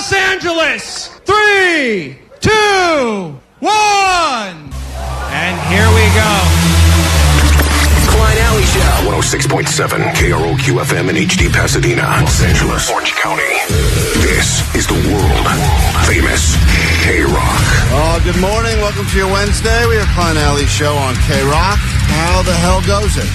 Los Angeles. 3, 2, 1. And here we go. Klein Alley Show. 106.7 KROQ FM in HD Pasadena, Los Angeles, Orange County. This is the world famous KROQ. Oh, good morning. Welcome to your Wednesday. We are Klein Alley Show on KROQ. How the hell goes it?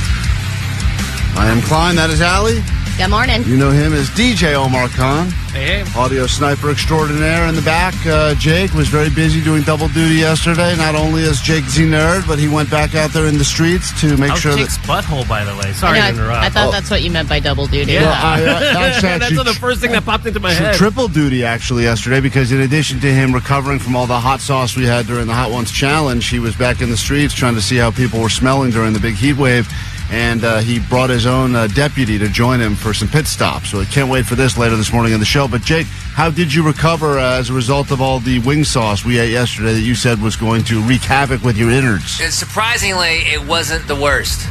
I am Klein. That is Alley. Good morning. You know him as DJ Omar Khan. Hey. Audio sniper extraordinaire in the back. Jake was very busy doing double duty yesterday. Not only as Jake Z Nerd, but he went back out there in the streets to make sure Jake's butthole, by the way. Sorry to interrupt. I thought that's what you meant by double duty. Yeah. That's the first thing that popped into my head. Triple duty, actually, yesterday, because in addition to him recovering from all the hot sauce we had during the Hot Ones Challenge, he was back in the streets trying to see how people were smelling during the big heat wave. And he brought his own deputy to join him for some pit stops. So I can't wait for this later this morning on the show. But, Jake, how did you recover as a result of all the wing sauce we ate yesterday that you said was going to wreak havoc with your innards? Surprisingly, it wasn't the worst.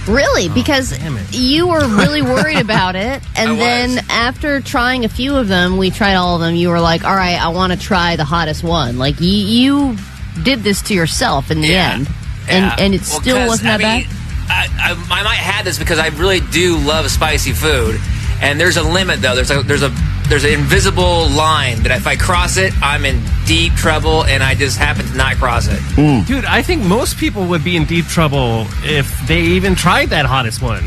Really? Because you were really worried about it. And then after trying a few of them, we tried all of them, you were like, all right, I want to try the hottest one. Like, you did this to yourself in the end. And it still wasn't that bad? I might have this because I really do love spicy food, and there's a limit though. There's an invisible line that if I cross it, I'm in deep trouble, and I just happen to not cross it. Dude, I think most people would be in deep trouble if they even tried that hottest one.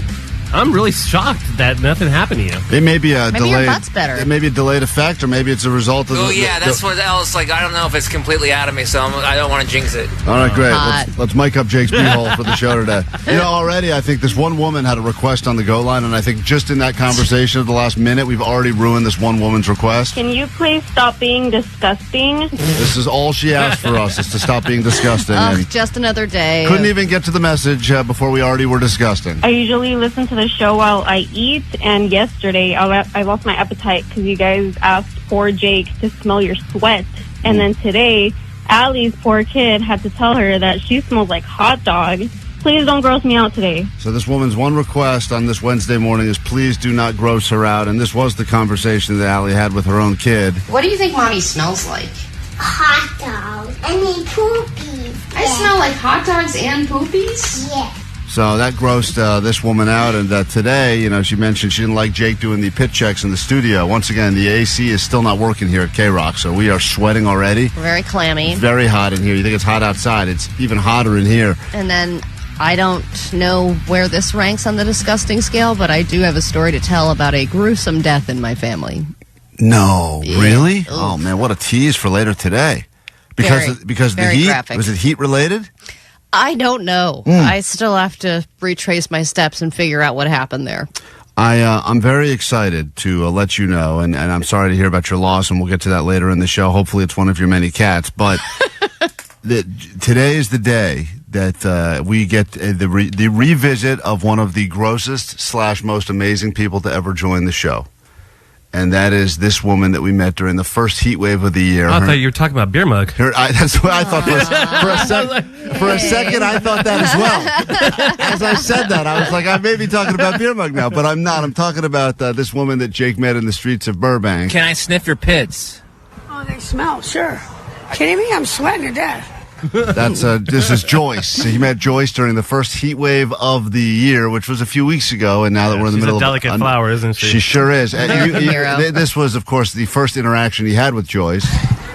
I'm really shocked that nothing happened to you. It may be a maybe your butt's better. It may be a delayed effect, or maybe it's a result of. That's what else. Like, I don't know if it's completely out of me, so I don't want to jinx it. All right, great. Let's mic up Jake's B-hole for the show today. You know, already I think this one woman had a request on the Goatline, and I think just in that conversation of the last minute, we've already ruined this one woman's request. Can you please stop being disgusting? This is all she asked for us, is to stop being disgusting. And just another day. Couldn't even get to the message before we already were disgusting. I usually listen to the show while I eat, and yesterday I lost my appetite because you guys asked poor Jake to smell your sweat. And then today, Allie's poor kid had to tell her that she smells like hot dog. Please don't gross me out today. So this woman's one request on this Wednesday morning is please do not gross her out. And this was the conversation that Allie had with her own kid. What do you think Mommy smells like? Hot dogs. I mean poopies. I smell like hot dogs and poopies? Yeah. So that grossed this woman out, and today, you know, she mentioned she didn't like Jake doing the pit checks in the studio. Once again, the AC is still not working here at KROQ, so we are sweating already. We're very clammy. Very hot in here. You think it's hot outside. It's even hotter in here. And then I don't know where this ranks on the disgusting scale, but I do have a story to tell about a gruesome death in my family. No, yeah. Really? Oof. Oh, man, what a tease for later today. Because the heat? Graphic. Was it heat related? I don't know. I still have to retrace my steps and figure out what happened there. I'm very excited to let you know, and I'm sorry to hear about your loss, and we'll get to that later in the show. Hopefully it's one of your many cats, but today is the day that we get the revisit of one of the grossest / most amazing people to ever join the show. And that is this woman that we met during the first heat wave of the year. I thought you were talking about beer mug. That's what I thought. For a second, I thought that as well. As I said that, I was like, I may be talking about beer mug now, but I'm not. I'm talking about this woman that Jake met in the streets of Burbank. Can I sniff your pits? Oh, they smell, sure. Kidding me? I'm sweating to death. This is Joyce. He met Joyce during the first heat wave of the year, which was a few weeks ago, and now that we're in the middle of a delicate flower, isn't she? She sure is. This was, of course, the first interaction he had with Joyce.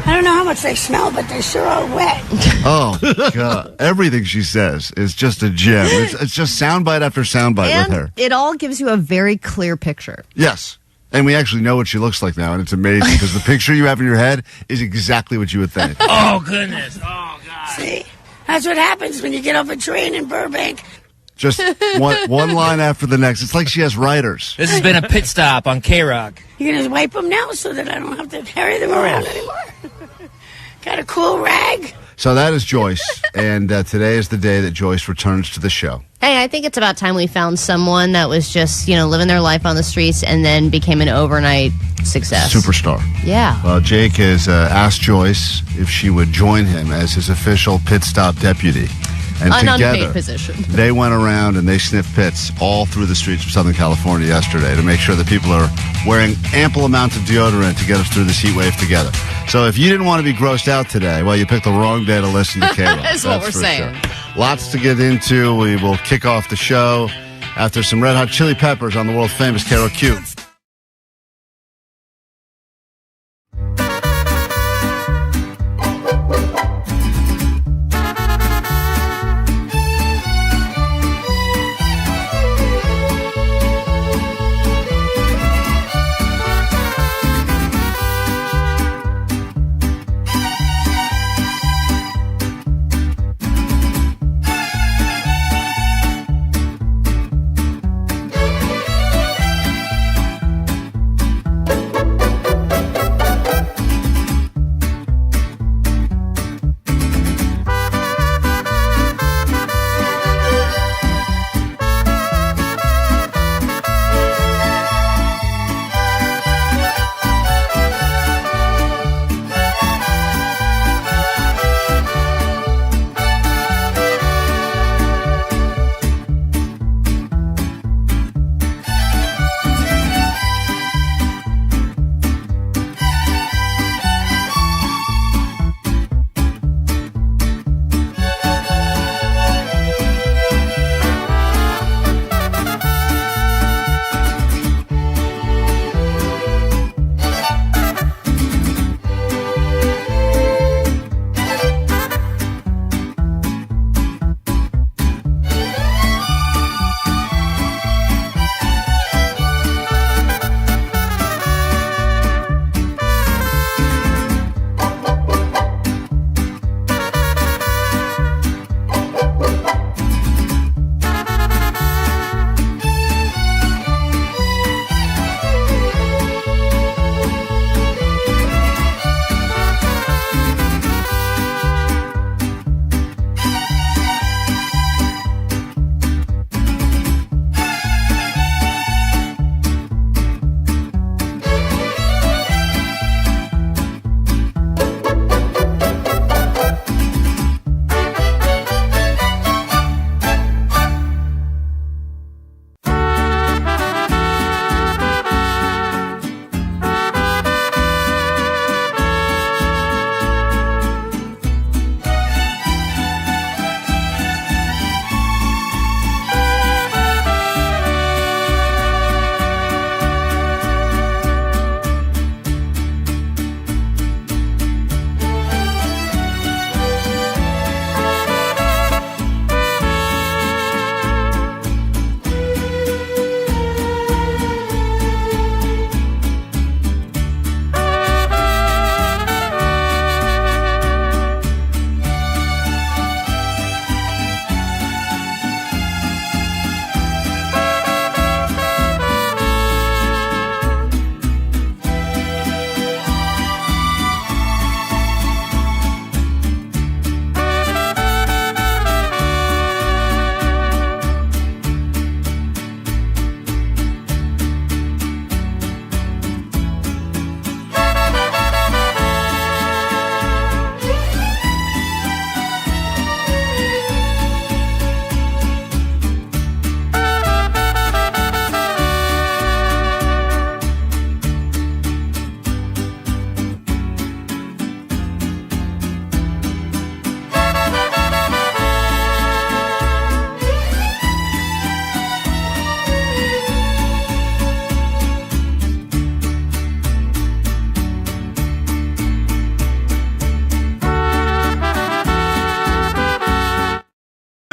I don't know how much they smell, but they sure are wet. Oh, God. Everything she says is just a gem. It's just soundbite after soundbite with her. It all gives you a very clear picture. Yes. And we actually know what she looks like now, and it's amazing because the picture you have in your head is exactly what you would think. Oh, goodness. Oh, God. See? That's what happens when you get off a train in Burbank. Just one line after the next. It's like she has writers. This has been a pit stop on KROQ. You're going to wipe them now so that I don't have to carry them around anymore. Got a cool rag? So that is Joyce, and today is the day that Joyce returns to the show. Hey, I think it's about time we found someone that was just, living their life on the streets and then became an overnight success. Superstar. Yeah. Well, Jake has asked Joyce if she would join him as his official pit stop deputy. And An together, unpaid position. they went around and they sniffed pits all through the streets of Southern California yesterday to make sure that people are wearing ample amounts of deodorant to get us through this heat wave together. So if you didn't want to be grossed out today, well, you picked the wrong day to listen to KROQ. That's what we're for saying. Sure. Lots to get into. We will kick off the show after some Red Hot Chili Peppers on the world famous KROQ.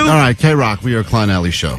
All right, KROQ, we are Klein Alley Show.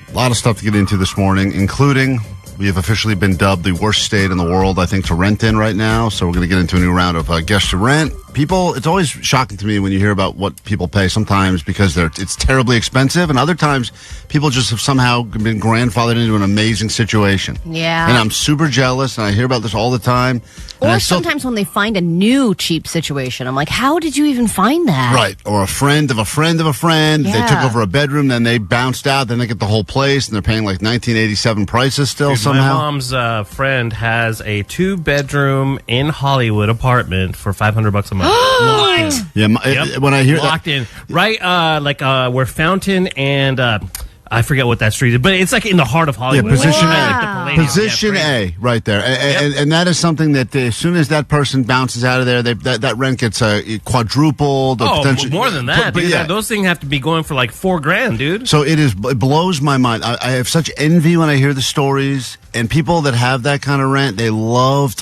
A lot of stuff to get into this morning, including we have officially been dubbed the worst state in the world, I think, to rent in right now. So we're going to get into a new round of guests to rent. People, it's always shocking to me when you hear about what people pay sometimes because it's terribly expensive, and other times people just have somehow been grandfathered into an amazing situation. Yeah. And I'm super jealous, and I hear about this all the time. Or sometimes when they find a new cheap situation, I'm like, how did you even find that? Right. Or a friend of a friend of a friend. Yeah. They took over a bedroom, then they bounced out, then they get the whole place, and they're paying like 1987 prices still. Dude, somehow. My mom's friend has a 2-bedroom in Hollywood apartment for $500 a month. What? Yeah, when I hear locked in, right? Where Fountain and I forget what that street is, but it's like in the heart of Hollywood. Yeah, position Wow. A. Position A, right there. And that is something that as soon as that person bounces out of there, that rent gets quadrupled. Or potentially more than that. But yeah. Those things have to be going for like $4,000, dude. So it blows my mind. I have such envy when I hear the stories. And people that have that kind of rent, they love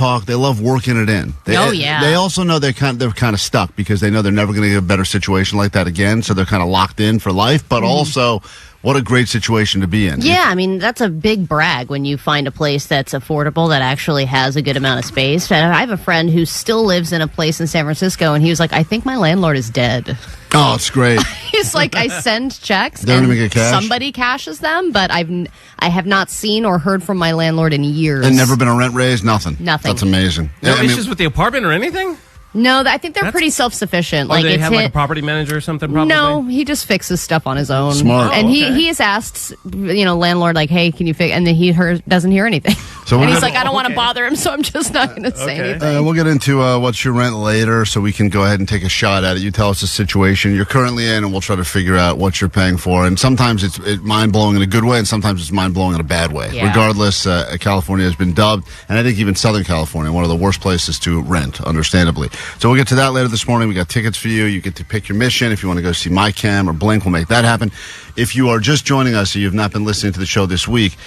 working it in. They also know they're kind of stuck because they know they're never going to get a better situation like that again. So they're kind of locked in for life. But also, what a great situation to be in. Yeah, I mean, that's a big brag when you find a place that's affordable that actually has a good amount of space. And I have a friend who still lives in a place in San Francisco, and he was like, I think my landlord is dead. Oh, it's great. He's like, I send checks They're and gonna get cash? somebody cashes them, but I have not seen or heard from my landlord in years. And never been a rent raise? Nothing. That's amazing. No issues with the apartment or anything? No, I think they're pretty self-sufficient. Like they have like a property manager or something, probably? No, he just fixes stuff on his own. Smart. And he has asked, landlord, like, hey, can you fix? And then he doesn't hear anything. So and he's like, I don't want to bother him, so I'm just not going to say anything. We'll get into what's your rent later, so we can go ahead and take a shot at it. You tell us the situation you're currently in, and we'll try to figure out what you're paying for. And sometimes it's mind-blowing in a good way, and sometimes it's mind-blowing in a bad way. Yeah. Regardless, California has been dubbed, and I think even Southern California, one of the worst places to rent, understandably. So we'll get to that later this morning. We got tickets for you. You get to pick your mission. If you want to go see My Cam or Blink, we'll make that happen. If you are just joining us, or you've not been listening to the show this week,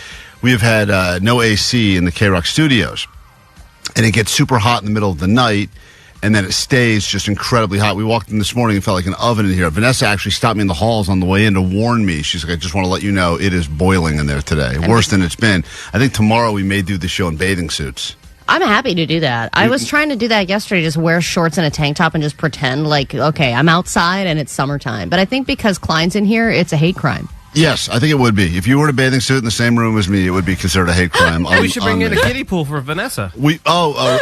we have had no AC in the KROQ studios, and it gets super hot in the middle of the night, and then it stays just incredibly hot. We walked in this morning and felt like an oven in here. Vanessa actually stopped me in the halls on the way in to warn me. She's like, I just want to let you know it is boiling in there today, worse than it's been. I think tomorrow we may do the show in bathing suits. I'm happy to do that. I was trying to do that yesterday, just wear shorts and a tank top and just pretend like, okay, I'm outside and it's summertime. But I think because Klein's in here, it's a hate crime. Yes, I think it would be. If you were in a bathing suit in the same room as me, it would be considered a hate crime. We should bring in a kiddie pool for Vanessa.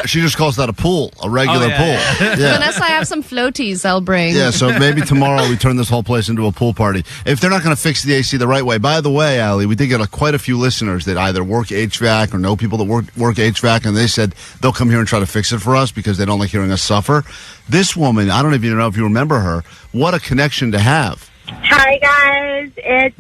She just calls that a pool, a regular pool. Yeah. Vanessa, I have some floaties I'll bring. Yeah, so maybe tomorrow we turn this whole place into a pool party. If they're not going to fix the AC the right way. By the way, Allie, we did get quite a few listeners that either work HVAC or know people that work HVAC, and they said they'll come here and try to fix it for us because they don't like hearing us suffer. This woman, I don't even know if you remember her, what a connection to have. Hi, guys. It's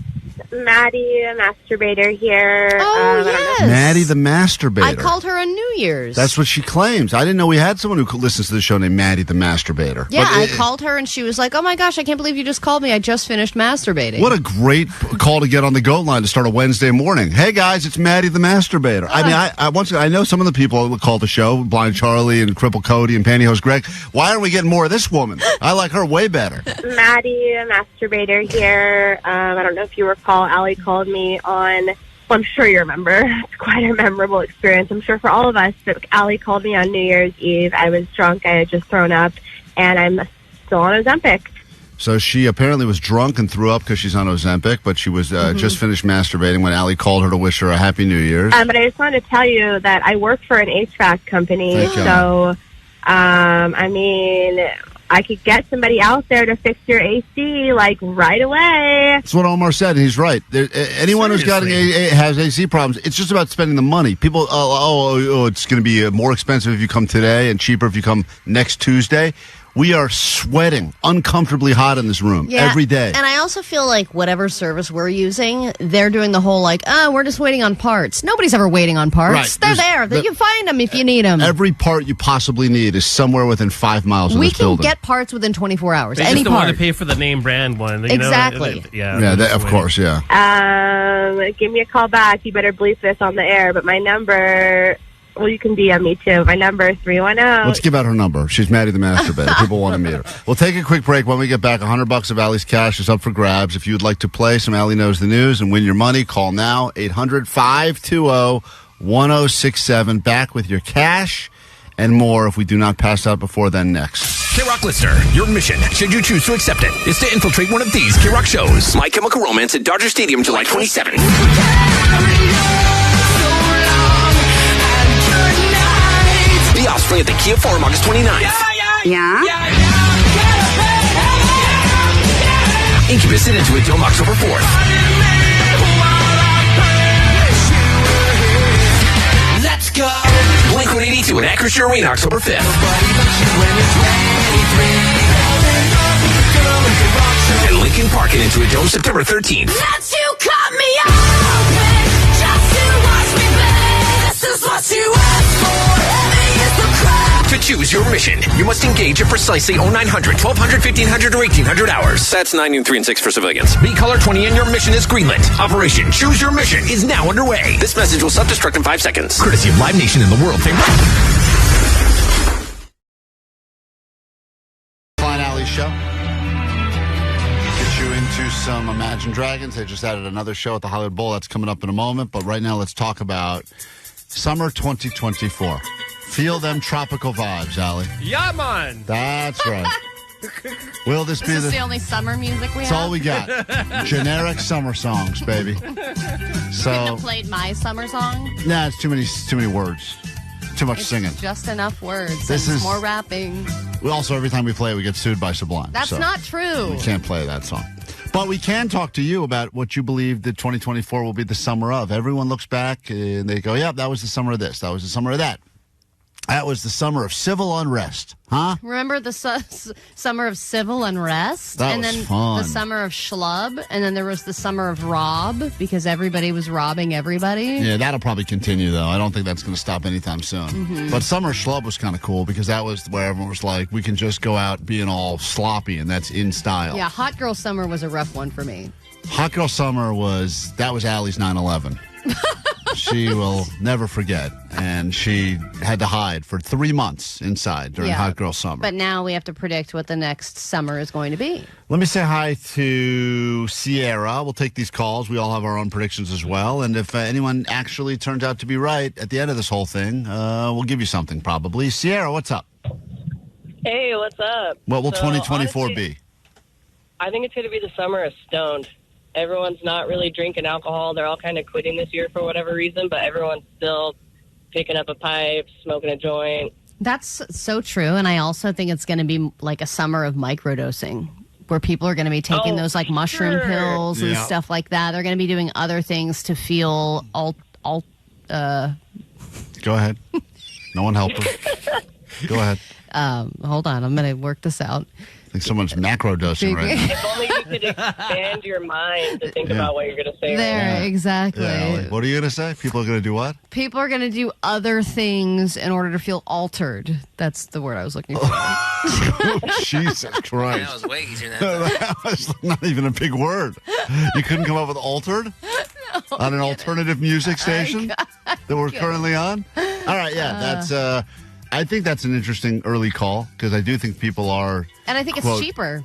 Maddie, the masturbator here. Oh, yes. Maddie, the masturbator. I called her on New Year's. That's what she claims. I didn't know we had someone who listens to the show named Maddie, the masturbator. Yeah, I called her and she was like, oh my gosh, I can't believe you just called me. I just finished masturbating. What a great call to get on the Goatline to start a Wednesday morning. Hey, guys, it's Maddie, the masturbator. I mean, I know some of the people who call the show, Blind Charlie and Cripple Cody and Pantyhose Greg. Why aren't we getting more of this woman? I like her way better. Maddie, the masturbator here. I don't know if you recall, Allie called me on, well, I'm sure you remember. It's quite a memorable experience, I'm sure, for all of us. But Allie called me on New Year's Eve. I was drunk. I had just thrown up, and I'm still on Ozempic. So she apparently was drunk and threw up because she's on Ozempic, but she was just finished masturbating when Allie called her to wish her a Happy New Year's. But I just wanted to tell you that I work for an HVAC company, so, I mean, I could get somebody out there to fix your AC, like, right away. That's what Omar said, and he's right. Anyone who's got has AC problems, it's just about spending the money. People, it's going to be more expensive if you come today and cheaper if you come next Tuesday. We are sweating uncomfortably hot in this room every day. And I also feel like whatever service we're using, they're doing the whole like, we're just waiting on parts. Nobody's ever waiting on parts. Right. They're there. You can find them if you need them. Every part you possibly need is somewhere within 5 miles of this building. We can get parts within 24 hours. They just don't want to pay for the name brand one. Exactly. Of course, yeah. Give me a call back. You better bleep this on the air. But my number... Well, you can DM me, too. My number is 310. Let's give out her number. She's Maddie the masturbator. People want to meet her. We'll take a quick break. When we get back, $100 of Allie's cash is up for grabs. If you'd like to play some Allie Knows the News and win your money, call now, 800-520-1067. Back with your cash and more if we do not pass out before then next. KROQ listener, your mission, should you choose to accept it, is to infiltrate one of these KROQ shows. My Chemical Romance at Dodger Stadium, July 27th. The Offspring at the Kia Forum, August 29th. Incubus and Into It Dome, October 4th. Let's go. Blink-182 at Acrisure Arena, October 5th. And Linkin Park get into a dome September 13th. That you cut me open just to watch me beg. This is what you asked for. Heavy is the crowd. To choose your mission, you must engage at precisely 0900, 1200, 1500, or 1800 hours. That's 9 noon, 3 and 6 for civilians. Be color 20 and your mission is greenlit. Operation Choose Your Mission is now underway. This message will self-destruct in 5 seconds. Courtesy of Live Nation and the World Famous Klein Alley Show. Get you into some Imagine Dragons. They just added another show at the Hollywood Bowl. That's coming up in a moment. But right now, let's talk about summer 2024. Feel them tropical vibes, Allie. Yeah, man. That's right. Will this be This is the only summer music we That's have? all we got. Generic summer songs, baby. Couldn't So, have played my summer song. nah, it's too many words. Too much It's singing. just enough words. This and is- more rapping. We also, every time we play it, we get sued by Sublime. That's so not true. We can't play that song. But we can talk to you about what you believe that 2024 will be the summer of. Everyone looks back and they go, yeah, that was the summer of this. That was the summer of that. That was the summer of civil unrest. Huh? Remember the summer of civil unrest? That and was then fun. the summer of schlub. And then there was the summer of rob because everybody was robbing everybody. Yeah, that'll probably continue, though. I don't think that's going to stop anytime soon. Mm-hmm. But summer schlub was kind of cool because that was where everyone was like, we can just go out being all sloppy, and that's in style. Yeah, hot girl summer was a rough one for me. Hot girl summer was Allie's 9/11. She will never forget. And she had to hide for 3 months inside during hot girl summer. But now we have to predict what the next summer is going to be. Let me say hi to Sierra. We'll take these calls. We all have our own predictions as well. And if anyone actually turns out to be right at the end of this whole thing, we'll give you something probably. Sierra, what's up? Hey, what's up? What will So, 2024 honestly, be? I think it's going to be the summer of stoned. Everyone's not really drinking alcohol. They're all kind of quitting this year for whatever reason, but everyone's still picking up a pipe, smoking a joint. That's so true. And I also think it's going to be like a summer of microdosing where people are going to be taking those like mushroom pills and stuff like that. They're going to be doing other things to feel Go ahead. No one help her. Go ahead. Hold on. I'm going to work this out. I think someone's macro dosing right now. If only you could expand your mind to think about what you're going to say. There, exactly. Yeah, like, what are you going to say? People are going to do what? People are going to do other things in order to feel altered. That's the word I was looking for. Jesus Christ. That was way easier than that. That was not even a big word. You couldn't come up with altered? On an alternative music station that we're currently on? All right, yeah, that's... I think that's an interesting early call because I do think people are... And I think it's quote, cheaper.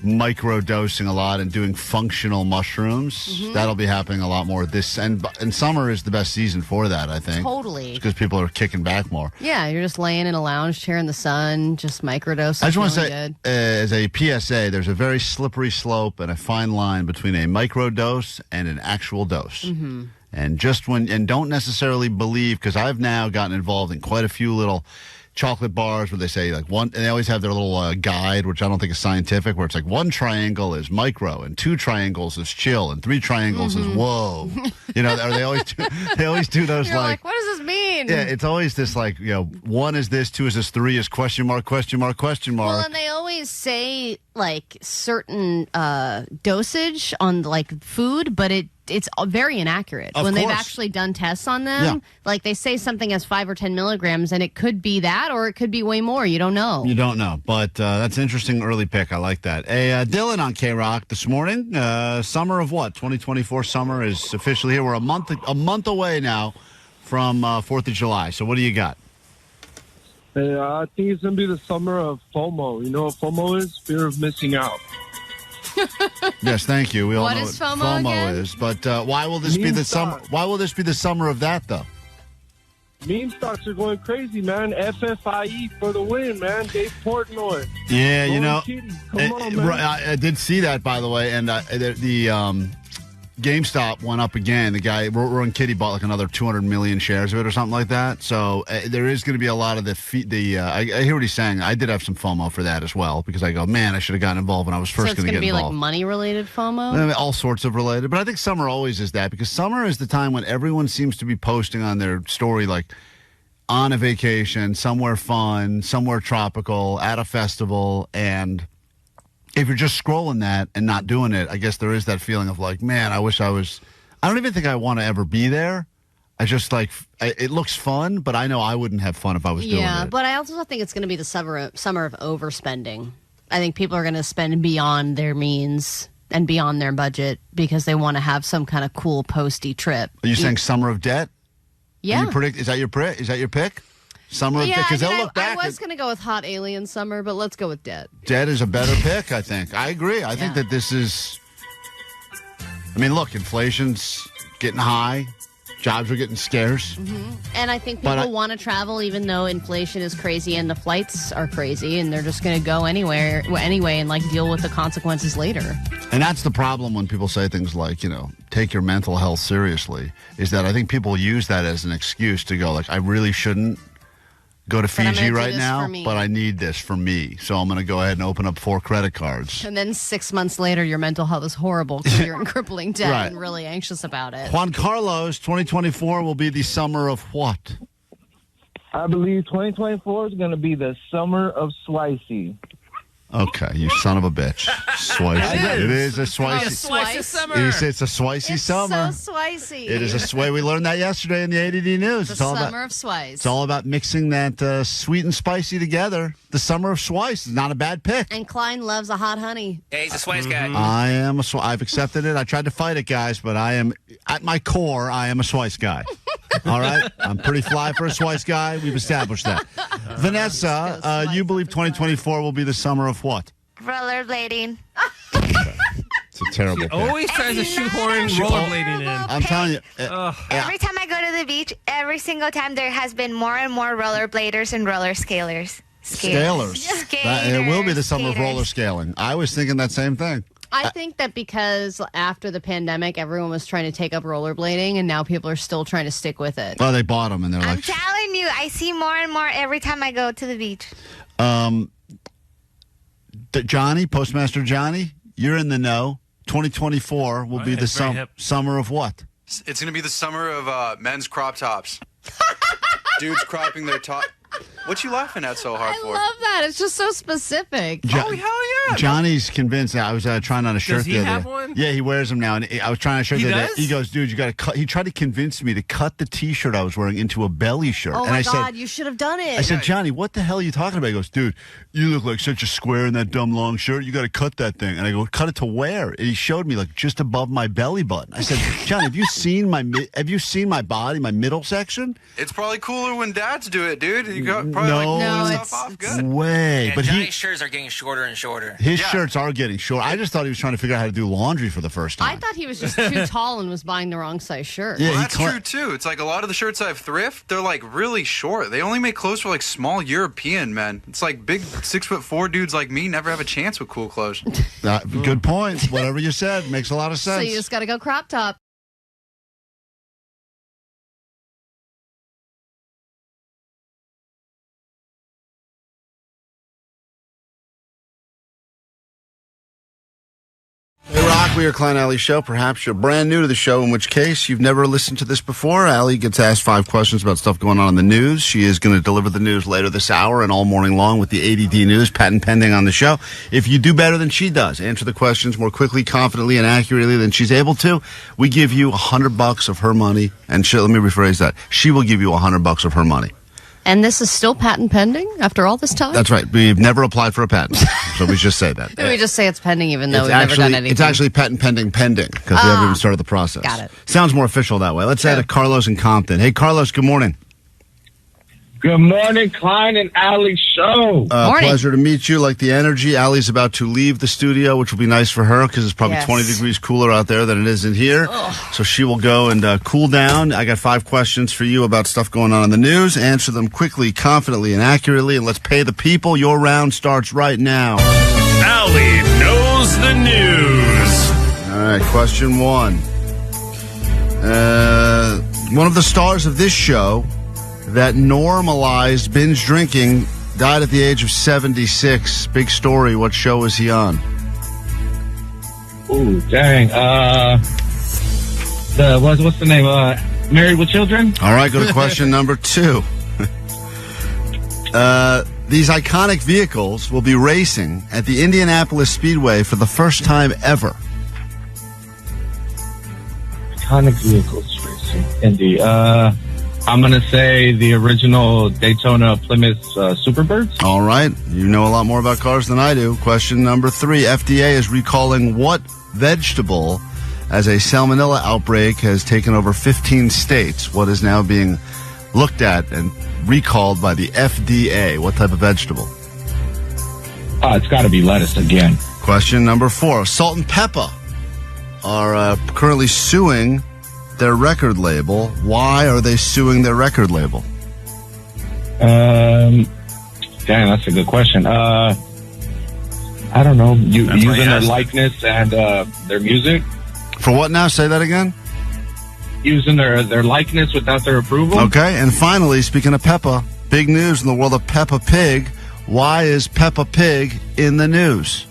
micro-dosing a lot and doing functional mushrooms. Mm-hmm. That'll be happening a lot more this... And summer is the best season for that, I think. Totally. Because people are kicking back more. Yeah, you're just laying in a lounge chair in the sun, just microdosing. I just want to say, good. as a PSA, there's a very slippery slope and a fine line between a microdose and an actual dose. Mm-hmm. And don't necessarily believe, because I've now gotten involved in quite a few little chocolate bars where they say like one, and they always have their little guide, which I don't think is scientific, where it's like 1 triangle is micro and 2 triangles is chill and 3 triangles is whoa. You know, or they always do those. You're like, what does this mean? Yeah, it's always this like, 1 is this, 2 is this, 3 is question mark, question mark, question mark. Well, and they always say like certain dosage on like food, but it's very inaccurate. Of when they've course. actually done tests on them, Yeah. like they say something has 5 or 10 milligrams, and it could be that, or it could be way more. You don't know. You don't know, but that's an interesting early pick. I like that. Hey, Dylan on KROQ this morning. Summer of what? 2024 summer is officially here. We're a month away now from 4th of July. So what do you got? I think it's going to be the summer of FOMO. You know what FOMO is? Fear of missing out. Yes, thank you. We all What know is what FOMO again? is, but why will this be the summer? Why will this be the summer of that though? Meme stocks are going crazy, man. FFIE for the win, man. Dave Portnoy. Yeah, you Rowan know, Kitty. Come on, man. I did see that, by the way, and the GameStop went up again. The guy, Rowan Kitty, bought like another 200 million shares of it or something like that. So there is going to be a lot of I hear what he's saying. I did have some FOMO for that as well because I go, man, I should have gotten involved when I was So first it's going to going to get be involved. like money-related FOMO? I mean, all sorts of related. But I think summer always is that because summer is the time when everyone seems to be posting on their story like, on a vacation, somewhere fun, somewhere tropical, at a festival, and if you're just scrolling that and not doing it, I guess there is that feeling of like, man, I wish I was. I don't even think I want to ever be there. I just like it looks fun, but I know I wouldn't have fun if I was doing it. Yeah, but I also think it's going to be the summer of overspending. I think people are going to spend beyond their means and beyond their budget because they want to have some kind of cool posty trip. Are you saying summer of debt? Yeah. Is that your pick? Summer of debt? Because they'll look back. I was going to go with hot alien summer, but let's go with debt. Debt is a better pick, I think. I agree. I think that this is. I mean, look, inflation's getting high. Jobs are getting scarce. Mm-hmm. And I think people want to travel even though inflation is crazy and the flights are crazy and they're just going to go anyway and like deal with the consequences later. And that's the problem when people say things like, take your mental health seriously, is that I think people use that as an excuse to go like, I really shouldn't go to Fiji right now, but I need this for me. So I'm going to go ahead and open up 4 credit cards. And then 6 months later, your mental health is horrible because you're in crippling debt and really anxious about it. Juan Carlos, 2024 will be the summer of what? I believe 2024 is going to be the summer of swicey. Okay, you son of a bitch. Swicey. It is a swicey. summer. It's a swicey summer. It's so swicey. It is a sway. We learned that yesterday in the A.D.D news. The it's all summer about, of swice. It's all about mixing that sweet and spicy together. The summer of swice is not a bad pick. And Klein loves a hot honey. Yeah, he's a swice guy. I am I've accepted it. I tried to fight it, guys, but I am, at my core, I am a swice guy. All right? I'm pretty fly for a swice guy. We've established that. Vanessa, you believe 2024 will be the summer of what? Rollerblading. It's a terrible pick. Always tries to shoehorn rollerblading in. I'm telling you. Every time I go to the beach, every single time there has been more and more rollerbladers and roller scalers. Scalers. It will be the summer of roller scaling. I was thinking that same thing. I think that because after the pandemic, everyone was trying to take up rollerblading, and now people are still trying to stick with it. Well, they bought them, and they're I'm like... telling you, I see more and more every time I go to the beach. Johnny, Postmaster Johnny, you're in the know. 2024 will be the summer of what? It's going to be the summer of men's crop tops. Dudes cropping their top. What you laughing at so hard for? I love that. It's just so specific. Oh, hell yeah. Johnny's convinced. I was trying on a shirt the other day. Does he have one? Yeah, he wears them now. And I was trying on a shirt the other day. He goes, dude, you got to cut. He tried to convince me to cut the T-shirt I was wearing into a belly shirt. Oh, and my God, you should have done it. I said, Johnny, what the hell are you talking about? He goes, dude, you look like such a square in that dumb long shirt. You got to cut that thing. And I go, cut it to where? And he showed me like just above my belly button. I said, Johnny, have you seen my body, my middle section? It's probably cooler when dads do it, dude. You got probably stuff off good. Way. Yeah, but Johnny's shirts are getting shorter and shorter. His shirts are getting short. I just thought he was trying to figure out how to do laundry for the first time. I thought he was just too tall and was buying the wrong size shirt. Yeah, well, that's true, too. It's like a lot of the shirts I've thrift, they're like really short. They only make clothes for like small European men. It's like big 6'4" dudes like me never have a chance with cool clothes. Good point. Whatever you said makes a lot of sense. So you just got to go crop top. Hey, Rock, we are Klein Alley Show. Perhaps you're brand new to the show, in which case you've never listened to this before. Allie gets asked 5 questions about stuff going on in the news. She is going to deliver the news later this hour and all morning long with the A.D.D news, patent pending on the show. If you do better than she does, answer the questions more quickly, confidently, and accurately than she's able to, we give you $100 of her money. And let me rephrase that. She will give you $100 of her money. And this is still patent pending after all this time? That's right. We've never applied for a patent. So we just say that. We just say it's pending even though we've never done anything. It's actually patent pending because we haven't even started the process. Got it. Sounds more official that way. Let's add to Carlos in Compton. Hey, Carlos, good morning. Good morning, Klein and Alley Show. Morning. Pleasure to meet you. Like the energy. Allie's about to leave the studio, which will be nice for her because it's probably 20 degrees cooler out there than it is in here. Ugh. So she will go and cool down. I got 5 questions for you about stuff going on in the news. Answer them quickly, confidently, and accurately, and let's pay the people. Your round starts right now. Allie knows the news. All right, question 1. One of the stars of this show that normalized binge drinking died at the age of 76. Big story. What show was he on? Ooh, dang. What's the name? Married with Children? All right, go to question number 2. These iconic vehicles will be racing at the Indianapolis Speedway for the first time ever. Iconic vehicles racing. Indy. I'm going to say the original Daytona Plymouth Superbirds. All right. You know a lot more about cars than I do. Question number 3. FDA is recalling what vegetable as a salmonella outbreak has taken over 15 states? What is now being looked at and recalled by the FDA? What type of vegetable? It's got to be lettuce again. Question number 4. Salt and Pepper are currently suing their record label. Why are they suing their record label? Damn, that's a good question. I don't know. Using their likeness and their music? For what now? Say that again? Using their likeness without their approval? Okay, and finally, speaking of Peppa, big news in the world of Peppa Pig. Why is Peppa Pig in the news?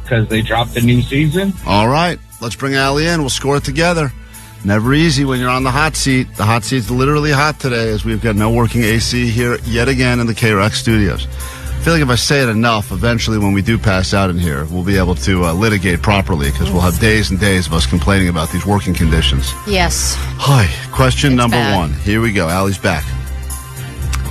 Because they dropped a new season. All right, let's bring Allie in. We'll score it together. Never easy when you're on the hot seat. The hot seat's literally hot today as we've got no working AC here yet again in the KROQ studios. I feel like if I say it enough, eventually when we do pass out in here, we'll be able to litigate properly because we'll have days and days of us complaining about these working conditions. Yes. Hi. Question It's number bad. 1. Here we go. Allie's back.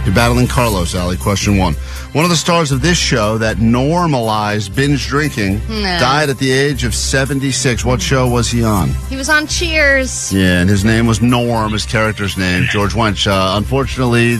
You're battling Carlos, Allie. Question 1. One of the stars of this show that normalized binge drinking died at the age of 76. What show was he on? He was on Cheers. Yeah, and his name was Norm, his character's name, George Wench. Unfortunately,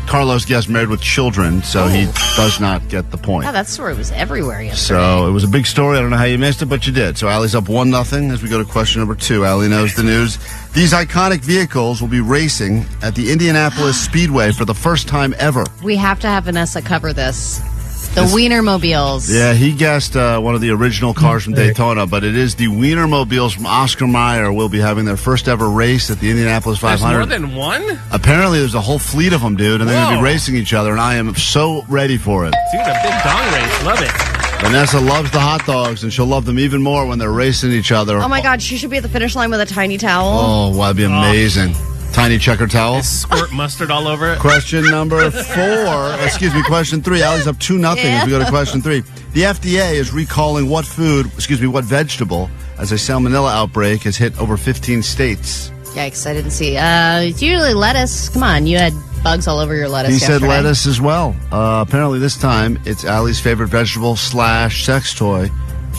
Carlos gets married with children, so he does not get the point. Yeah, that story was everywhere yesterday. So it was a big story. I don't know how you missed it, but you did. So Allie's up 1-0 as we go to question number 2. Allie knows the news. These iconic vehicles will be racing at the Indianapolis Speedway for the first time ever. We have to have Vanessa cover this. The Wienermobiles. Yeah, he guessed one of the original cars from Daytona, but it is the Wienermobiles from Oscar Mayer will be having their first ever race at the Indianapolis 500. There's more than one? Apparently, there's a whole fleet of them, dude, and they're going to be racing each other, and I am so ready for it. Dude, a big dong race. Love it. Vanessa loves the hot dogs, and she'll love them even more when they're racing each other. Oh my God, she should be at the finish line with a tiny towel. Oh, wow, that'd be amazing. Tiny checker towel. Squirt mustard all over it. Question number 4. Question 3. Allie's up 2-0 as we go to question 3. The FDA is recalling what vegetable as a salmonella outbreak has hit over 15 states. Yikes, I didn't see. It's usually lettuce. Come on, you had bugs all over your lettuce He yesterday. said lettuce as well. Apparently this time it's Allie's favorite vegetable / sex toy.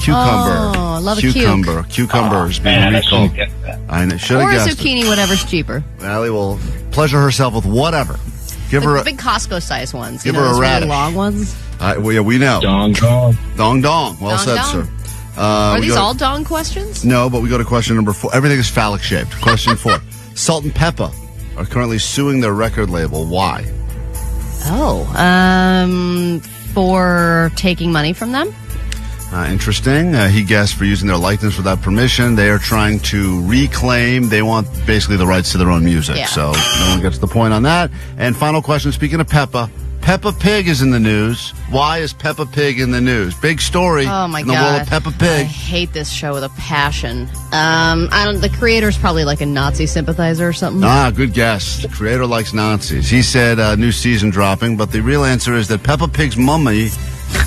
Cucumber. Oh, love a cucumber. Cucumber is being recalled. I know. Should Or have a guessed zucchini, whatever's cheaper. it. Allie will pleasure herself with whatever. Give her The a, big Costco size ones. give you know, her a those really radish. long ones. we know. Dong dong. Dong dong. Well Dong said, dong. sir. Are we these go- all dong questions? No, but we go to question number 4. Everything is phallic shaped. Question 4. Salt and Pepper are currently suing their record label. Why? For taking money from them? Interesting. He guessed for using their likeness without permission. They are trying to reclaim. They want basically the rights to their own music. Yeah. So no one gets the point on that. And final question, speaking of Peppa. Peppa Pig is in the news. Why is Peppa Pig in the news? Big story Oh my in God. the world of Peppa I Pig. hate this show with a passion. The creator's probably like a Nazi sympathizer or something. Good guess. The creator likes Nazis. He said new season dropping, but the real answer is that Peppa Pig's mummy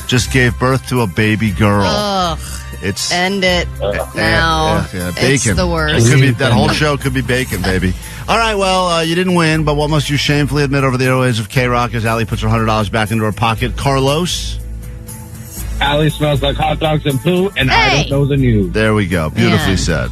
just gave birth to a baby girl. Ugh. It's End it now. bacon. It's the worst. It could be, that whole show could be bacon, baby. All right, well, you didn't win, but what must you shamefully admit over the airwaves of KROQ as Allie puts her $100 back into her pocket? Carlos? Allie smells like hot dogs and poo, and I don't know the news. There we go. Beautifully Man. said.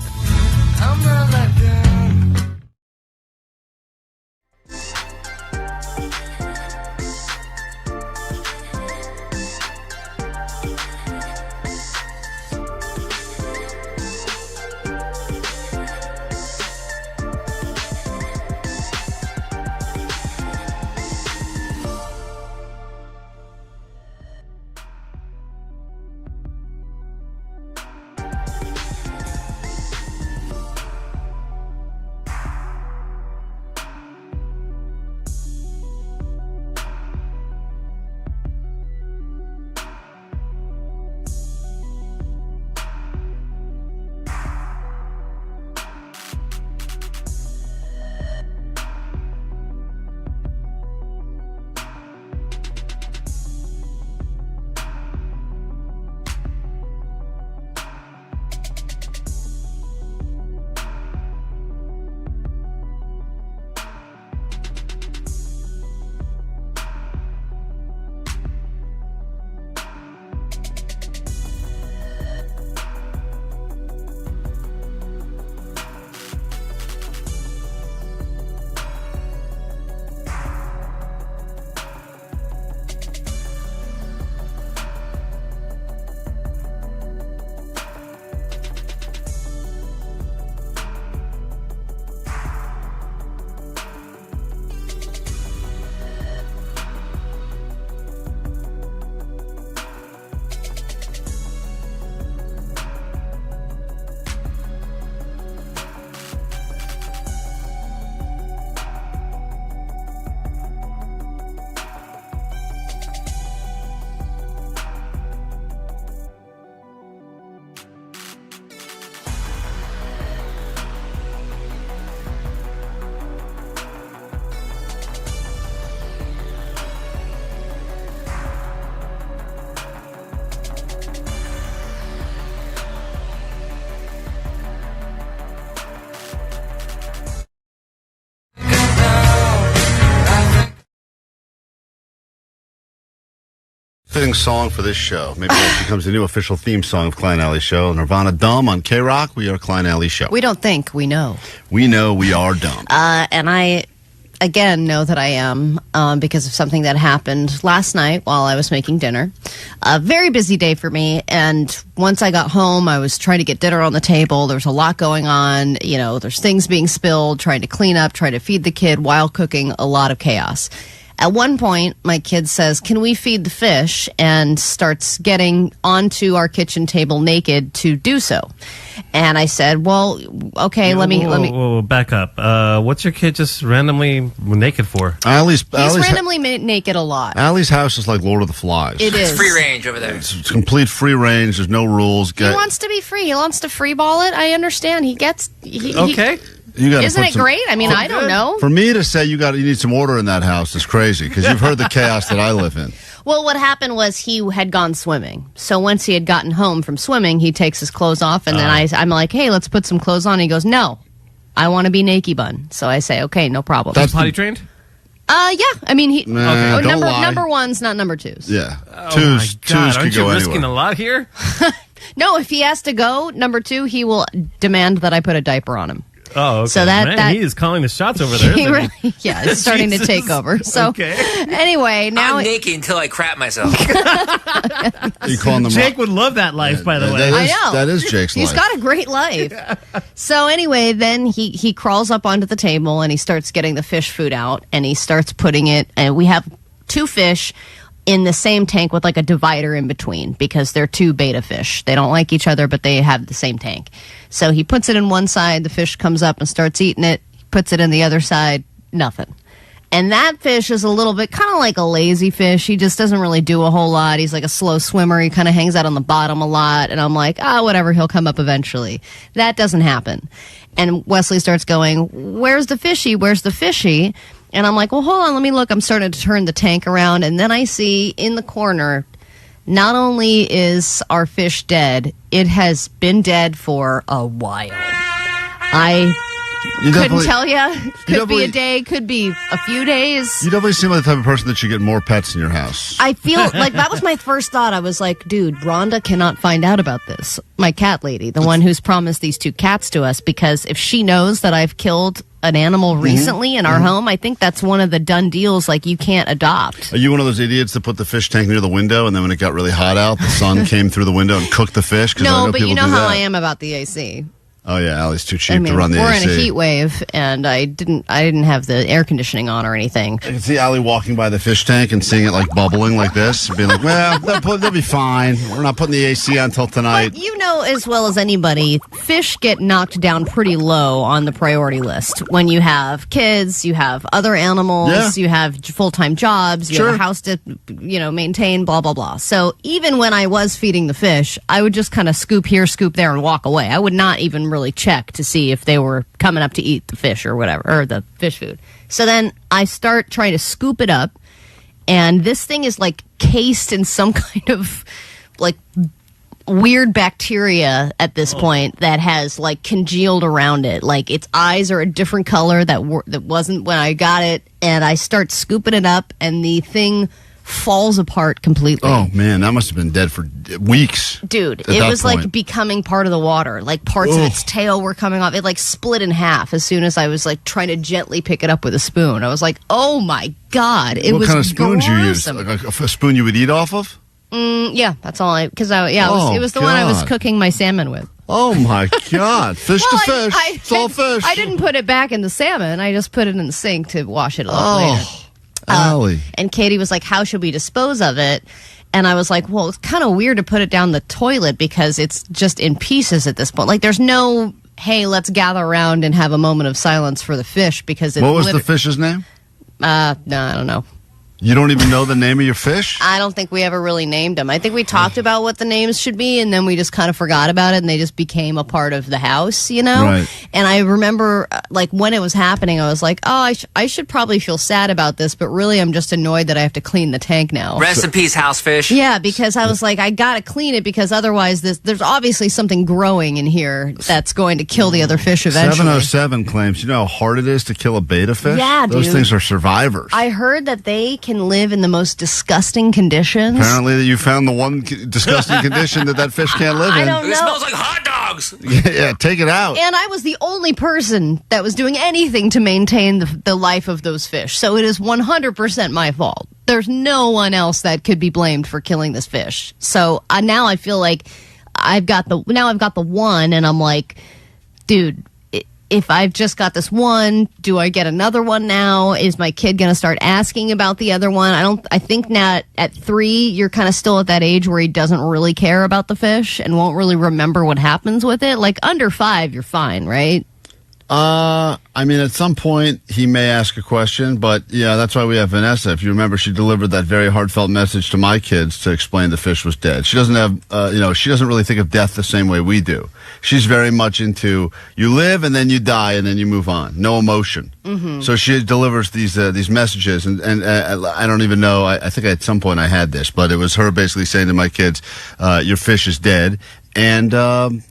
Fitting song for this show. Maybe that becomes the new official theme song of Klein Alley Show. Nirvana Dumb on KROQ. We are Klein Alley Show. We don't think, we know. We know we are dumb. And I, again, know that I am because of something that happened last night while I was making dinner. A very busy day for me, and once I got home, I was trying to get dinner on the table. There was a lot going on. You know, there's things being spilled, trying to clean up, trying to feed the kid while cooking, a lot of chaos. At one point, my kid says, "Can we feed the fish?" and starts getting onto our kitchen table naked to do so. And I said, "Well, okay, let me back up. What's your kid just randomly naked for?" Allie's randomly naked a lot. Allie's house is like Lord of the Flies. It is. It's free range over there. It's complete free range. There's no rules. He wants to be free. He wants to free ball it. I understand. He gets... Okay. Isn't it great? I mean, I don't know. For me to say you need some order in that house is crazy, because you've heard the chaos that I live in. Well, what happened was he had gone swimming. So once he had gotten home from swimming, he takes his clothes off, and then I'm like, "Hey, let's put some clothes on." And he goes, "No, I want to be naked bun." So I say, "Okay, no problem." That's potty trained? Yeah. I mean, he don't lie. number ones, not number twos. Yeah. Twos could Aren't go you risking anywhere. a lot here? No, if he has to go number two, he will demand that I put a diaper on him. Oh, okay. So that he is calling the shots over there. He isn't he? yeah, it's starting to take over. So anyway, now I'm naked until I crap myself. You calling them Jake would love that life, by the way. I know. That is Jake's life. He's got a great life. So anyway, then he crawls up onto the table and he starts getting the fish food out, and he starts putting it, and we have two fish in the same tank with like a divider in between, because they're two beta fish. They don't like each other, but they have the same tank. So he puts it in one side, the fish comes up and starts eating it, puts it in the other side, nothing. And that fish is a little bit kind of like a lazy fish. He just doesn't really do a whole lot. He's like a slow swimmer. He kind of hangs out on the bottom a lot. And I'm like, whatever, he'll come up eventually. That doesn't happen. And Wesley starts going, "Where's the fishy? Where's the fishy?" And I'm like, "Well, hold on, let me look." I'm starting to turn the tank around, and then I see in the corner, not only is our fish dead, it has been dead for a while. I couldn't tell you. Could be a day, could be a few days. You definitely seem like the type of person that should get more pets in your house. I feel like that was my first thought. I was like, dude, Rhonda cannot find out about this. My cat lady, the one who's promised these two cats to us, because if she knows that I've killed an animal recently in our home, I think that's one of the done deals. Like, you can't adopt. Are you one of those idiots that put the fish tank near the window, and then when it got really hot out, the sun came through the window and cooked the fish? No, but you know how I am about the AC. Oh yeah, Allie's too cheap to run the AC. We're in a heat wave, and I didn't have the air conditioning on or anything. I can see Allie walking by the fish tank and seeing it like bubbling like this, and being like, "Well, they'll be fine. We're not putting the AC on until tonight." But you know as well as anybody, fish get knocked down pretty low on the priority list. When you have kids, you have other animals, you have full-time jobs, you have a house to maintain, blah blah blah. So even when I was feeding the fish, I would just kind of scoop here, scoop there, and walk away. I would not even really check to see if they were coming up to eat the fish or whatever, or the fish food. So then I start trying to scoop it up, and this thing is like cased in some kind of like weird bacteria at this point that has like congealed around it. Like, its eyes are a different color that wasn't when I got it, and I start scooping it up, and the thing falls apart completely. Oh man, that must have been dead for weeks. Dude, it was like becoming part of the water. Like, parts of its tail were coming off. It like split in half as soon as I was like trying to gently pick it up with a spoon. I was like, oh my God. It was what kind of spoons you use? gruesome. Like a spoon you would eat off of? Yeah, that's all it was the one I was cooking my salmon with. Oh my God. Fish to fish. It's all fish. I didn't put it back in the salmon. I just put it in the sink to wash it off later. Allie. And Katie was like, "How should we dispose of it?" And I was like, "Well, it's kind of weird to put it down the toilet because it's just in pieces at this point. Like, there's no, hey, let's gather around and have a moment of silence for the fish," because what was the fish's name? No, I don't know. You don't even know the name of your fish? I don't think we ever really named them. I think we talked about what the names should be, and then we just kind of forgot about it, and they just became a part of the house, you know? Right. And I remember, like, when it was happening, I was like, oh, I should probably feel sad about this, but really I'm just annoyed that I have to clean the tank now. Rest in peace, house fish. Yeah, because I was like, I got to clean it because otherwise there's obviously something growing in here that's going to kill the other fish eventually. 707 claims, you know how hard it is to kill a beta fish? Yeah, Those dude. things are survivors. I heard that they can can live in the most disgusting conditions. Apparently, you found the one disgusting condition that fish can't live in. I don't know. It smells like hot dogs. Yeah, take it out. And I was the only person that was doing anything to maintain the life of those fish. So it is 100% my fault. There's no one else that could be blamed for killing this fish. So now I feel like I've got the one, and I'm like, dude, if I've just got this one, do I get another one now? Is my kid going to start asking about the other one? I think now at 3, you're kind of still at that age where he doesn't really care about the fish and won't really remember what happens with it. Like under 5, you're fine, right? I mean, at some point he may ask a question, but yeah, that's why we have Vanessa. If you remember, she delivered that very heartfelt message to my kids to explain the fish was dead. She doesn't have, she doesn't really think of death the same way we do. She's very much into you live and then you die and then you move on. No emotion. Mm-hmm. So she delivers these messages, and I don't even know. I think at some point I had this, but it was her basically saying to my kids, "Your fish is dead," and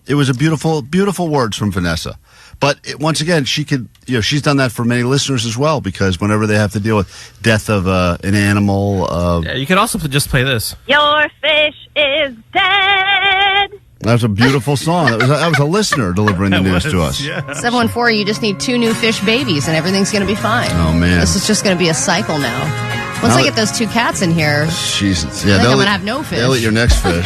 it was a beautiful, beautiful words from Vanessa. But once again, she could, she's done that for many listeners as well, because whenever they have to deal with death of an animal. Yeah, you could also just play this. Your fish is dead. That was a beautiful song. That was a listener delivering the news to us. Yeah. 714, you just need 2 new fish babies and everything's going to be fine. Oh, man. This is just going to be a cycle now. Once I get those 2 cats in here, Jesus. Yeah, I think I'm going to have no fish. They'll eat your next fish.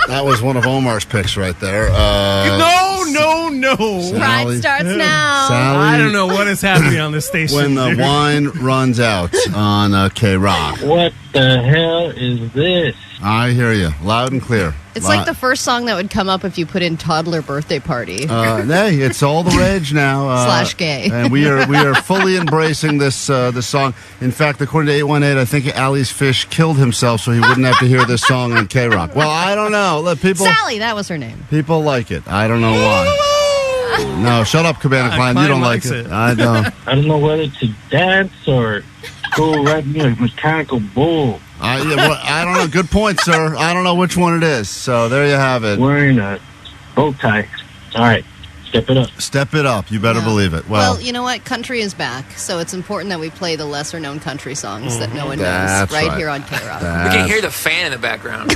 That was one of Omar's picks right there. No. no. Ride starts now. Sally, I don't know what is happening on this station. when the wine runs out on K-Rock. What the hell is this? I hear you, loud and clear. It's like the first song that would come up if you put in toddler birthday party. Hey, it's all the rage now. Slash gay. And we are fully embracing this song. In fact, according to 818, I think Ali's fish killed himself so he wouldn't have to hear this song on K-Rock. Well, I don't know. Look, people. Sally, that was her name. People like it. I don't know why. No, shut up, Cabana Klein. You Klein don't like likes it. it. I don't. I don't know whether to dance or go right near a mechanical bull. I don't know. Good point, sir. I don't know which one it is. So there you have it. Wearing a bow tie. All right, step it up. Step it up. You better believe it. Well, you know what? Country is back, so it's important that we play the lesser-known country songs that no one knows That's right. here on K-Rock. We can hear the fan in the background.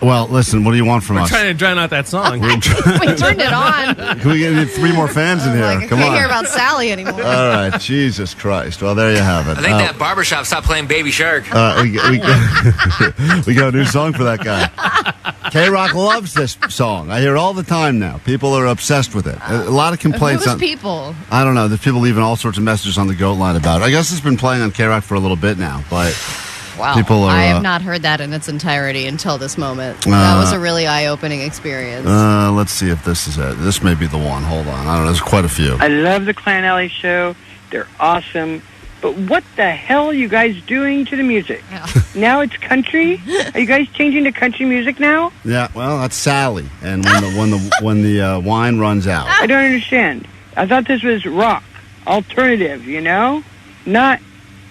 Well, listen. What do you want from We're us? trying to drown out that song. We turned it on. Can we get 3 more fans in here? I Come can't on. hear about Sally anymore. All right, Jesus Christ. Well, there you have it. I think that barbershop stopped playing Baby Shark. We got a new song for that guy. K-Rock loves this song. I hear all the time now. People are obsessed with it. A lot of complaints. Who's people? I don't know. There's people leaving all sorts of messages on the Goatline about it. I guess it's been playing on K-Rock for a little bit now, but Wow. people are. I have not heard that in its entirety until this moment. That was a really eye-opening experience. Let's see if this is it. This may be the one. Hold on. I don't know. There's quite a few. I love the Klein Alley show. They're awesome. But what the hell are you guys doing to the music? Now it's country? Are you guys changing to country music now? Yeah, well, that's Sally. And when the wine runs out. I don't understand. I thought this was rock, alternative, you know? Not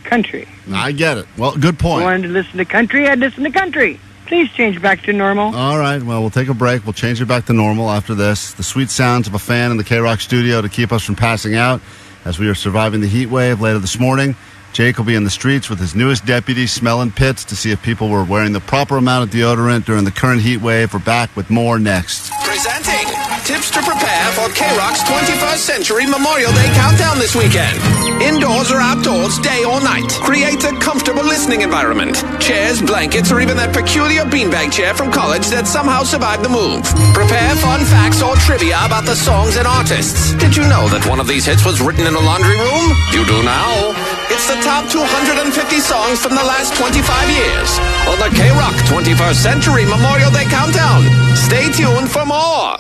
country. I get it. Well, good point. If I wanted to listen to country, I'd listen to country. Please change back to normal. All right, well, we'll take a break. We'll change it back to normal after this. The sweet sounds of a fan in the K-Rock studio to keep us from passing out as we are surviving the heat wave later this morning. Jake will be in the streets with his newest deputy smelling pits to see if people were wearing the proper amount of deodorant during the current heat wave. We're back with more next. Presenting tips to prepare for K-Rock's 21st Century Memorial Day Countdown this weekend. Indoors or outdoors, day or night. Create a comfortable listening environment. Chairs, blankets, or even that peculiar beanbag chair from college that somehow survived the move. Prepare fun facts or trivia about the songs and artists. Did you know that one of these hits was written in a laundry room? You do now. It's the top 250 songs from the last 25 years on the K-Rock 21st Century Memorial Day Countdown. Stay tuned for more.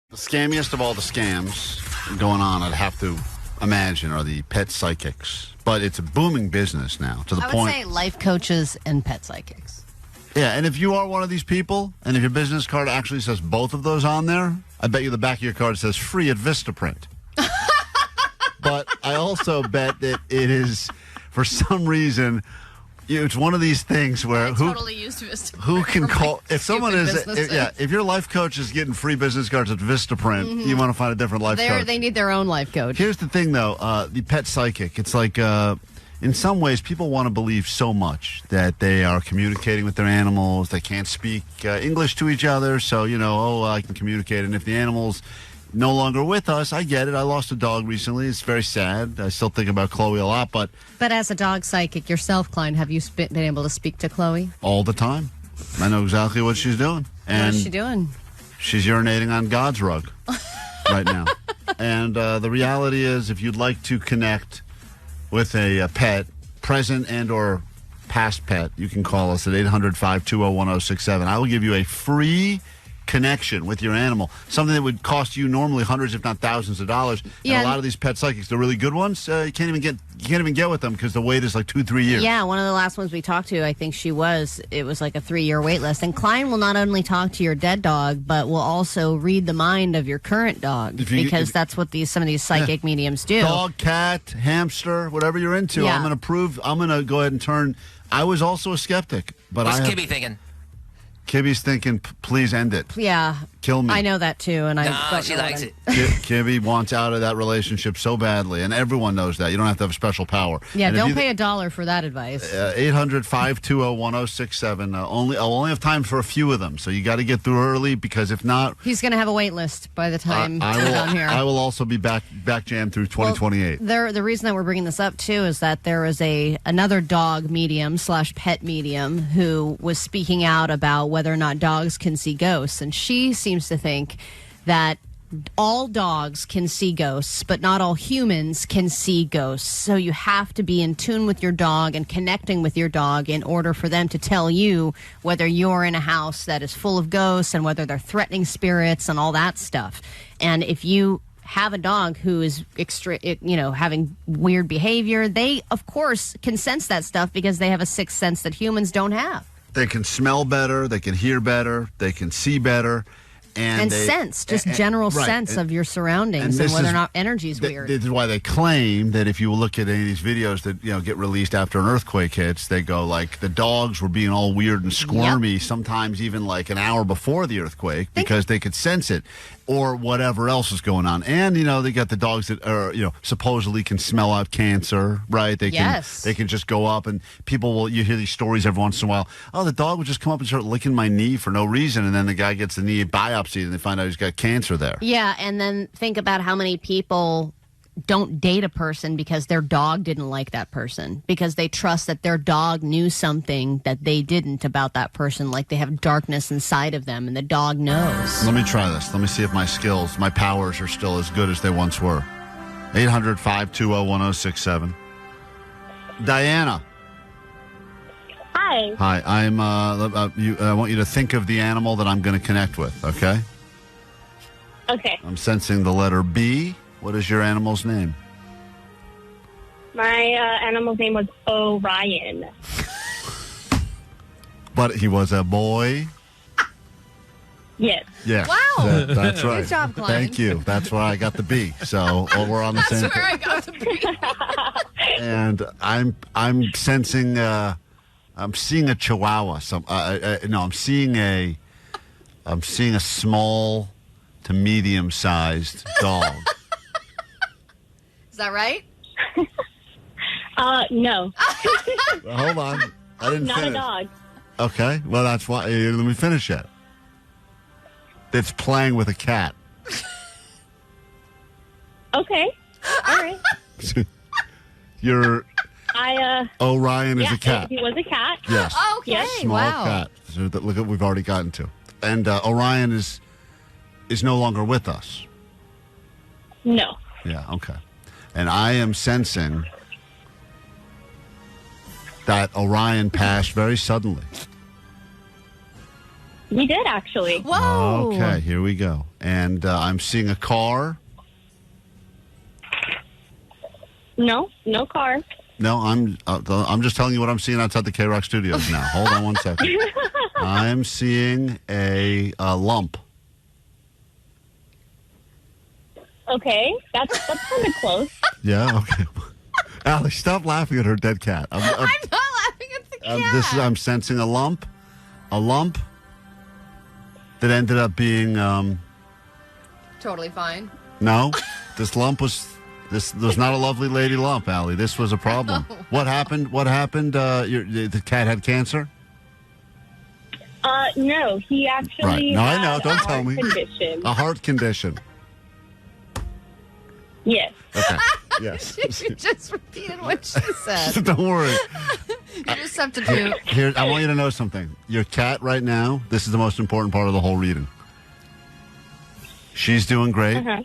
The scammiest of all the scams going on, I'd have to imagine, are the pet psychics. But it's a booming business now, to the I would point. say life coaches and pet psychics. Yeah, and if you are one of these people, and if your business card actually says both of those on there, I bet you the back of your card says free at Vistaprint. But I also bet that it is, for some reason, it's one of these things where who can call if someone is if your life coach is getting free business cards at Vistaprint, you want to find a different life coach. They need their own life coach. Here's the thing, though, the pet psychic. It's like in some ways, people want to believe so much that they are communicating with their animals. They can't speak English to each other, so I can communicate. And if the animals no longer with us, I get it. I lost a dog recently. It's very sad. I still think about Chloe a lot, but as a dog psychic yourself, Klein, have you been able to speak to Chloe? All the time. I know exactly what she's doing. And what is she doing? She's urinating on God's rug right now. And the reality is, if you'd like to connect with a pet, present and or past pet, you can call us at 800-520-1067. I will give you a free connection with your animal, something that would cost you normally hundreds, if not thousands of dollars. And a lot of these pet psychics, the really good ones, you can't even get with them because the wait is like 2-3 years. Yeah, one of the last ones we talked to, I think it was like a 3-year wait list. And Klein will not only talk to your dead dog, but will also read the mind of your current dog, because that's what some of these psychic mediums do. Dog, cat, hamster, whatever you're into. Yeah. I'm going to go ahead and turn. I was also a skeptic, but What's Kibby thinking? Kibby's thinking, please end it. Yeah. kill me. I know that too, and I No, don't she know likes what it. Kimmy wants out of that relationship so badly, and everyone knows that. You don't have to have special power. Yeah, And if don't you- pay $1 for that advice. 800-520-1067. I'll only have time for a few of them, so you got to get through early because if not, He's going to have a wait list by the time I we're will. done here. I will also be back jammed through 2028. The reason that we're bringing this up too is that there is another dog medium / pet medium who was speaking out about whether or not dogs can see ghosts, and she seems to think that all dogs can see ghosts, but not all humans can see ghosts. So you have to be in tune with your dog and connecting with your dog in order for them to tell you whether you're in a house that is full of ghosts and whether they're threatening spirits and all that stuff. And if you have a dog who is having weird behavior, they of course can sense that stuff because they have a sixth sense that humans don't have. They can smell better, they can hear better, they can see better. And sense, just general right. sense of your surroundings and whether or not energy's weird. This is why they claim that if you look at any of these videos that get released after an earthquake hits, they go like the dogs were being all weird and squirmy, sometimes even like an hour before the earthquake because they could sense it or whatever else is going on. And they got the dogs that are supposedly can smell out cancer, right? They can just go up and you hear these stories every once in a while. Oh, the dog would just come up and start licking my knee for no reason, and then the guy gets the knee biopsy and they find out he's got cancer there. Yeah, and then think about how many people don't date a person because their dog didn't like that person, because they trust that their dog knew something that they didn't about that person, like they have darkness inside of them and the dog knows. Let me try this. Let me see if my skills, my powers are still as good as they once were. 800-520-1067. Diana. Hi. Hi, I want you to think of the animal that I'm going to connect with, okay? Okay. I'm sensing the letter B. What is your animal's name? My animal's name was Orion. But he was a boy? Yes. Yes. Wow. That's right. Good job, Klein. Thank you. That's where I got the B. So we're on the same That's where page. I got the B. And I'm sensing I'm seeing a chihuahua. I'm seeing a small to medium-sized dog. Is that right? No. Hold on. I didn't Not finish. a dog. Okay. Well, that's why. Let me finish it. It's playing with a cat. Okay. All right. Orion is a cat. He was a cat. Yes. Okay. Yes. Small Wow. cat. So look at we've already gotten to. And Orion is no longer with us. No. Yeah, okay. And I am sensing that Orion passed very suddenly. He did, actually. Whoa. Okay, here we go. And I'm seeing a car. No car. No, I'm just telling you what I'm seeing outside the KROQ studios now. Hold on one second. I'm seeing a lump. Okay. That's kind of close. Yeah, okay. Allie, stop laughing at her dead cat. I'm not laughing at the cat. I'm sensing a lump that ended up being Totally fine. no. This was not a lovely lady lump, Allie. This was a problem. What happened? The cat had cancer? No, he actually Right. No, I know. had Don't a tell heart me. condition. A heart condition. Yes. Okay. Yes. You just repeated what she said. Don't worry. You just have to do. Here, I want you to know something. Your cat right now, this is the most important part of the whole reading. She's doing great. Uh-huh.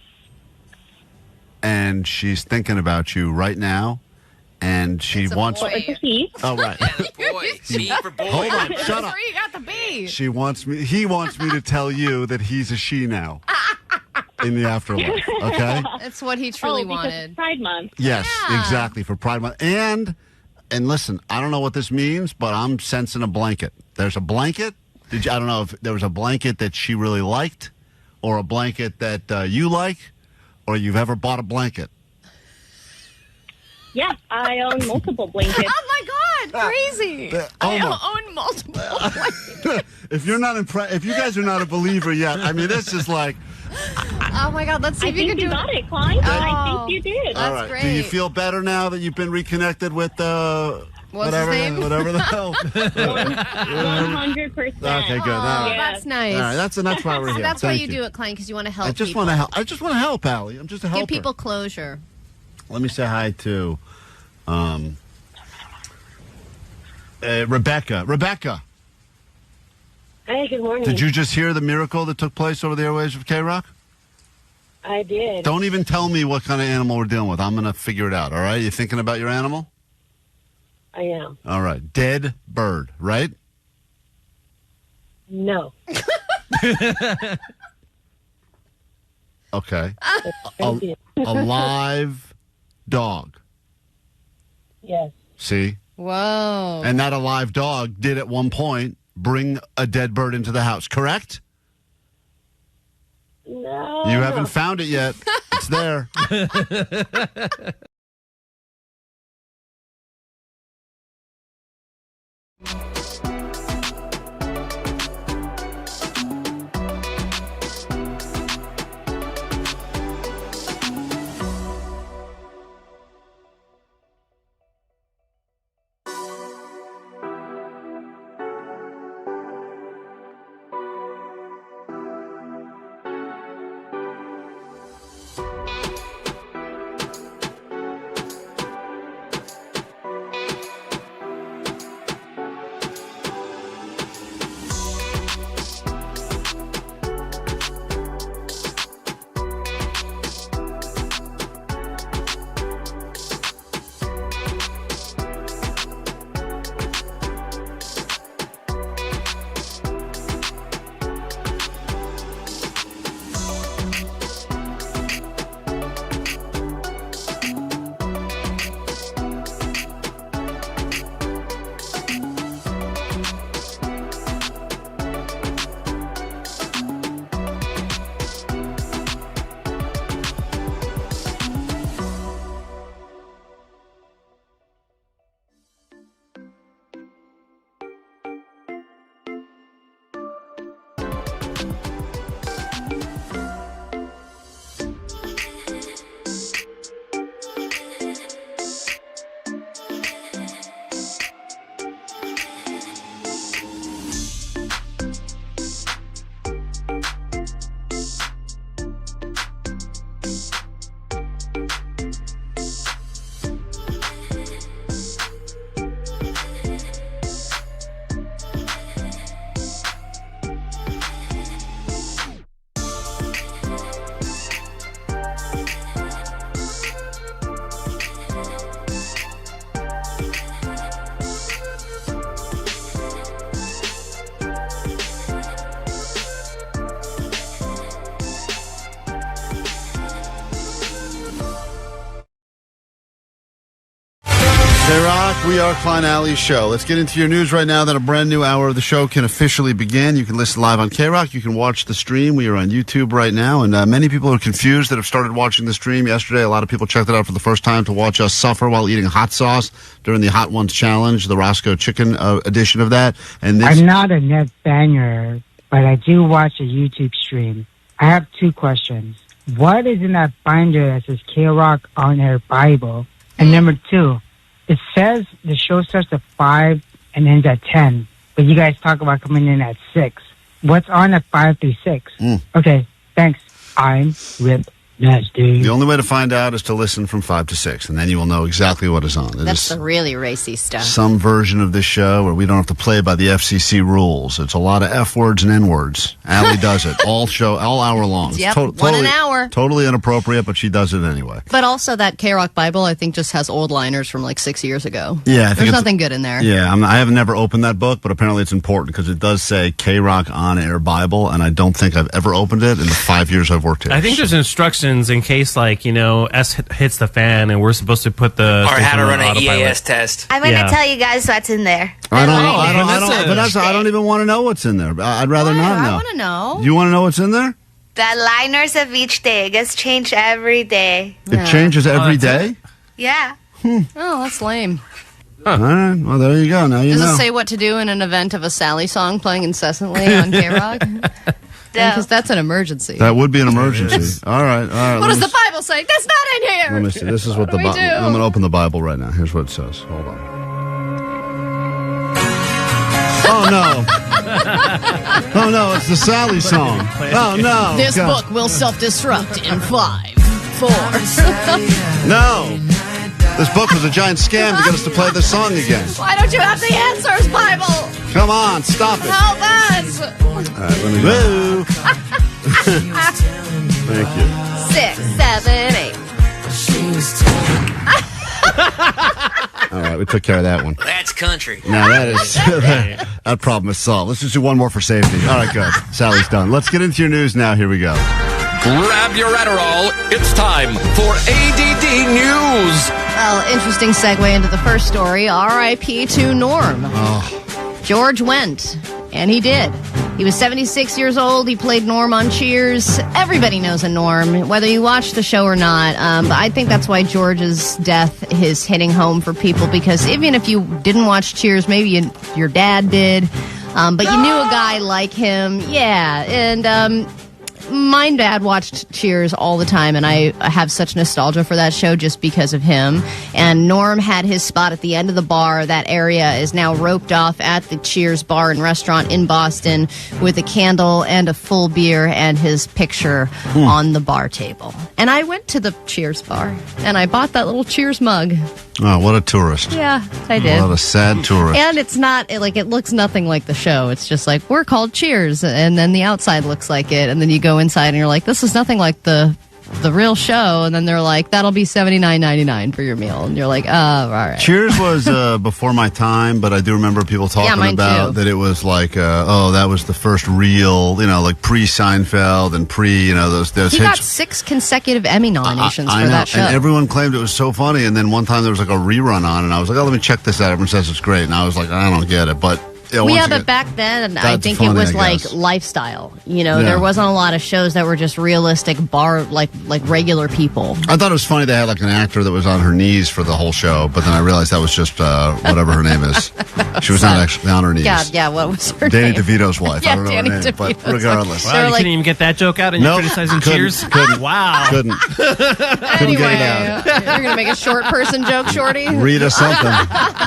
And she's thinking about you right now. And she wants... Well, it's a he. Oh, right. Boy, B for boy. Hold on. Shut That's up. where you got the B. He wants me to tell you that he's a she now. In the afterlife. Okay? That's what he truly because wanted. it's Pride Month. Yes, Yeah. exactly, for Pride Month. And listen, I don't know what this means, but I'm sensing a blanket. There's a blanket. I don't know if there was a blanket that she really liked, or a blanket that you like, or you've ever bought a blanket. Yeah, I own multiple blankets. Oh my crazy. I own multiple. If you're not if you guys are not a believer yet, I mean, this is like. Oh my God! Let's see if you can do got it, Klein. I think you did. All right. great. Do you feel better now that you've been reconnected with whatever his name? whatever the hell? 100%. Okay, good. All right. That's nice. All right, that's why we're here. That's why Thank you do it, Klein, because you want to help. I just people. want to help. I just want to help, Allie. I'm just a helper. Give people closure. Let me say hi to Rebecca. Rebecca, Hey, good morning. did you just hear the miracle that took place over the airwaves of KROQ? I did. Don't even tell me what kind of animal we're dealing with. I'm going to figure it out, all right? You thinking about your animal? I am. All right. Dead bird, right? No. Okay. A live dog. Yes. See? Whoa. And that alive dog did at one point bring a dead bird into the house, correct? No. You haven't found it yet. It's there. KROQ, we are Klein Alley's show. Let's get into your news right now that a brand new hour of the show can officially begin. You can listen live on KROQ. You can watch the stream. We are on YouTube right now, and many people are confused that have started watching the stream yesterday. A lot of people checked it out for the first time to watch us suffer while eating hot sauce during the Hot Ones Challenge, the Roscoe Chicken edition of that. And this, I'm not a net banger, but I do watch a YouTube stream. I have two questions. What is in that binder that says KROQ On Air Bible? And number two, it says the show starts at 5 and ends at 10, but you guys talk about coming in at 6. What's on at 5 through 6? Okay, thanks. I'm Rip Nasty. The only way to find out is to listen from 5 to 6, and then you will know exactly what is on. That's the really racy stuff. Some version of this show where we don't have to play by the FCC rules. It's a lot of F words and N words. Allie does it all hour long. Yep, one an hour. Totally inappropriate, but she does it anyway. But also that KROQ Bible, I think, just has old liners from like 6 years ago. Yeah, I think there's nothing good in there. Yeah, I have never opened that book, but apparently it's important because it does say KROQ On Air Bible, and I don't think I've ever opened it in the 5 years I've worked here. I think there's instructions in case, like, you know, S hits the fan and we're supposed to put the... Or how to run an autopilot. EAS test. I'm going to tell you guys what's in there. I don't even want to know what's in there. I'd rather not know. I want to know. You want to know what's in there? The liners of each day gets changed every day. It changes every day? Yeah. Oh, that's lame. All right. Well, there you go. Now you Does know. it say what to do in an event of a Sally song playing incessantly on KROQ? Because that's an emergency. That would be an emergency. All right. What does the Bible say? That's not in here. Let me see. This is what the What do we Bible. do? I'm going to open the Bible right now. Here's what it says. Hold on. Oh no! Oh no! It's the Sally song. Oh no! This God. book will self-destruct in 5, 4. No! This book was a giant scam to get us to play this song again. Why don't you have the answers, Bible? Come on, stop it. Help us. All right, let me go. Thank you. 6, 7, 8. All right, we took care of that one. That's country. Now that is that problem is solved. Let's just do one more for safety. All right, good. Sally's done. Let's get into your news now. Here we go. Grab your Adderall. It's time for A.D.D. News. Well, interesting segue into the first story. R.I.P. to Norm. Oh. George went, and he did. He was 76 years old. He played Norm on Cheers. Everybody knows a Norm, whether you watch the show or not. But I think that's why George's death is hitting home for people, because even if you didn't watch Cheers, maybe your dad did, but you knew a guy like him. Yeah, and my dad watched Cheers all the time, and I have such nostalgia for that show just because of him. And Norm had his spot at the end of the bar. That area is now roped off at the Cheers bar and restaurant in Boston with a candle and a full beer and his picture on the bar table. And I went to the Cheers bar, and I bought that little Cheers mug. Oh, what a tourist. Yeah, I did. What a sad tourist. And it's not, it looks nothing like the show. It's just like, we're called Cheers, and then the outside looks like it, and then you go inside and you're like, this is nothing like the real show, and then they're like, that'll be $79.99 for your meal, and you're like, oh, all right. Cheers was before my time, but I do remember people talking mine about too. that it was like, that was the first real, like pre-Seinfeld and those He hits. got 6 consecutive Emmy nominations I for know, that show. and everyone claimed it was so funny, and then one time there was like a rerun on, and I was like, oh, let me check this out. Everyone says it's great, and I was like, I don't get it, but... but back then, I that's think funny, it was I like guess. lifestyle. Yeah. There wasn't a lot of shows that were just realistic bar, like regular people. I thought it was funny they had like an actor that was on her knees for the whole show, but then I realized that was just whatever her name is. She was not actually on her knees. Yeah, what was her Danny name? DeVito's wife. Yeah, I don't know Danny her name, but DeVito's regardless. wife. Wow, you like- couldn't even get that joke out, and Nope, you're criticizing couldn't. Cheers? Wow. Couldn't get it out. You're going to make a short person joke, Shorty? Read us something.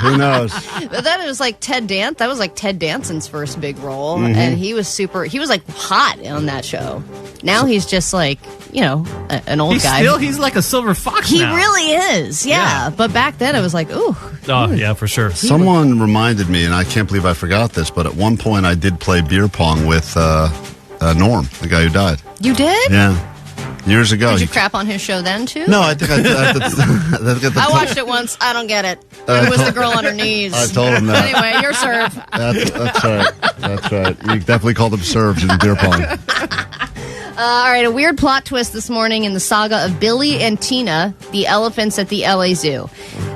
Who knows? But then it was like Ted Danson. That was like Ted Danson's first big role, Mhm. and he was like hot on that show. Now he's just like, an old guy. He's like a silver fox He now. really is, yeah. But back then it was like, ooh. Oh, yeah, for sure. Someone reminded me, and I can't believe I forgot this, but at one point I did play beer pong with Norm, the guy who died. You did? Yeah. Years ago. Did you crap on his show then too? No, I think I watched it once. I don't get it. It was the girl on her knees. I told him that. Anyway, your serve. That's right. That's right. You definitely called them serves in beer pong. All right, a weird plot twist this morning in the saga of Billy and Tina, the elephants at the LA Zoo.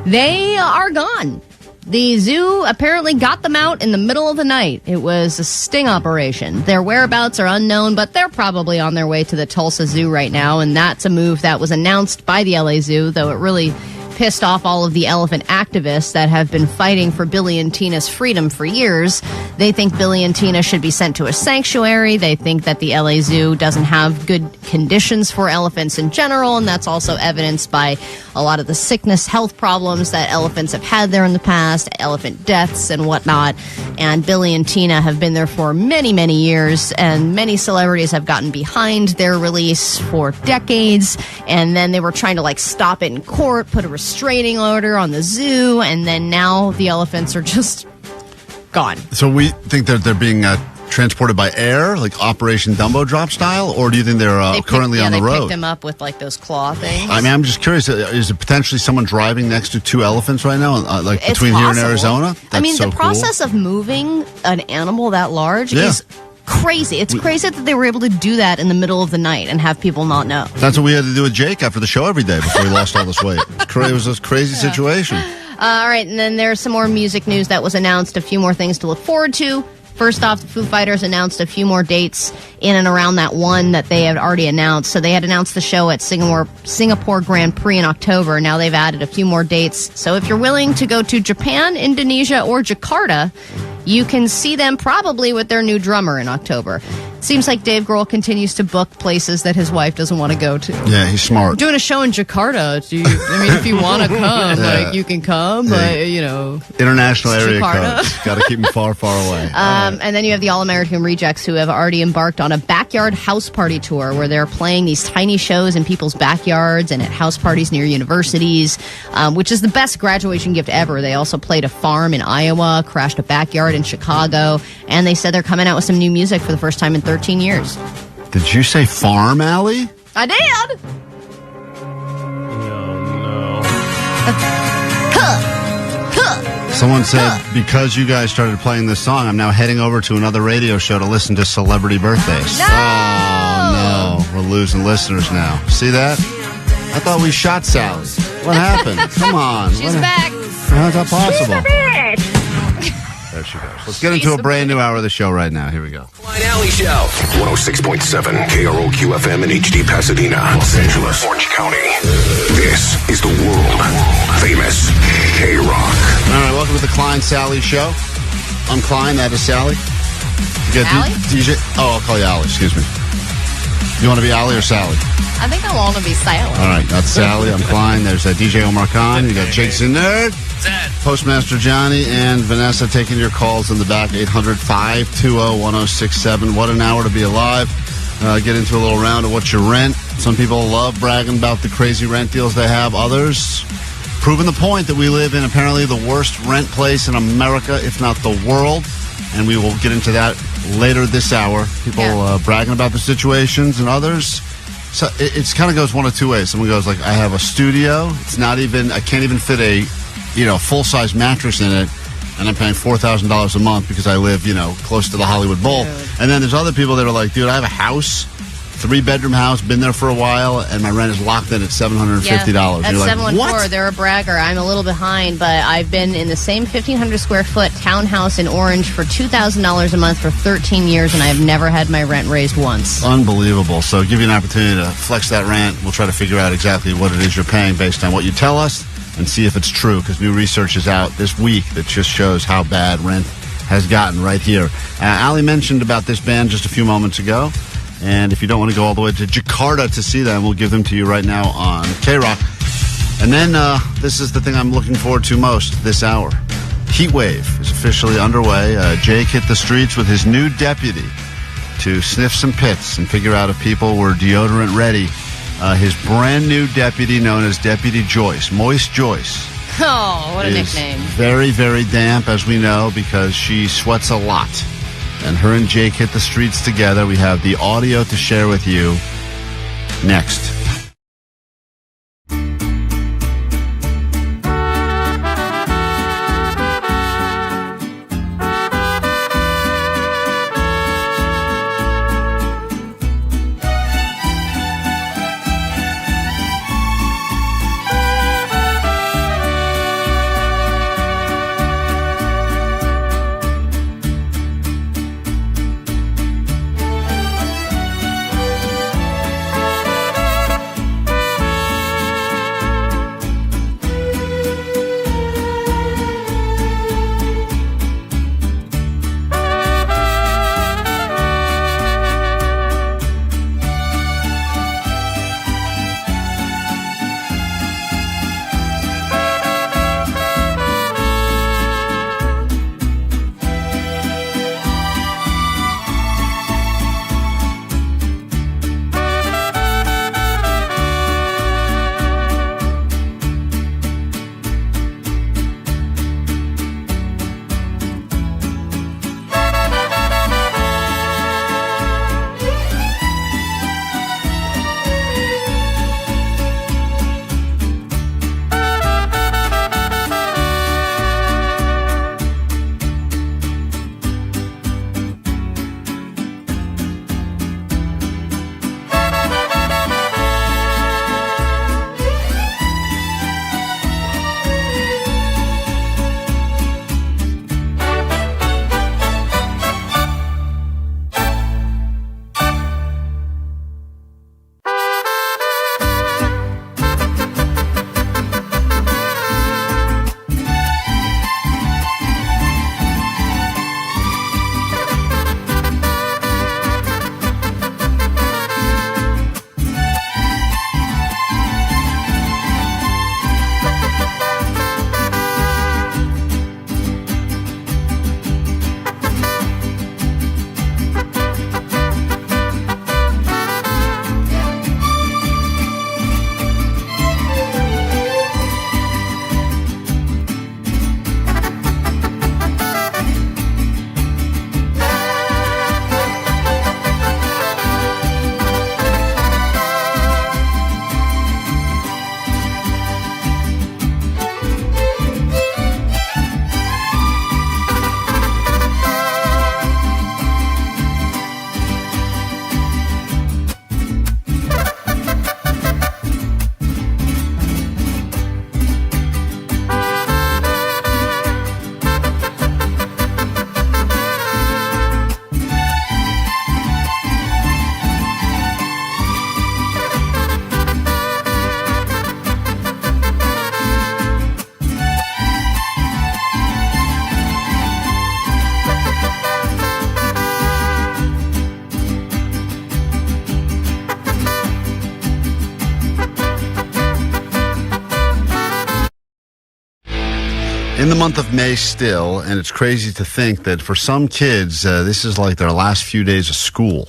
They are gone. The zoo apparently got them out in the middle of the night. It was a sting operation. Their whereabouts are unknown, but they're probably on their way to the Tulsa Zoo right now, and that's a move that was announced by the LA Zoo, though it really pissed off all of the elephant activists that have been fighting for Billy and Tina's freedom for years. They think Billy and Tina should be sent to a sanctuary. They think that the LA Zoo doesn't have good conditions for elephants in general, and that's also evidenced by a lot of the sickness, health problems that elephants have had there in the past, elephant deaths and whatnot. And Billy and Tina have been there for many, many years, and many celebrities have gotten behind their release for decades, and then they were trying to stop it in court, put a restraining order on the zoo, and then now the elephants are just gone. So we think that they're being transported by air, like Operation Dumbo Drop style, or do you think they're currently on the they road? picked them up with those claw things. I mean, I'm just curious. Is it potentially someone driving next to 2 elephants right now, It's between here and possible. Arizona? I mean, That's the so process of moving an animal that large Yeah. is crazy. It's crazy that they were able to do that in the middle of the night and have people not know. Cool. That's what we had to do with Jake after the show every day before he lost all this weight. It was a crazy situation. All right, and then there's some more music news that was announced. A few more things to look forward to. First off, the Foo Fighters announced a few more dates in and around that one that they had already announced. So they had announced the show at Singapore Grand Prix in October. Now they've added a few more dates. So if you're willing to go to Japan, Indonesia, or Jakarta, you can see them probably with their new drummer in October. Seems like Dave Grohl continues to book places that his wife doesn't want to go to. Yeah, he's smart. Doing a show in Jakarta. If you want to come, you can come. But, International area Jakarta. codes. Got to keep them far, far away. And then you have the All-American Rejects, who have already embarked on a backyard house party tour where they're playing these tiny shows in people's backyards and at house parties near universities, which is the best graduation gift ever. They also played a farm in Iowa, crashed a backyard in Chicago, and they said they're coming out with some new music for the first time in 13 years. Did you say farm, Allie? I did! Someone said, because you guys started playing this song, I'm now heading over to another radio show to listen to celebrity birthdays. No! Oh, no. We're losing listeners now. See that? I thought we shot Sally. What happened? Come on. She's back. How's that possible? There she goes. Let's get into a brand new hour of the show right now. Here we go. Klein Alley Show. 106.7 KROQ FM in HD Pasadena, Los Angeles, Orange County. This is the world famous KROQ. All right, welcome to the Klein Sally Show. I'm Klein, that is Sally. You got Allie? DJ. Oh, I'll call you Allie, excuse me. You want to be Allie or Sally? I think I want to be Sally. All right, that's Sally. I'm Klein. There's DJ Omar Khan. You got Jason Nerd, Postmaster Johnny, and Vanessa taking your calls in the back. 800-520-1067. What an hour to be alive. Get into a little round of what's your rent. Some people love bragging about the crazy rent deals they have. Others proving the point that we live in apparently the worst rent place in America, if not the world. And we will get into that later this hour. People bragging about the situations, and others. So it kind of goes one of two ways. Someone goes like, I have a studio. It's not even, I can't even fit a, full-size mattress in it. And I'm paying $4,000 a month because I live, close to the Hollywood Bowl. And then there's other people that are like, dude, I have a house, 3-bedroom house, been there for a while, and my rent is locked in at $750. That's You're like, 714. what? They're a bragger. I'm a little behind, but I've been in the same 1,500 square foot townhouse in Orange for $2,000 a month for 13 years, and I have never had my rent raised once. Unbelievable. So give you an opportunity to flex that rent. We'll try to figure out exactly what it is you're paying based on what you tell us and see if it's true, because new research is out this week that just shows how bad rent has gotten right here. Allie mentioned about this band just a few moments ago. And if you don't want to go all the way to Jakarta to see them, we'll give them to you right now on KROQ. And then this is the thing I'm looking forward to most this hour. Heat wave is officially underway. Jake hit the streets with his new deputy to sniff some pits and figure out if people were deodorant ready. His brand new deputy, known as Deputy Joyce, Moist Joyce. Oh, what a is nickname. Very, very damp, as we know, because she sweats a lot. And her and Jake hit the streets together. We have the audio to share with you next. In the month of May still, and it's crazy to think that for some kids, this is like their last few days of school.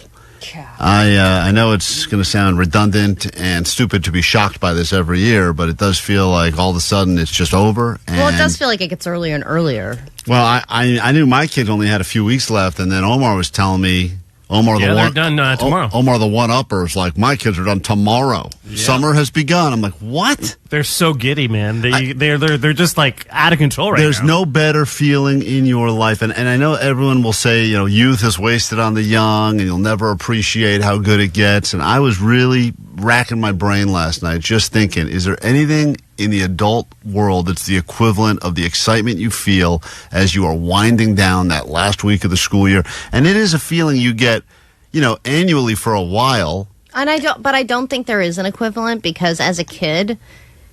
I know it's going to sound redundant and stupid to be shocked by this every year, but it does feel like all of a sudden it's just over. And, well, it does feel like it gets earlier and earlier. Well, I knew my kids only had a few weeks left, and then Omar was telling me, they're done tomorrow. Omar, the one-upper, is like, my kids are done tomorrow. Yeah. Summer has begun. I'm like, what? They're so giddy, man. They're just like out of control right now. There's no better feeling in your life, and I know everyone will say, youth is wasted on the young, and you'll never appreciate how good it gets. And I was really racking my brain last night, just thinking, is there anything in the adult world that's the equivalent of the excitement you feel as you are winding down that last week of the school year? And it is a feeling you get, annually for a while. And I don't think there is an equivalent, because as a kid,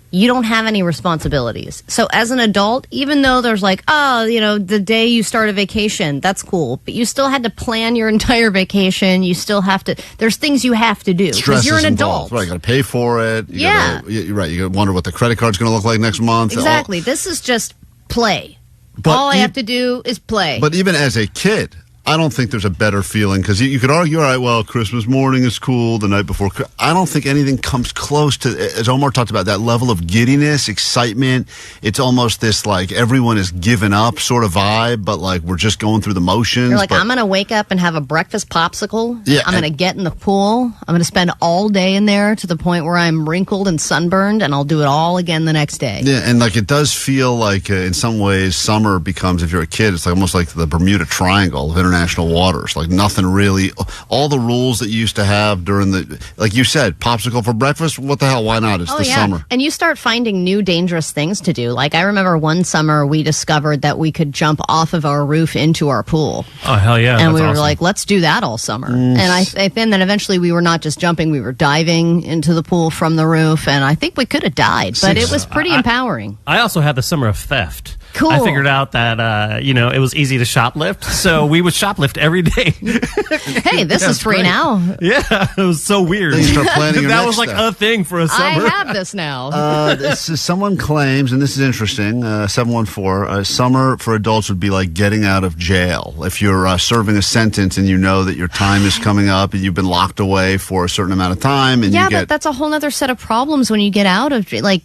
you don't have any responsibilities. So as an adult, even though there's the day you start a vacation, that's cool, but you still had to plan your entire vacation. You still have to, there's things you have to do because you're an adult. Right, you got to pay for it. You're right. You got to wonder what the credit card's going to look like next month. Exactly. This is just play. All I have to do is play. But even as a kid, I don't think there's a better feeling, because you could argue, all right, well, Christmas morning is cool, the night before. I don't think anything comes close to, as Omar talked about, that level of giddiness, excitement. It's almost this, like, everyone is given up sort of vibe, but, like, we're just going through the motions. You're like, I'm going to wake up and have a breakfast popsicle. Yeah, I'm going to get in the pool. I'm going to spend all day in there to the point where I'm wrinkled and sunburned, and I'll do it all again the next day. Yeah, and, like, it does feel like, in some ways, summer becomes, if you're a kid, it's like almost like the Bermuda Triangle of international waters. Like, nothing really, all the rules that you used to have during the, like you said, popsicle for breakfast, what the hell, why not? It's the summer. And you start finding new dangerous things to do. Like, I remember one summer we discovered that we could jump off of our roof into our pool. Oh, hell yeah. And we were like, let's do that all summer. And I think then eventually we were not just jumping, we were diving into the pool from the roof, and I think we could have died, but it was pretty empowering. I also had the summer of theft. Cool. I figured out that, it was easy to shoplift, so we would shoplift every day. Hey, this is free now. Yeah, it was so weird. Then you start planning your that next was like step. a thing for a summer. I have this now. Someone claims, and this is interesting, 714, summer for adults would be like getting out of jail. If you're serving a sentence and you know that your time is coming up and you've been locked away for a certain amount of time. And but that's a whole other set of problems when you get out of, like,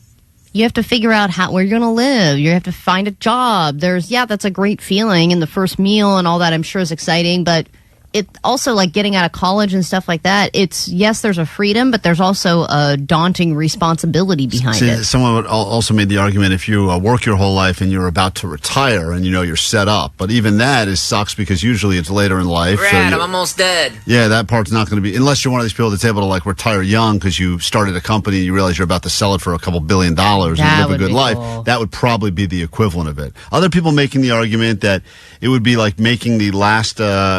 you have to figure out where you're going to live. You have to find a job. That's a great feeling. And the first meal and all that, I'm sure, is exciting. But it also, like, getting out of college and stuff like that, it's, yes, there's a freedom, but there's also a daunting responsibility behind it. Someone would also made the argument, if you work your whole life and you're about to retire and you're set up. But even that sucks, because usually it's later in life. Brad, I'm almost dead. Yeah, that part's not going to be, unless you're one of these people that's able to, like, retire young because you started a company and you realize you're about to sell it for a couple $1 billion and live a good life. Cool. That would probably be the equivalent of it. Other people making the argument that it would be like making the last,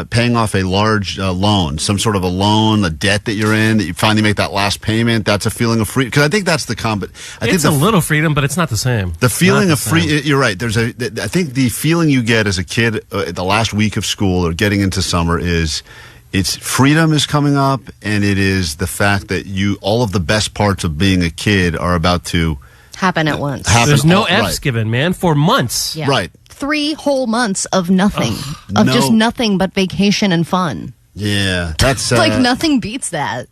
paying off a large loan, some sort of a loan, a debt that you're in, that you finally make that last payment. That's a feeling of freedom. Because I think that's the combat. It's a little freedom, but it's not the same. The feeling of freedom, you're right. I think the feeling you get as a kid the last week of school or getting into summer it's freedom is coming up, and it is the fact that all of the best parts of being a kid are about to happen at once. There's no F's given, man, for months. Yeah. Right. 3 whole months of nothing, just nothing but vacation and fun. Yeah, that's like nothing beats that.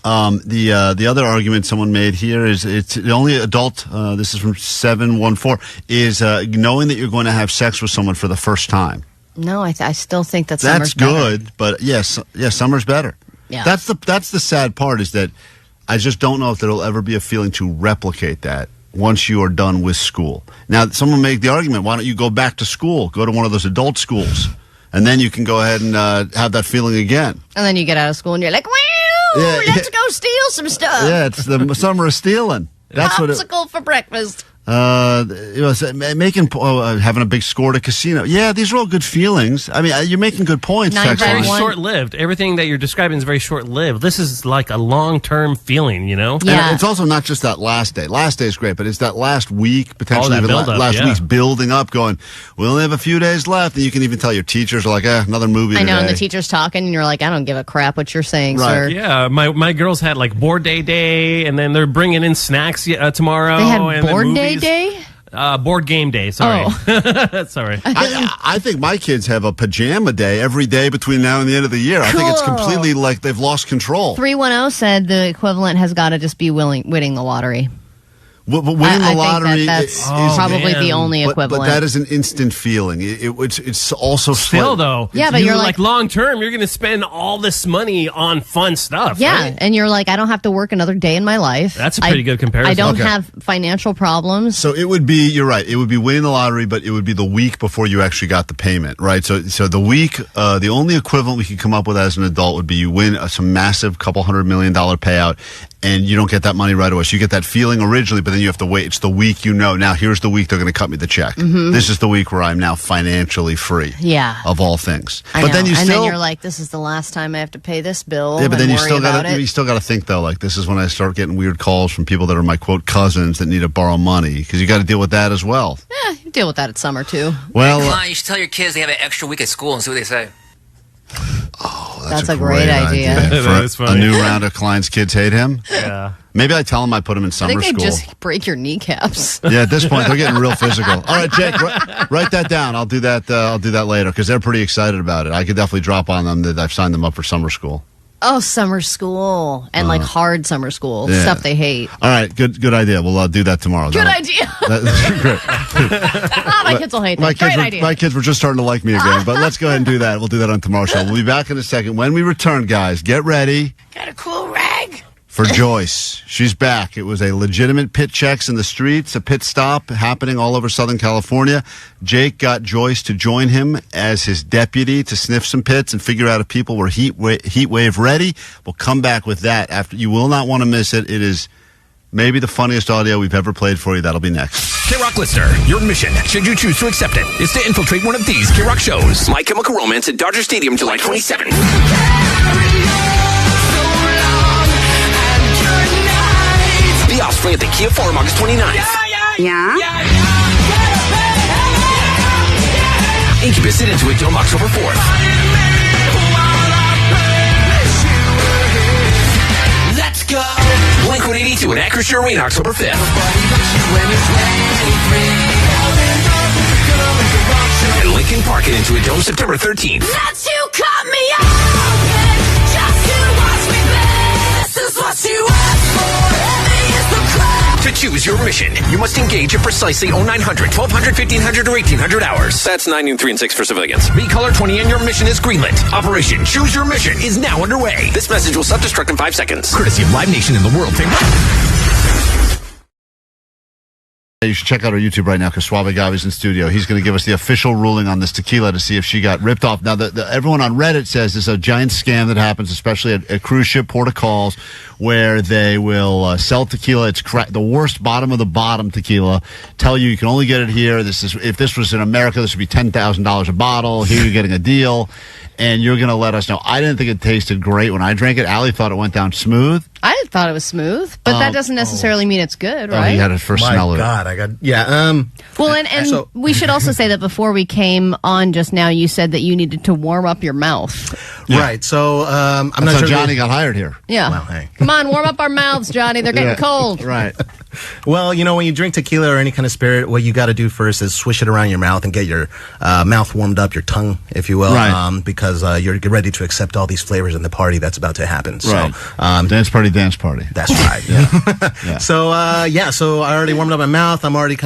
The other argument someone made here is it's the only adult. This is from 714 is knowing that you're going to have sex with someone for the first time. No, I still think that's good, but yes, summer's better. Yeah, that's the sad part, is that I just don't know if there'll ever be a feeling to replicate that once you are done with school. Now, someone make the argument, why don't you go back to school, go to one of those adult schools, and then you can go ahead and have that feeling again. And then you get out of school and you're like, let's go steal some stuff. Yeah, it's the summer of stealing. That's popsicle for breakfast. Having a big score at a casino. Yeah, these are all good feelings. I mean, you're making good points. Very short-lived. Everything that you're describing is very short-lived. This is like a long-term feeling, Yeah. And it's also not just that last day. Last day is great, but it's that last week, potentially even last week's building up, going, we only have a few days left. And you can even tell your teachers are like, another movie today. I know, and the teacher's talking, and you're like, I don't give a crap what you're saying, right. sir. Yeah, my girls had like board day, and then they're bringing in snacks tomorrow. They had and board movies. day? Board game day. Sorry. Sorry. I think my kids have a pajama day every day between now and the end of the year. I think it's Cool. completely like they've lost control. 310 said the equivalent has got to just be winning the lottery. But winning I the lottery think that's probably the only equivalent. But that is an instant feeling. It's also Still, though. Yeah, but you're like long term, you're going to spend all this money on fun stuff. Yeah, right? and you're like, I don't have to work another day in my life. That's a pretty good comparison. I don't Okay. have financial problems. So it would be, you're right, it would be winning the lottery, but it would be the week before you actually got the payment, right? So the week, the only equivalent we could come up with as an adult would be you win some massive $200 million payout, and you don't get that money right away. So you get that feeling originally, but then you have to wait. It's the week now here's the week they're going to cut me the check. Mhm. This is the week where I'm now financially free. Yeah. Of all things. I But know. then you and still... then you're like, this is the last time I have to pay this bill. Yeah, but then and you worry still about got it. you still got to think though. Like this is when I start getting weird calls from people that are my quote cousins that need to borrow money because you got to deal with that as well. Yeah, you deal with that at summer too. Well, Klein, you should tell your kids they have an extra week at school and see what they say. That's a great idea. That is For a funny. new round of Klein's kids hate him. Yeah. Maybe I tell them I put him in I summer think they school. just break your kneecaps. Yeah, at this point they're getting real physical. All right, Jake, write that down. I'll do that. I'll do that later because they're pretty excited about it. I could definitely drop on them that I've signed them up for summer school. Oh, summer school and like hard summer school yeah. stuff they hate. All right, good idea. We'll do that tomorrow. Good That'll- idea. That's great. My kids will hate that. Great idea. My kids were just starting to like me again, but let's go ahead and do that. We'll do that on tomorrow's show. We'll be back in a second. When we return, guys, get ready. Got a cool rag. For Joyce. She's back. It was a legitimate pit checks in the streets, a pit stop happening all over Southern California. Jake got Joyce to join him as his deputy to sniff some pits and figure out if people were heat wave ready. We'll come back with that after. You will not want to miss it. It is maybe the funniest audio we've ever played for you. That'll be next. KROQ listener, your mission, should you choose to accept it, is to infiltrate one of these KROQ shows. My Chemical Romance at Dodger Stadium, July 27th. The Offspring at the Kia Forum, August 29th. Yeah? Incubus at Into It Dome, October 4th. Let's go. Blink-182 at Acrisure Arena, October 5th. And Linkin Park at Into It Dome, September 13th. That's you cut me open just to watch me play. This is what you asked for. Heavy is the crowd. To choose your mission, you must engage at precisely 0900, 1200, 1500, or 1800 hours. That's 9 noon, 3 and 6 for civilians. Be color 20 and your mission is greenlit. Operation Choose Your Mission is now underway. This message will self-destruct in 5 seconds. Courtesy of Live Nation and the World Famous. You should check out our YouTube right now because Suave Gavi's in studio. He's going to give us the official ruling on this tequila to see if she got ripped off. Now, everyone on Reddit says there's a giant scam that happens, especially at cruise ship port of calls, where they will sell tequila. It's the worst bottom of the bottom tequila. Tell you can only get it here. If this was in America, this would be $10,000 a bottle. Here you're getting a deal, and you're going to let us know. I didn't think it tasted great when I drank it. Allie thought it went down smooth. I thought it was smooth, but that doesn't necessarily mean it's good, right? He had it first smell of it. Well, and we should also say that before we came on just now, you said that you needed to warm up your mouth. Right. So I'm That's not how sure Johnny got hired here. Yeah. Well, hey. Come on, warm up our mouths, Johnny. They're getting cold. Right. Well, when you drink tequila or any kind of spirit, what you got to do first is swish it around your mouth and get your mouth warmed up, your tongue, if you will, Right. because you're ready to accept all these flavors in the party that's about to happen. Right. So, dance party. That's right. Yeah. So I already warmed up my mouth. I'm already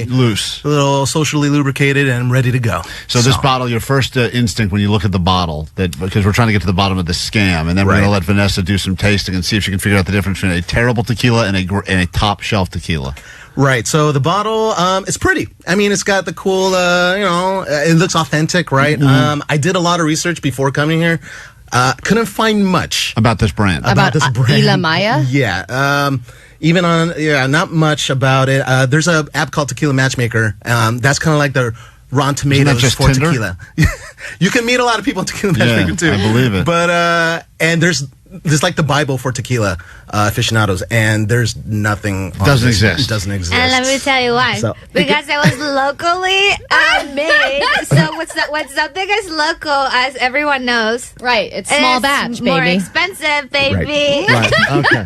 loose, a little socially lubricated, and I'm ready to go. So this bottle, your first instinct when you look at the bottle, because we're trying to get to the bottom of the scam, and then we're going to let Vanessa do some tasting and see if she can figure out the difference between a terrible tequila and a top shelf tequila. Right. So the bottle, it's pretty. I mean, it's got the cool, it looks authentic, right? Mm-hmm. I did a lot of research before coming here. Couldn't find much about this brand. About this brand. Ila Maya? Yeah. Even not much about it. There's an app called Tequila Matchmaker. That's kind of like the Rotten Tomatoes just for Tinder? tequila. You can meet a lot of people on Tequila Matchmaker too. I believe it. But and there's It's like the Bible for tequila aficionados, and there's nothing. Doesn't exist. It doesn't exist. And let me tell you why. So- Because it was locally made. So what's the biggest local, as everyone knows? Right. It's small batch, more baby. expensive, baby. Right. Okay.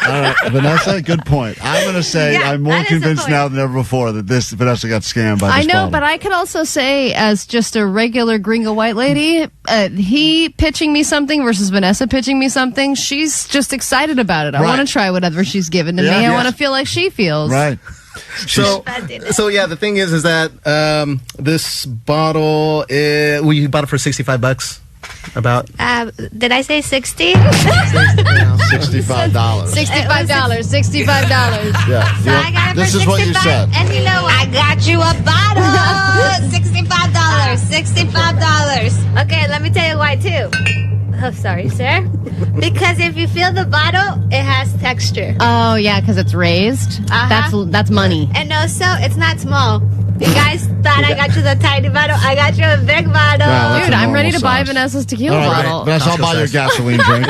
All right, Vanessa. Good point. I'm going to say Yeah, I'm more that is the convinced point. now than ever before that this Vanessa got scammed by I this know, bottle. but I could also say, as just a regular gringo white lady, he pitching me something versus Vanessa pitching me something, she's just excited about it. I Right. want to try whatever she's given to Yeah, me. I yes. want to feel like she feels. Right. So yeah, the thing is that this bottle, we bought it for $65. About Did I say 60? $65. $65. $65. Yeah. So I got it This for is what you 65, said. and you know what? I got you a bottle. $65. $65. Okay, let me tell you why too. Oh, sorry, sir. Because if you feel the bottle, it has texture. Oh, yeah, because it's raised. That's money. And also, it's not small. You guys thought I got you the tiny bottle. I got you a big bottle. Wow, that's Dude, a I'm ready to normal buy size. Vanessa's tequila All right, bottle. Vanessa, I'll Costco buy your size. gasoline drink.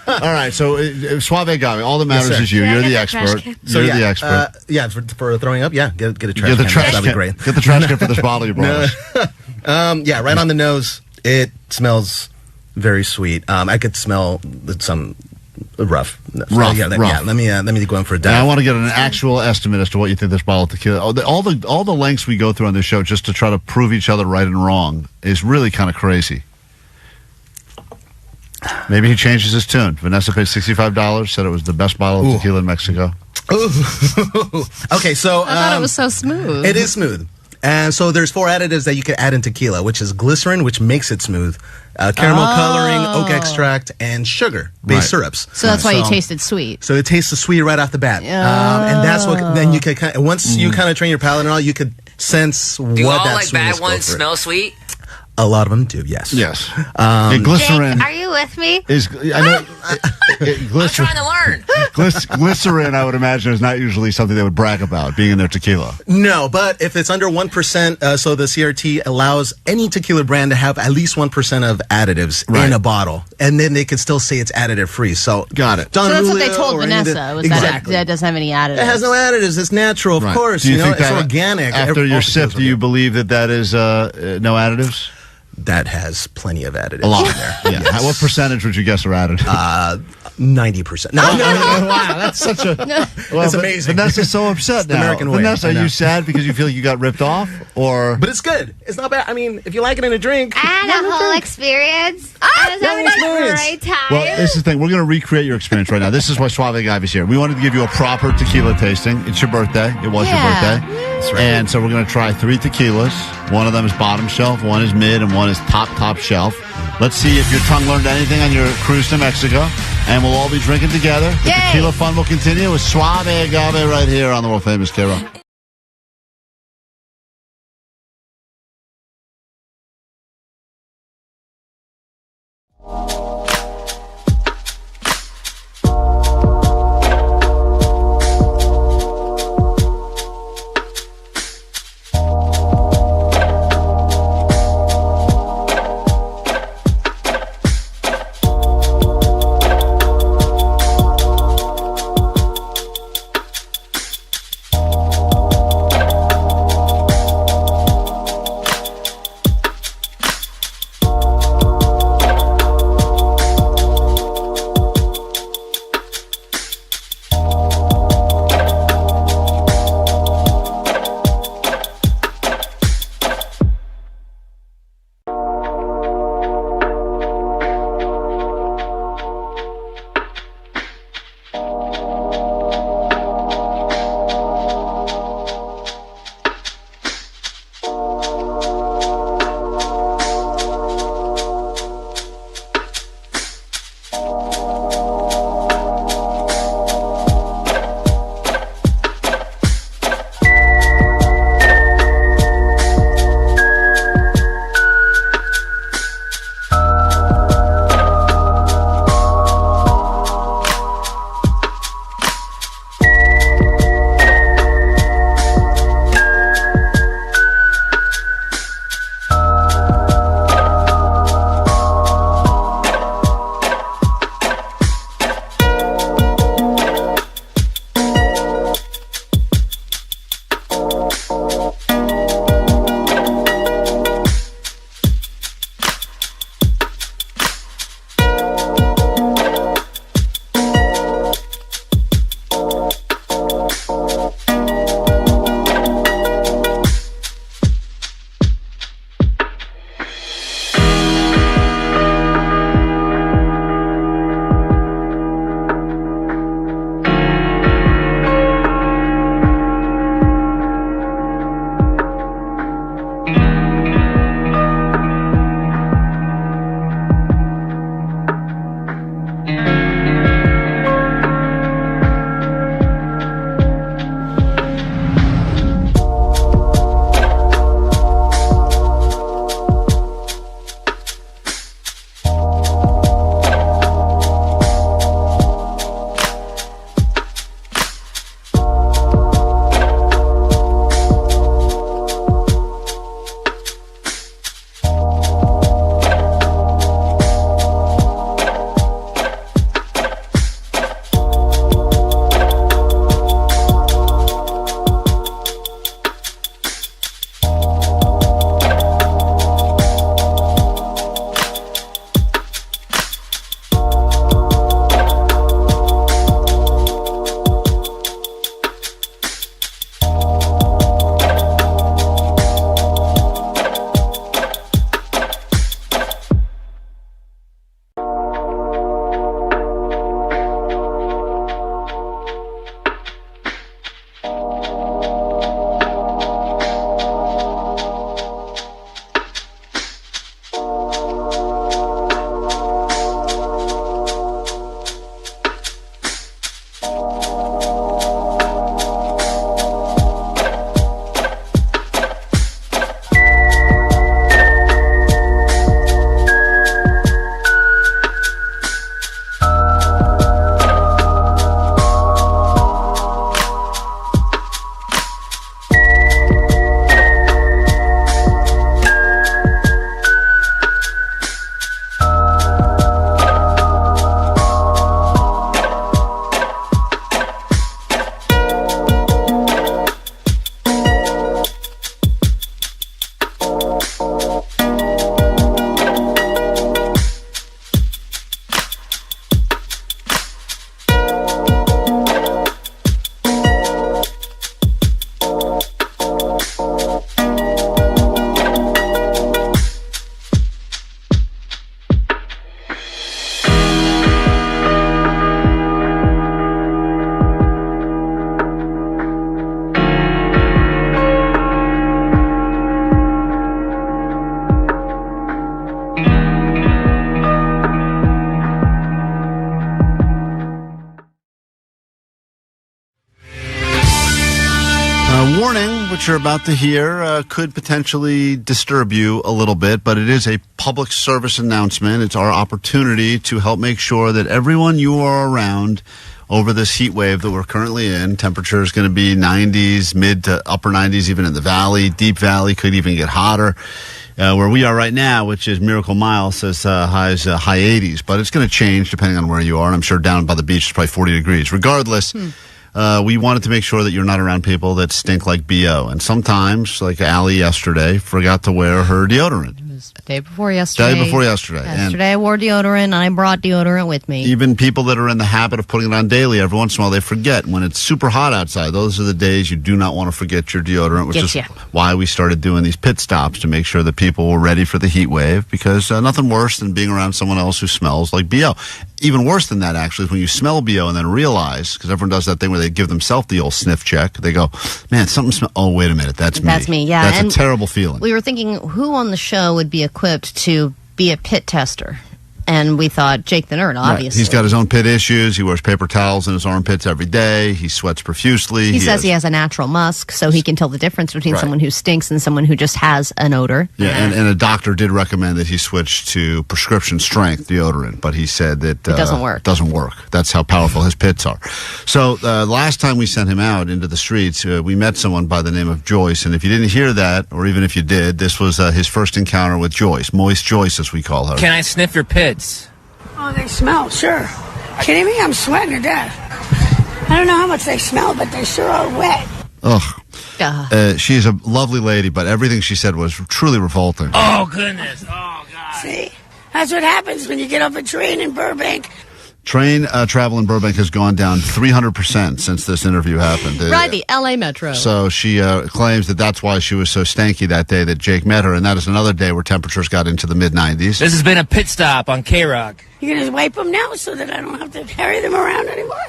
All right, so Suave Agave, all that matters Yes, sir. is you. Can I You're get the the trash expert. can? You're the expert. Yeah, for throwing up, yeah, get a trash Get the can. trash That'd can. be great. Get the trash can for this bottle you brought us. Yeah, right on the nose. It smells very sweet. I could smell some rough. Rough, Yeah, rough. let me go in for a And I dive. want to get an actual estimate as to what you think this bottle of tequila. All the lengths we go through on this show just to try to prove each other right and wrong is really kind of crazy. Maybe he changes his tune. Vanessa paid $65. Said it was the best bottle of tequila in Mexico. Okay, so I thought it was so smooth. It is smooth. And so there's 4 additives that you can add in tequila, which is glycerin, which makes it smooth, caramel coloring, oak extract, and sugar-based syrups. So that's why you tasted sweet. So it tastes sweet right off the bat. And that's what, then you can, once you kind of train your palate and all, you could sense what Do all that like sweetness bad ones goes for. smell sweet? A lot of them do, yes. Yes. Glycerin Jake, are you with me? is. I know. Glycerin. I'm trying to learn. Glycerin, I would imagine, is not usually something they would brag about being in their tequila. No, but if it's under 1%, so the CRT allows any tequila brand to have at least 1% of additives in a bottle, and then they can still say it's additive free. So got it. So that's what they Julio told or any of the- Vanessa. Was exactly. that doesn't have any additives. It has no additives. It's natural, of Right. course. Do you think it's that organic. After your All sip, tequilas do you believe that is no additives? That has plenty of additives. A lot. in there. Yeah. Yes. What percentage would you guess are added? 90%. No, wow, that's such a. Well, it's amazing. Vanessa's so upset It's the now. American way. Vanessa, I are know. you sad because you feel like you got ripped off, or? But it's good. It's not bad. I mean, if you like it in a drink, I had a whole experience. I was having a great time. Well, this is the thing. We're going to recreate your experience right now. This is why Suave Agave is here. We wanted to give you a proper tequila tasting. It's your birthday. It was your birthday. That's right. And so we're going to try 3 tequilas. One of them is bottom shelf, one is mid, and one is top shelf. Let's see if your tongue learned anything on your cruise to Mexico. And we'll all be drinking together. The Yay. tequila fun will continue with Suave Agave right here on the World Famous KROQ. Warning, what you're about to hear could potentially disturb you a little bit, but it is a public service announcement. It's our opportunity to help make sure that everyone you are around over this heat wave that we're currently in. Temperature is going to be 90s, mid to upper 90s, even in the valley. Deep Valley could even get hotter. Where we are right now, which is Miracle Mile, says highs high 80s, but it's going to change depending on where you are. And I'm sure down by the beach it's probably 40 degrees. Regardless, we wanted to make sure that you're not around people that stink like B.O. And sometimes, like Allie yesterday, forgot to wear her deodorant. Day before yesterday. Yesterday I wore deodorant, and I brought deodorant with me. Even people that are in the habit of putting it on daily, every once in a while they forget. When it's super hot outside, those are the days you do not want to forget your deodorant, which is why we started doing these pit stops to make sure that people were ready for the heat wave, because nothing worse than being around someone else who smells like B.O. Even worse than that, actually, is when you smell B.O. and then realize, because everyone does that thing where they give themselves the old sniff check. They go, man, something smells. Oh, wait a minute, that's me. That's me, yeah. That's a terrible feeling. We were thinking, who on the show would be equipped to be a pit tester? And we thought Jake the Nerd, obviously. Right. He's got his own pit issues. He wears paper towels in his armpits every day. He sweats profusely. He says he has a natural musk, so he can tell the difference between someone who stinks and someone who just has an odor. Yeah, and a doctor did recommend that he switch to prescription strength deodorant, but he said that it doesn't work. Doesn't work. That's how powerful his pits are. So last time we sent him out into the streets, we met someone by the name of Joyce, and if you didn't hear that, or even if you did, this was his first encounter with Joyce, Moist Joyce as we call her. Can I sniff your pits? Oh, they smell, sure. Kidding me? I'm sweating to death. I don't know how much they smell, but they sure are wet. Ugh. She's a lovely lady, but everything she said was truly revolting. Oh, goodness. Oh, God. See? That's what happens when you get off a train in Burbank. Train travel in Burbank has gone down 300% since this interview happened. Right, the L.A. Metro. So she claims that that's why she was so stanky that day that Jake met her, and that is another day where temperatures got into the mid-90s. This has been a pit stop on KROQ. You're going to wipe them now so that I don't have to carry them around anymore?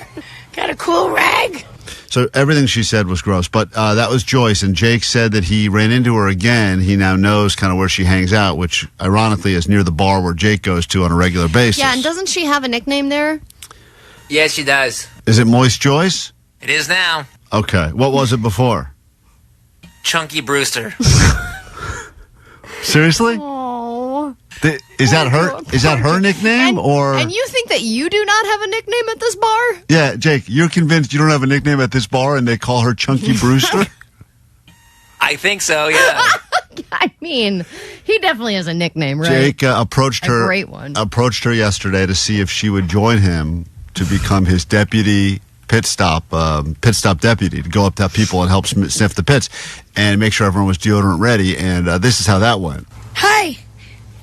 Got a cool rag? So everything she said was gross, but that was Joyce, and Jake said that he ran into her again. He now knows kind of where she hangs out, which ironically is near the bar where Jake goes to on a regular basis. Yeah, and doesn't she have a nickname there? Yes, she does. Is it Moist Joyce? It is now. Okay. What was it before? Chunky Brewster. Seriously? Oh. Is that her nickname, or? And you think that you do not have a nickname at this bar? Yeah, Jake, you're convinced you don't have a nickname at this bar, and they call her Chunky Brewster? I think so. Yeah. I mean, he definitely has a nickname, right? Jake approached her. Great one. Approached her yesterday to see if she would join him to become his deputy. Pit stop deputy, to go up to people and help sniff the pits and make sure everyone was deodorant ready. And this is how that went. Hi,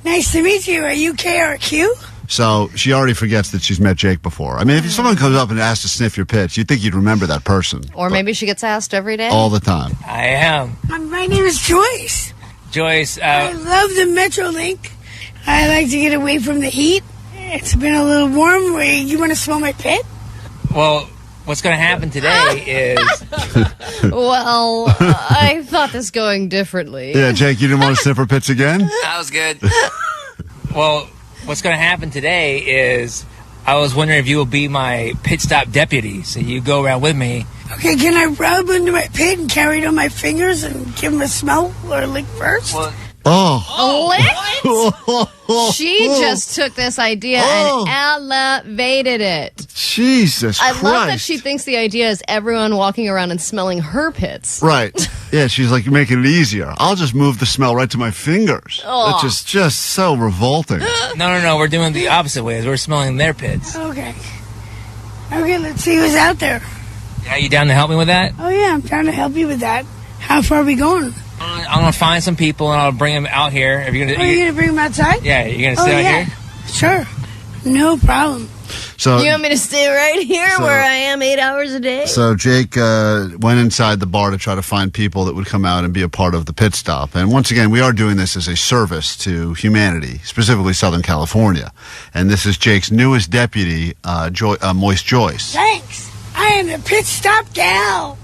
nice to meet you. Are you KROQ? So she already forgets that she's met Jake before. I mean, if someone comes up and asks to sniff your pits, you'd think you'd remember that person. Or maybe she gets asked every day. All the time. I am. My name is Joyce. Joyce. I love the Metrolink. I like to get away from the heat. It's been a little warm. You want to smell my pit? Well, what's going to happen today is... Well, I thought this going differently. Yeah, Jake, you didn't want to sniff her pits again? That was good. Well, what's going to happen today is I was wondering if you will be my pit stop deputy, so you go around with me. Okay, can I rub into my pit and carry it on my fingers and give them a smell or lick first? Well, What? She just took this idea and elevated it. Jesus Christ. I love that she thinks the idea is everyone walking around and smelling her pits. Right. Yeah, she's like, you're making it easier. I'll just move the smell right to my fingers. Oh. It's just so revolting. No. We're doing the opposite ways. We're smelling their pits. Okay, let's see who's out there. Are you down to help me with that? Oh, yeah, I'm trying to help you with that. How far are we going? I'm going to find some people, and I'll bring them out here. Are you going to bring them outside? Yeah, you're going to sit out here? Sure. No problem. So you want me to stay right here where I am 8 hours a day? So Jake went inside the bar to try to find people that would come out and be a part of the pit stop. And once again, we are doing this as a service to humanity, specifically Southern California. And this is Jake's newest deputy, Moist Joyce. Thanks. I am the pit stop gal.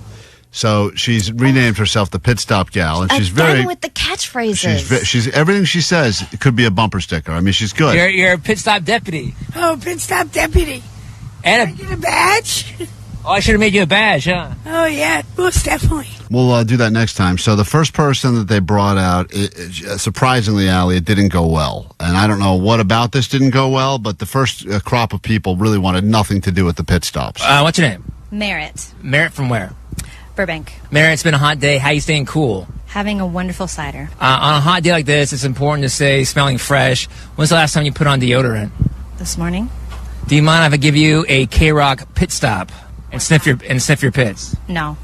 So she's renamed herself the Pit Stop Gal, and she's very with the catchphrases. She's everything she says. It could be a bumper sticker. I mean, she's good. You're a pit stop deputy. Oh, pit stop deputy. And Can I get a badge? Oh, I should have made you a badge, huh? Oh, yeah, most definitely. We'll do that next time. So the first person that they brought out, surprisingly, Allie, it didn't go well. And I don't know what about this didn't go well, but the first crop of people really wanted nothing to do with the pit stops. What's your name? Merritt. Merritt from where? Burbank. Merritt, it's been a hot day. How you staying cool? Having a wonderful cider. On a hot day like this, it's important to stay smelling fresh. When's the last time you put on deodorant? This morning? Do you mind if I give you a KROQ pit stop and sniff your pits? No.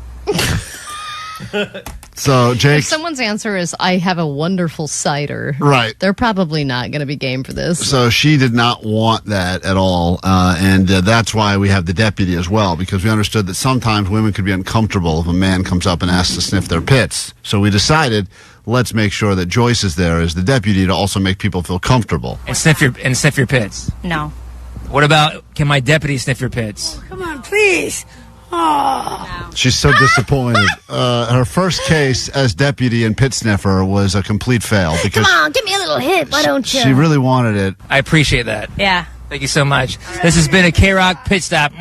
So, Jake. If someone's answer is, I have a wonderful cider. Right. They're probably not going to be game for this. So she did not want that at all, and that's why we have the deputy as well, because we understood that sometimes women could be uncomfortable if a man comes up and asks to sniff their pits. So we decided, let's make sure that Joyce is there as the deputy to also make people feel comfortable. And sniff your pits? No. What about, can my deputy sniff your pits? Come on, please. Oh. She's so disappointed. Her first case as deputy and pit sniffer was a complete fail because Come on, give me a little hit. Why don't you? she really wanted it. I appreciate that. Yeah. Thank you so much. This has been a KROQ pit stop.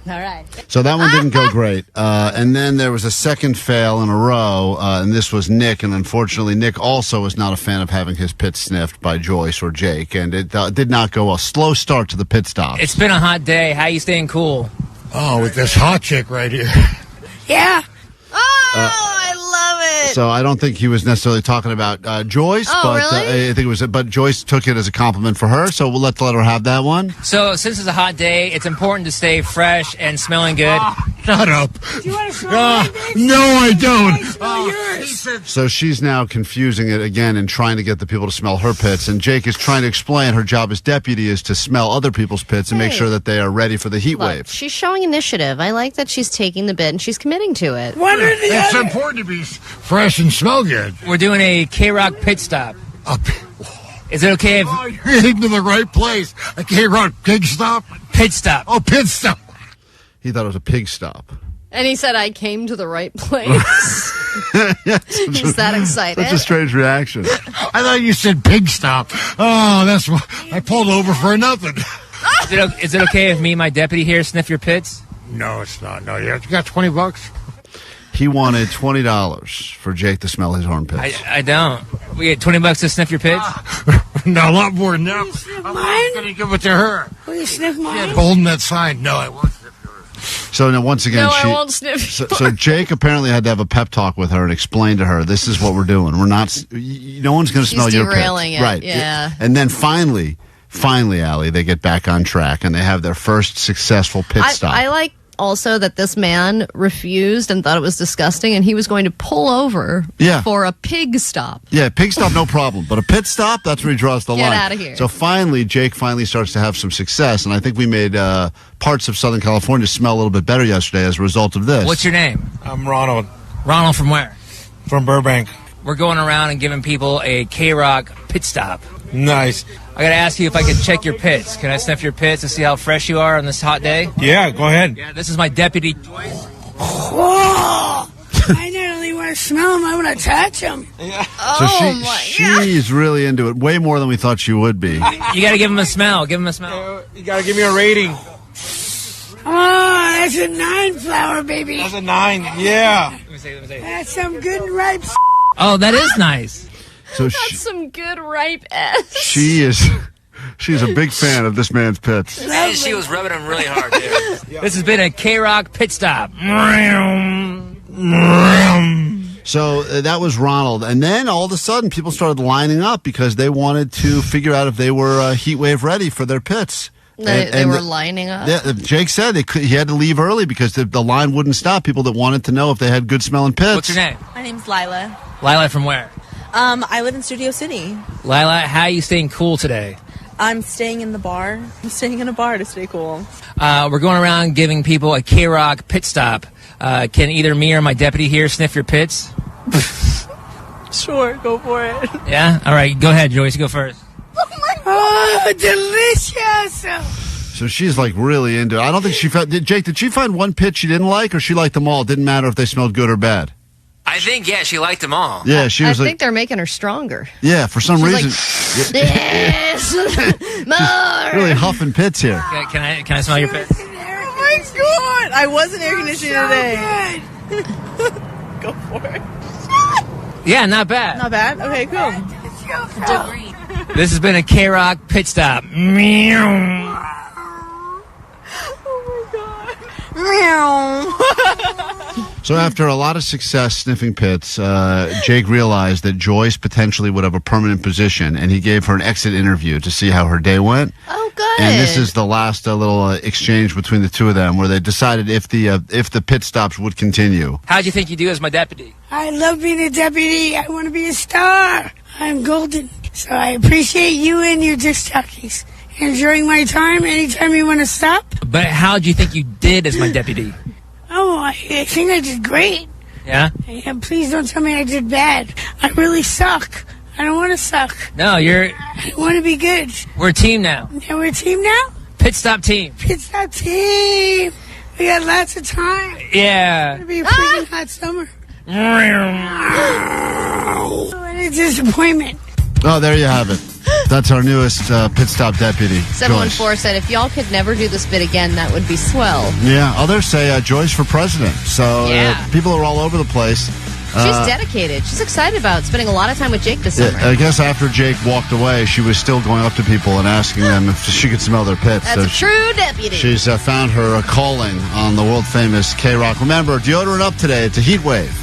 All right. So that one didn't go great. And then there was a second fail in a row, and this was Nick. And unfortunately, Nick also was not a fan of having his pit sniffed by Joyce or Jake. And it did not go well. Slow start to the pit stop. It's been a hot day. How you staying cool? Oh, with this hot chick right here. Yeah. Oh, I love it. So I don't think he was necessarily talking about Joyce, Oh, but really? I think it was. But Joyce took it as a compliment for her, so we'll let her have that one. So since it's a hot day, it's important to stay fresh and smelling good. Shut up. Do you want to smell No, I don't. smell yours? So she's now confusing it again and trying to get the people to smell her pits. And Jake is trying to explain her job as deputy is to smell other people's pits and make Hey. sure that they are ready for the heat Look, wave. she's showing initiative. I like that she's taking the bit and she's committing to it. One or the It's other. important to be fresh and smell good. We're doing a KROQ pit stop. Is it okay if... Oh, you're heading to the right place. A KROQ pig stop? Pit stop. Oh, pit stop. He thought it was a pig stop. And he said, I came to the right place. He's that excited. Such a strange reaction. I thought you said pig stop. Oh, that's why I pulled over for nothing. Is it okay if me and my deputy here sniff your pits? No, it's not. No, you got $20? He wanted $20 for Jake to smell his armpits. I don't. We get $20 to sniff your pits? No, a lot more than that. Mine? I'm going to give it to her. Will you sniff mine? Holding that sign. No, I won't. So now, once again, No, I won't sniff So Jake apparently had to have a pep talk with her and explain to her, this is what we're doing. We're not, no one's going to smell your pits. derailing it, Right. yeah. And then finally, Allie, they get back on track and they have their first successful pit stop. I like also that this man refused and thought it was disgusting, and he was going to pull over for a pig stop. Yeah, pig stop, no problem. But a pit stop, that's where he draws the Get line. outta here. So finally, Jake starts to have some success, and I think we made parts of Southern California smell a little bit better yesterday as a result of this. What's your name? I'm Ronald. Ronald from where? From Burbank. We're going around and giving people a KROQ pit stop. Nice. I got to ask you if I can check your pits. Can I sniff your pits to see how fresh you are on this hot day? Yeah, go ahead. Yeah, this is my deputy, Joyce. Whoa! I not only want to smell them, I want to touch them. So she's really into it, way more than we thought she would be. You got to give him a smell. Give him a smell. You got to give me a rating. Oh, that's a 9 flower, baby. That's a 9, yeah. Let me see. That's some good and ripe. Oh, that is nice. So That's some good ripe S. she's a big fan of this man's pits. And she was rubbing him really hard, too. This has been a KROQ pit stop. So that was Ronald. And then all of a sudden, people started lining up because they wanted to figure out if they were heat wave ready for their pits. They were lining up. Yeah, Jake said he had to leave early because the line wouldn't stop people that wanted to know if they had good smelling pits. What's your name? My name's Lila. Lila from where? I live in Studio City. Lila, how are you staying cool today? I'm staying in the bar. I'm staying in a bar to stay cool. We're going around giving people a KROQ pit stop. Can either me or my deputy here sniff your pits? Sure, go for it. Yeah? All right, go ahead, Joyce. Go first. Oh, delicious! So she's like really into it. I don't think she found... Jake, did she find one pit she didn't like, or she liked them all? It didn't matter if they smelled good or bad? I think, yeah, she liked them all. Yeah, she was I like, think they're making her stronger. yeah, for some She's reason. Yes, more. Really huffing pits here. Can I smell your pits? Oh my god! I was in air conditioning today. Go for it. Yeah, not bad. Not bad? Okay, cool. This has been a KROQ pit stop. So after a lot of success sniffing pits, Jake realized that Joyce potentially would have a permanent position, and he gave her an exit interview to see how her day went. Oh, good. And this is the last little exchange between the two of them, where they decided if the pit stops would continue. How'd you think you do as my deputy? I love being a deputy. I want to be a star. I'm golden. So I appreciate you and your disc jockeys. And during my time, anytime you want to stop. But how'd you think you did as my deputy? Oh, I think I did great. Yeah? Yeah, please don't tell me I did bad. I really suck. I don't want to suck. No, I want to be good. we're a team now. Yeah, we're a team now? Pit stop team. It's that team. We got lots of time. Yeah. It's going to be a freaking hot summer. What a disappointment. Oh, there you have it. That's our newest pit stop deputy, 714 said, if y'all could never do this bit again, that would be swell. Yeah, others say Joyce for president. So Yeah. people are all over the place. She's dedicated. She's excited about spending a lot of time with Jake this summer. I guess after Jake walked away, she was still going up to people and asking them if she could smell their pits. That's a true deputy. She's found her calling on the world famous KROQ. Remember, deodorant up today. It's a heat wave.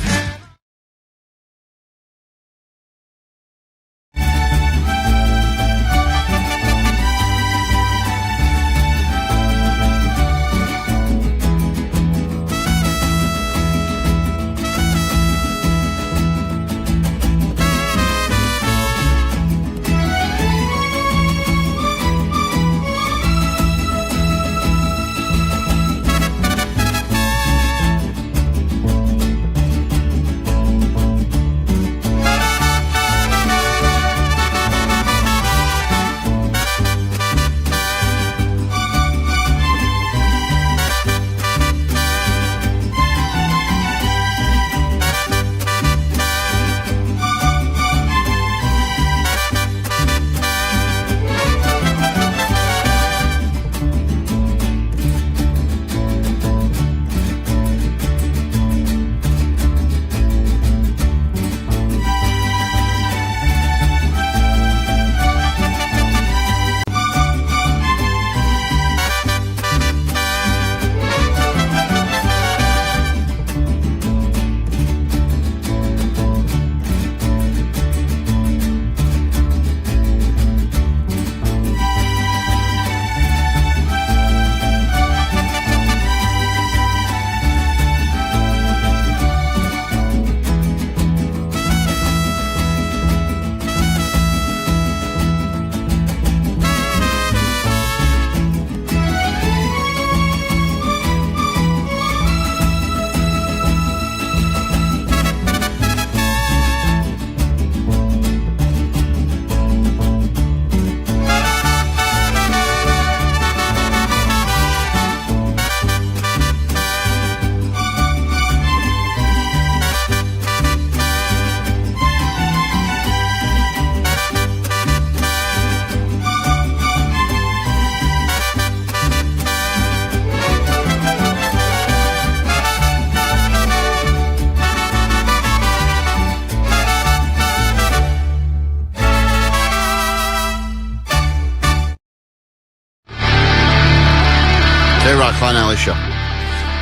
Klein Alley Show.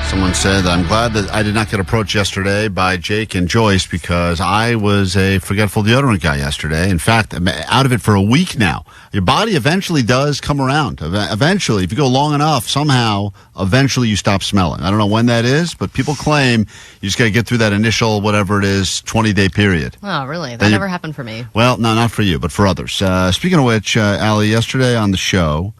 Someone said, I'm glad that I did not get approached yesterday by Jake and Joyce because I was a forgetful deodorant guy yesterday. In fact, I'm out of it for a week now. Your body eventually does come around. Eventually, if you go long enough, somehow, eventually you stop smelling. I don't know when that is, but people claim you just got to get through that initial, whatever it is, 20-day period. Oh, really? That never happened for me. Well, no, not for you, but for others. Speaking of which, Allie, yesterday on the show,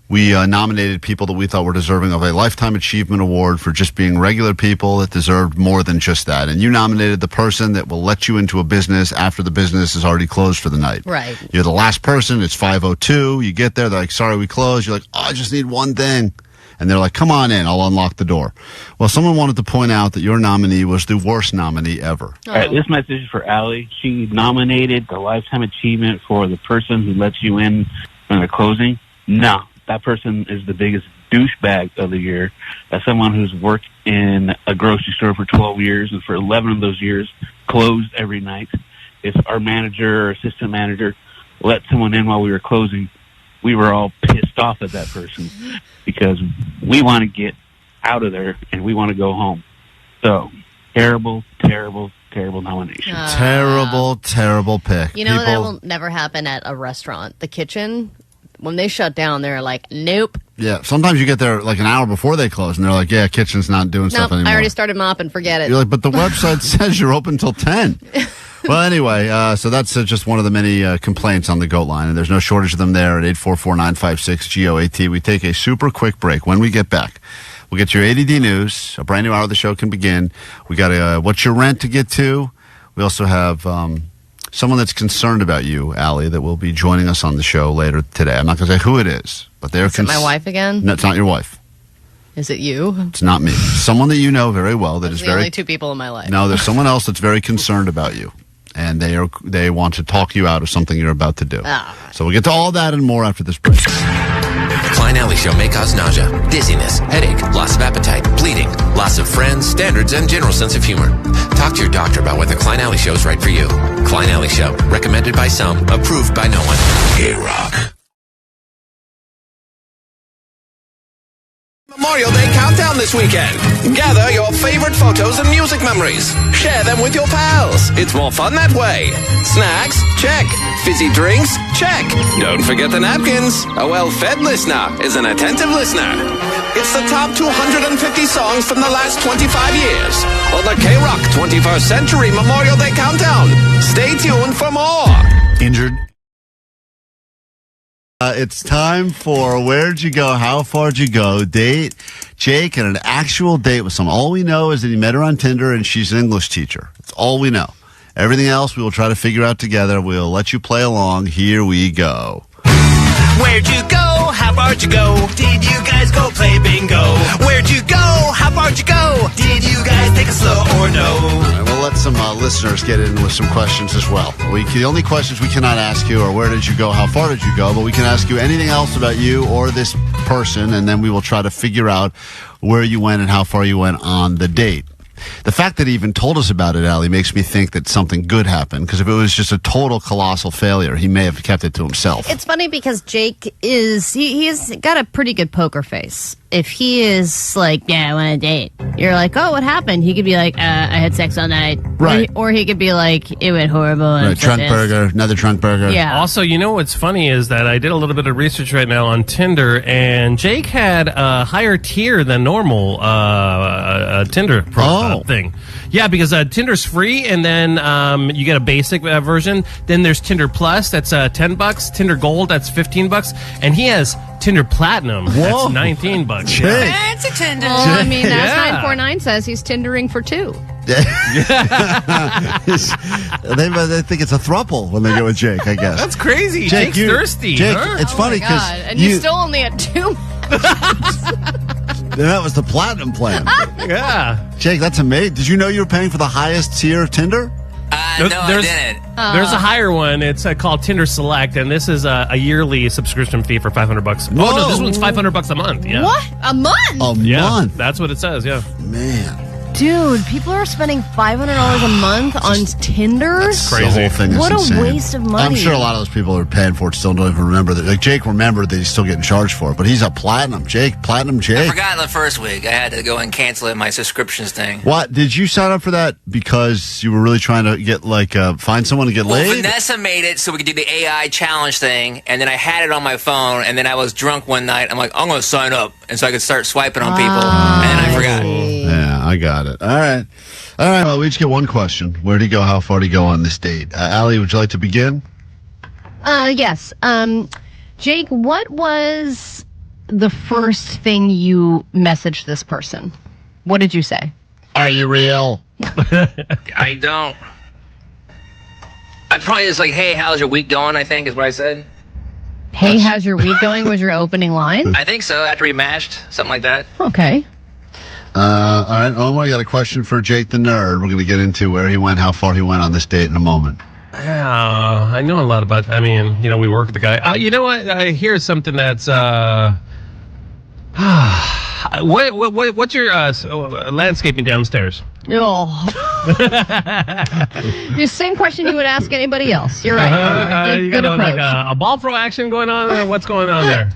we nominated people that we thought were deserving of a Lifetime Achievement Award for just being regular people that deserved more than just that. And you nominated the person that will let you into a business after the business is already closed for the night. Right. You're the last person. It's 5:02. You get there. They're like, sorry, we closed. You're like, oh, I just need one thing. And they're like, come on in, I'll unlock the door. Well, someone wanted to point out that your nominee was the worst nominee ever. All right, this message is for Allie. She nominated the Lifetime Achievement for the person who lets you in on the closing. No, that person is the biggest douchebag of the year. As someone who's worked in a grocery store for 12 years and for 11 of those years closed every night, if our manager or assistant manager let someone in while we were closing, we were all pissed off at that person because we want to get out of there and we want to go home. So, terrible nomination. Terrible pick. You know, that will never happen at a restaurant. The kitchen, when they shut down, they're like, nope. Yeah, sometimes you get there like an hour before they close, and they're like, yeah, kitchen's not doing stuff anymore. I already started mopping, forget it. You're like, but the website says you're open till 10. Well, anyway, so that's just one of the many complaints on the Goat line, and there's no shortage of them there at 844-956-GOAT. We take a super quick break. When we get back, we'll get your A.D.D news. A brand new hour of the show can begin. We got a What's Your Rent to get to. We also have someone that's concerned about you, Allie, that will be joining us on the show later today. I'm not going to say who it is, but they're Is it my wife again? No, it's not your wife. Is it you? It's not me. Someone that you know very well that Those is are the very... only two people in my life. No, there's someone else that's very concerned about you. And they want to talk you out of something you're about to do. So we'll get to all that and more after this break. Klein Alley Show may cause nausea, dizziness, headache, loss of appetite, bleeding, loss of friends, standards, and general sense of humor. Talk to your doctor about whether Klein Alley Show is right for you. Klein Alley Show, recommended by some, approved by no one. KROQ. Memorial Day countdown this weekend. Gather your favorite photos and music memories. Share them with your pals. It's more fun that way. Snacks? Check. Fizzy drinks? Check. Don't forget the napkins. A well-fed listener is an attentive listener. It's the top 250 songs from the last 25 years. Or the KROQ 21st Century Memorial Day countdown. Stay tuned for more. Injured? It's time for Where'd You Go? How Far'd You Go? Date Jake and an actual date with someone. All we know is that he met her on Tinder and she's an English teacher. That's all we know. Everything else we will try to figure out together. We'll let you play along. Here we go. Where'd you go? How far'd you go? Did you guys go play bingo? Where'd you go? How far'd you go? Did you guys take it slow or no? All right, we'll let some listeners get in with some questions as well. The only questions we cannot ask you are where did you go, how far did you go, but we can ask you anything else about you or this person, and then we will try to figure out where you went and how far you went on the date. The fact that he even told us about it, Allie, makes me think that something good happened, because if it was just a total colossal failure, he may have kept it to himself. It's funny because Jake he's got a pretty good poker face. If he is like, yeah, I want to date, you're like, oh, what happened? He could be like, I had sex all night. Right. Or he could be like, it went horrible. Right, trunk burger, another trunk burger. Yeah. Also, you know what's funny is that I did a little bit of research right now on Tinder, and Jake had a higher tier than normal Tinder thing. Yeah, because Tinder's free, and then you get a basic version. Then there's Tinder Plus, that's $10. Tinder Gold, that's $15, and he has Tinder Platinum. Whoa. That's $19. Jake. That's a Tinder. Well, I mean, as Yeah. 949 says, he's Tindering for two. they think it's a throuple when they go with Jake, I guess. That's crazy. Jake, Jake's thirsty. Jake, huh? it's funny because And you still only at 2. that was the platinum plan. Yeah. Jake, that's amazing. Did you know you were paying for the highest tier of Tinder? No, I didn't. There's a higher one. It's called Tinder Select, and this is a yearly subscription fee for $500. Whoa. Oh no, this one's $500 a month. Yeah. What? A month? A Yeah, month? that's what it says. Yeah. Man. Dude, people are spending $500 a month on Tinder? The whole thing is What insane. a waste of money. I'm sure a lot of those people are paying for it still don't even remember that. Like Jake remembered that he's still getting charged for it, but he's a platinum. Platinum I Jake. forgot the first week. I had to go and cancel it, my subscriptions thing. What? Did you sign up for that because you were really trying to get, find someone to get Well, laid? Vanessa made it so we could do the AI challenge thing, and then I had it on my phone, and then I was drunk one night. I'm like, I'm going to sign up, and so I could start swiping on people, and then I forgot. Yeah, I got it. All right. Well, we each get one question. Where did he go? How far did he go on this date? Allie, would you like to begin? Yes. Jake, what was the first thing you messaged this person? What did you say? Are you real? I don't. I probably just like, hey, how's your week going, I think is what I said. Hey, how's your week going? Was your opening line? I think so. After we mashed, something like that. Okay. All right, Omar, I got a question for Jake the Nerd. We're going to get into where he went, how far he went on this date in a moment. Yeah, I know a lot about. I mean, we work with the guy. You know what? I hear something that's. What's your landscaping downstairs? Oh. The same question you would ask anybody else. You're right. You got like a ball throw action going on there? What's going on there?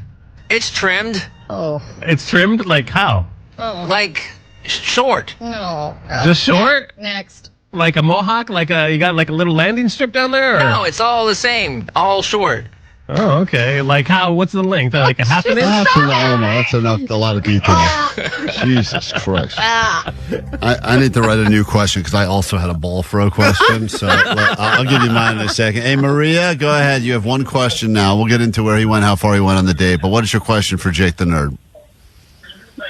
It's trimmed. Oh. It's trimmed? Like how? Oh. Like short. No. Just short? Next. Like a mohawk? Like you got like a little landing strip down there? Or? No, it's all the same. All short. Oh, okay. Like how? What's the length? Like a half an inch? That's enough. A lot of detail. Jesus Christ. I need to write a new question because I also had a ball throw question. So I'll give you mine in a second. Hey, Maria, go ahead. You have one question now. We'll get into where he went, how far he went on the date. But what is your question for Jake the Nerd?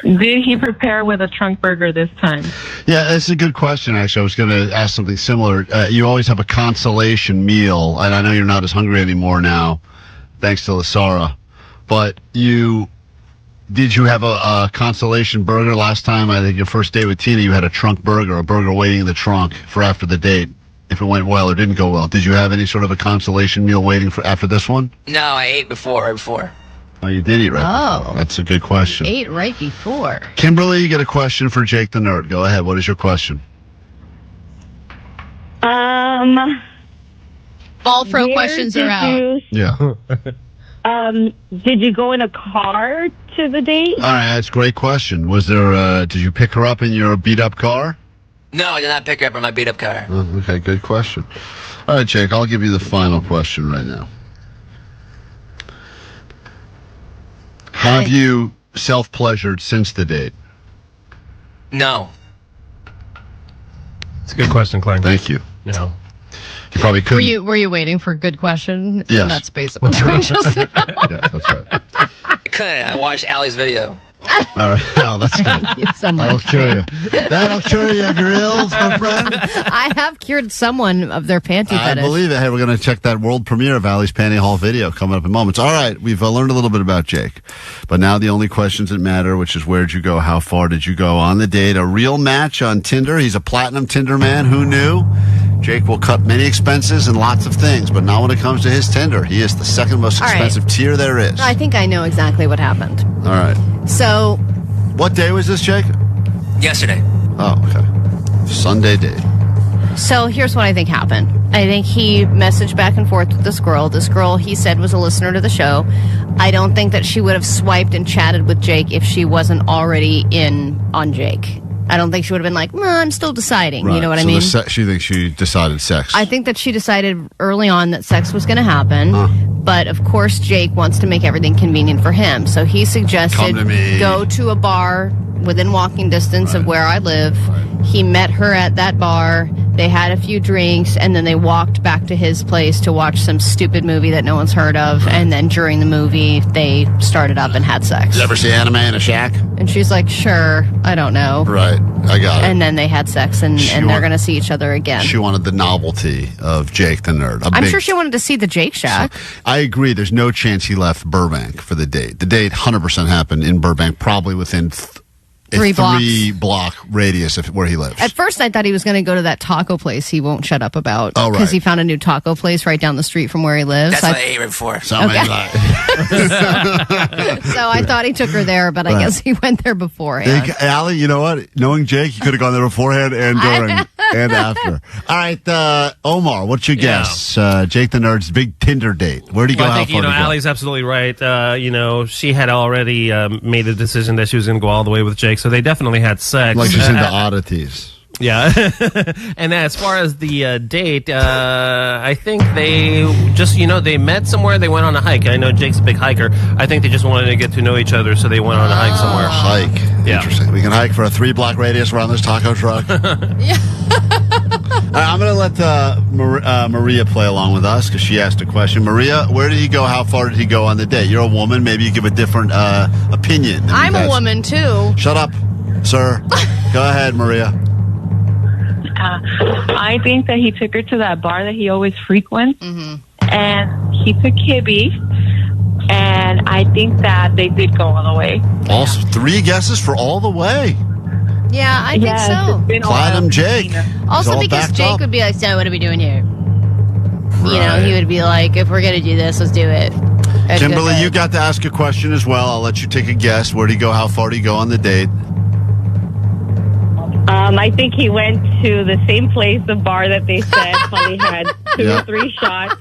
Did he prepare with a trunk burger this time? Yeah, that's a good question, actually. I was going to ask something similar. You always have a consolation meal, and I know you're not as hungry anymore now, thanks to Lasara. But did you have a consolation burger last time? I think your first date with Tina, you had a trunk burger, a burger waiting in the trunk for after the date, if it went well or didn't go well. Did you have any sort of a consolation meal waiting for after this one? No, I ate right before. Oh, you did eat right before. That's a good question. Ate right before. Kimberly, you get a question for Jake the Nerd. Go ahead. What is your question? Ball throw questions are out. Yeah. Did you go in a car to the date? All right, that's a great question. Was there? Did you pick her up in your beat-up car? No, I did not pick her up in my beat-up car. Oh, okay, good question. All right, Jake, I'll give you the final question right now. Have you self-pleasured since the date? No. It's a good question, Klein. Thank you. No. You probably couldn't. Were you waiting for a good question? Yes. That's basically what we just said. Yeah, that's right. I couldn't. I watched Allie's video. All right. Oh, that's good. Thank you so much. That'll cure you. That'll cure your grills, my friend. I have cured someone of their panty I fetish. believe it. Hey, we're going to check that world premiere of Allie's Panty Haul video coming up in moments. All right, we've learned a little bit about Jake. But now the only questions that matter, which is where'd you go, how far did you go on the date? A real match on Tinder. He's a platinum Tinder man. Who knew? Jake will cut many expenses and lots of things, but not when it comes to his Tinder. He is the second most expensive tier there is. I think I know exactly what happened. All right. So, what day was this, Jake? Yesterday. Oh, okay. Sunday date. So here's what I think happened. I think he messaged back and forth with this girl. This girl, he said, was a listener to the show. I don't think that she would have swiped and chatted with Jake if she wasn't already in on Jake. I don't think she would have been like, I'm still deciding. Right. You know what I So mean? she thinks she decided sex. I think that she decided early on that sex was going to happen. But, of course, Jake wants to make everything convenient for him. So he suggested Come to me. go to a bar within walking distance of where I live. He met her at that bar. They had a few drinks, and then they walked back to his place to watch some stupid movie that no one's heard of. And then during the movie, they started up and had sex. You ever see anime in a shack? And she's like, sure, I don't know. Right, I got it. And then they had sex, and they're going to see each other again. She wanted the novelty of Jake the Nerd. I'm sure she wanted to see the Jake Shack. I agree. There's no chance he left Burbank for the date. The date 100% happened in Burbank, probably within a 3-block radius of where he lives. At first, I thought he was going to go to that taco place he won't shut up about. Oh, right. Because he found a new taco place right down the street from where he lives. That's what I ate right before. So I thought he took her there, but I Right. guess he went there beforehand. Allie, you know what? Knowing Jake, he could have gone there beforehand and during and after. All right, Omar, what's your guess? Jake the Nerd's big Tinder date. Where'd he go? Well, I How think, far did he go? Allie's absolutely right. She had already made a decision that she was going to go all the way with Jake, so they definitely had sex. Like she's into oddities. Yeah. And as far as the date, I think they just, they met somewhere. They went on a hike. I know Jake's a big hiker. I think they just wanted to get to know each other, so they went on a hike somewhere. Hike. Yeah. Interesting. We can hike for a 3-block radius around this taco truck. All right, I'm going to let Maria play along with us because she asked a question. Maria, where did he go? How far did he go on the date? You're a woman. Maybe you give a different opinion. I'm a woman, too. Shut up, sir. Go ahead, Maria. I think that he took her to that bar that he always frequents, Mm-hmm. and he took Kibby And I think that they did go all the way. Also, 3 guesses for all the way. Yeah, I think so. Platinum Jake. Also, all because backed Jake up. would be like, so what are we doing here? You know, Right. he would be like, if we're going to do this, let's do it. And Kimberly, go you got to ask a question as well. I'll let you take a guess. Where'd he go? How far did he go on the date? I think he went to the same place, the bar that they said, probably had 2 or 3 shots,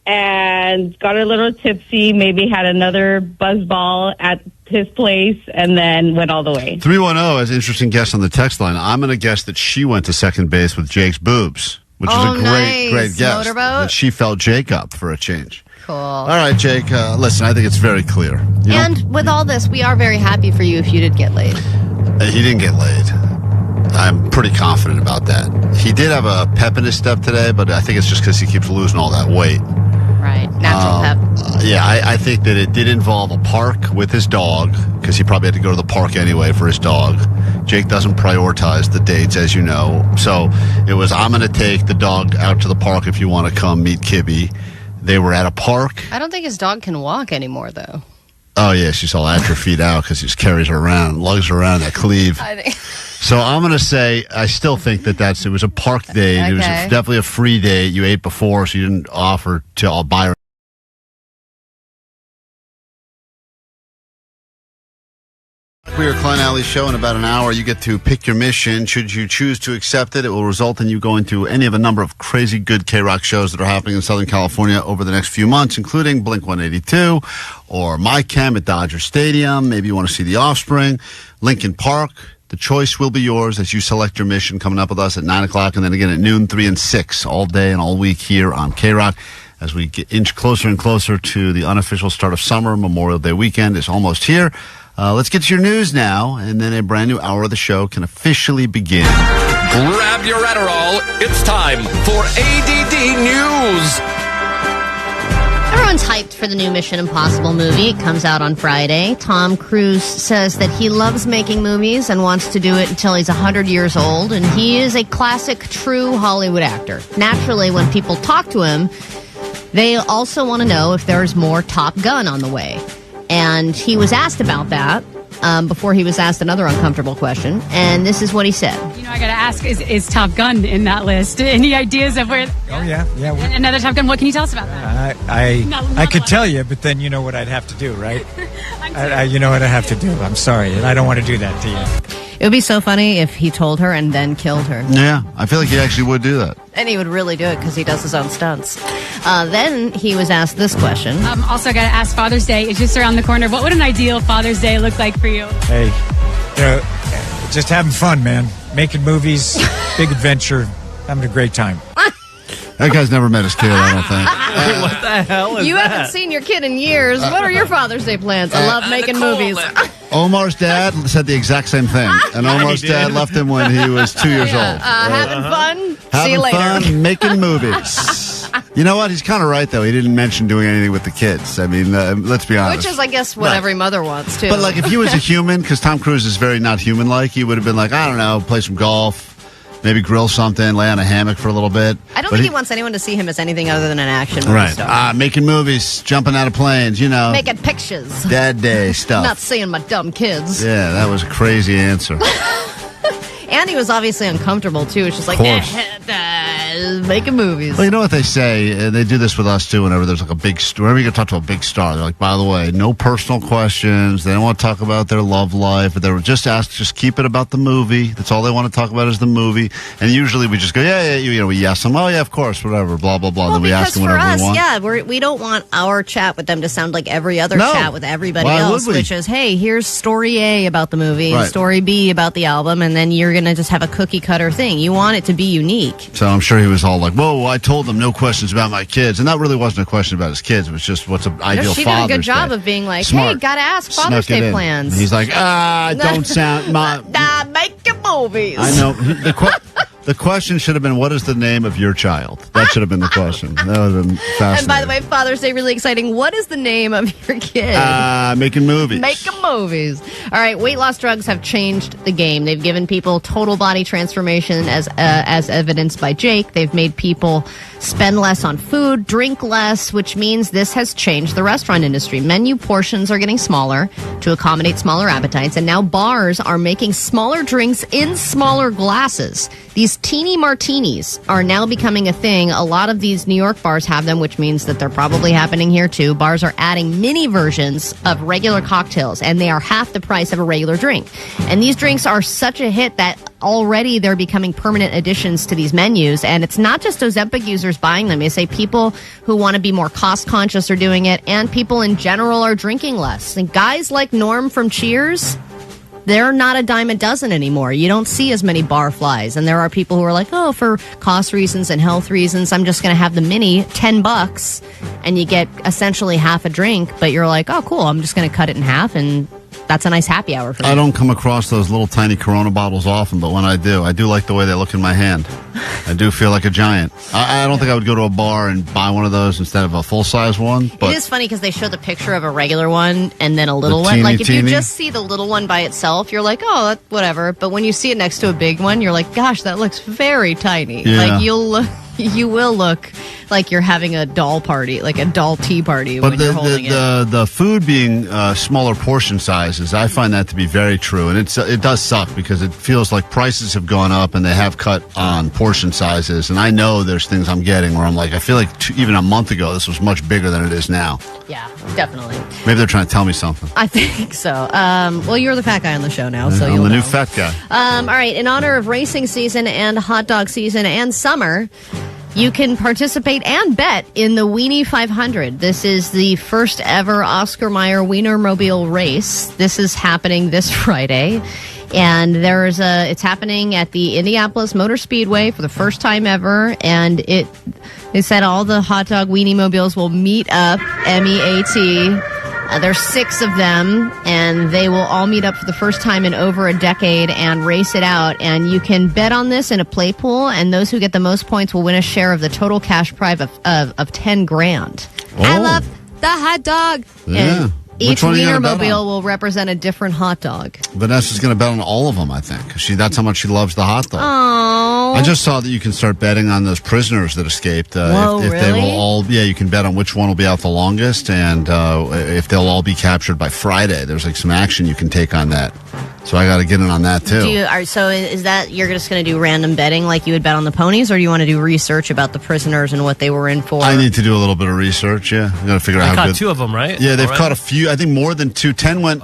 and got a little tipsy, maybe had another buzzball at his place, and then went all the way. 310 has an interesting guess on the text line. I'm going to guess that she went to second base with Jake's boobs, which is a great nice. guess. Motorboat? That she felt Jake up for a change. Cool. All right, Jake, listen, I think it's very clear. You know, And with all this, we are very happy for you if you did get laid. he didn't get laid. I'm pretty confident about that. He did have a pep in his step today, but I think it's just because he keeps losing all that weight. Right. Natural pep. Yeah, I think that it did involve a park with his dog, because he probably had to go to the park anyway for his dog. Jake doesn't prioritize the dates, as you know. So it was, I'm going to take the dog out to the park if you want to come meet Kibby. They were at a park. I don't think his dog can walk anymore, though. Oh, yeah, she's all atrophied out because he just carries her around, lugs her around that cleave. I think. So I'm going to say, I still think that it was a park date. It was Okay. definitely a free date. You ate before, so you didn't offer to I'll buy her. We are Klein Alley's show. In about an hour, you get to pick your mission. Should you choose to accept it, it will result in you going to any of a number of crazy good KROQ shows that are happening in Southern California over the next few months, including Blink-182 or My Chem at Dodger Stadium. Maybe you want to see the Offspring, Linkin Park. The choice will be yours as you select your mission, coming up with us at 9 o'clock and then again at noon, 3 and 6, all day and all week here on KROQ. As we get inch closer and closer to the unofficial start of summer, Memorial Day weekend is almost here. Let's get to your news now, and then a brand new hour of the show can officially begin. Grab your Adderall. It's time for A.D.D. News. Everyone's hyped for the new Mission Impossible movie. It comes out on Friday. Tom Cruise says that he loves making movies and wants to do it until he's 100 years old, and he is a classic, true Hollywood actor. Naturally, when people talk to him, they also want to know if there's more Top Gun on the way. And he was asked about that before he was asked another uncomfortable question, and this is what he said. You know, I gotta ask, is Top Gun in that list? Any ideas of where? Oh, yeah. Another Top Gun. What can you tell us about that? I could tell you, but then you know what I'd have to do, right? You know what I have to do. I'm sorry, and I don't want to do that to you. It would be so funny if he told her and then killed her. Yeah, I feel like he actually would do that. And he would really do it because he does his own stunts. Then he was asked this question. Also, gotta ask, Father's Day is just around the corner. What would an ideal Father's Day look like for you? Hey, just having fun, man. Making movies, big adventure, having a great time. That guy's never met his kid, I don't think. What the hell is You that? haven't seen your kid in years. What are your Father's Day plans? I love making movies. Omar's dad said the exact same thing, and Omar's dad left him when he was 2 years old. Having fun? See you Having later. fun, making movies. You know what? He's kind of right, though. He didn't mention doing anything with the kids. I mean, let's be honest. Which is, I guess, what Right. every mother wants, too. But, like, if he was a human, because Tom Cruise is very not human-like, he would have been like, I don't know, play some golf, maybe grill something, lay on a hammock for a little bit. I don't But think he wants anyone to see him as anything other than an action movie Right. star. Making movies, jumping out of planes, you know. Making pictures. Dad Day stuff. Not seeing my dumb kids. Yeah, that was a crazy answer. And he was obviously uncomfortable, too. It's just like, course. making movies. Well, you know what they say, and they do this with us too. Whenever there's like a big, whenever you get to talk to a big star, they're like, "By the way, no personal questions. They don't want to talk about their love life. But they were just asked, just keep it about the movie. That's all they want to talk about is the movie." And usually we just go, "Yeah, you know, we yes them. Oh yeah, of course, whatever, blah blah blah." Well, then we ask because them for whatever us, we want. yeah, we don't want our chat with them to sound like every other No. chat with everybody Why else, would we? which is, hey, here's story A about the movie, and Right. story B about the album, and then you're going to just have a cookie cutter thing. You want it to be unique. So I'm sure he was all like, "Whoa, I told them no questions about my kids," and that really wasn't a question about his kids. It was just what's an ideal She Father's did a good job Day. of being like, Smart. hey, gotta ask Father's Snuck it Day in. plans. And he's like, don't sound. Making movies. I know. The question should have been, what is the name of your child? That should have been the question. That would have been fascinating. And by the way, Father's Day, really exciting. What is the name of your kid? Making movies. Making movies. All right, weight loss drugs have changed the game. They've given people total body transformation as evidenced by Jake. They've made people spend less on food, drink less, which means this has changed the restaurant industry. Menu portions are getting smaller to accommodate smaller appetites, and now bars are making smaller drinks in smaller glasses. These teeny martinis are now becoming a thing. A lot of these New York bars have them, which means that they're probably happening here too. Bars are adding mini versions of regular cocktails, and they are half the price of a regular drink. And these drinks are such a hit that already they're becoming permanent additions to these menus. And it's not just Ozempic users buying them. You say people who want to be more cost conscious are doing it, and people in general are drinking less. And guys like Norm from Cheers, they're not a dime a dozen anymore. You don't see as many bar flies. And there are people who are like, oh, for cost reasons and health reasons, I'm just going to have the mini, $10, and you get essentially half a drink. But you're like, oh, cool, I'm just going to cut it in half, and that's a nice happy hour for me. I don't come across those little tiny Corona bottles often, but when I do like the way they look in my hand. I do feel like a giant. I don't think I would go to a bar and buy one of those instead of a full-size one. But it is funny because they show the picture of a regular one and then a little one. Like, if you just see the little one by itself, you're like, oh, that's whatever. But when you see it next to a big one, you're like, gosh, that looks very tiny. Yeah. Like, you will look like you're having a doll party, like a doll tea party when you're holding it. The food being smaller portion sizes, I find that to be very true. And it does suck because it feels like prices have gone up and they have cut on portion sizes. And I know there's things I'm getting where I'm like, I feel like even a month ago, this was much bigger than it is now. Yeah, definitely. Maybe they're trying to tell me something. I think so. Well, you're the fat guy on the show now, so I'm the new fat guy. All right, in honor of racing season and hot dog season and summer, you can participate and bet in the Weenie 500. This is the first ever Oscar Mayer Wienermobile race. This is happening this Friday. And it's happening at the Indianapolis Motor Speedway for the first time ever. And it said all the hot dog weenie mobiles will meet up, MEAT. There's 6 of them, and they will all meet up for the first time in over a decade and race it out. And you can bet on this in a play pool, and those who get the most points will win a share of the total cash prize of $10,000. Oh. I love the hot dog. Yeah. And each Which one are you gonna bet Wienermobile on? will represent a different hot dog. Vanessa's going to bet on all of them, I think. 'Cause that's how much she loves the hot dog. Oh. I just saw that you can start betting on those prisoners that escaped. Whoa, if they really? will all, you can bet on which one will be out the longest, and if they'll all be captured by Friday. There's like some action you can take on that. So I got to get in on that too. So is that you're just going to do random betting like you would bet on the ponies, or do you want to do research about the prisoners and what they were in for? I need to do a little bit of research. Yeah, I got to figure out how caught good. 2 of them, right? Yeah, they've Already? caught a few. I think more than 2. 10 went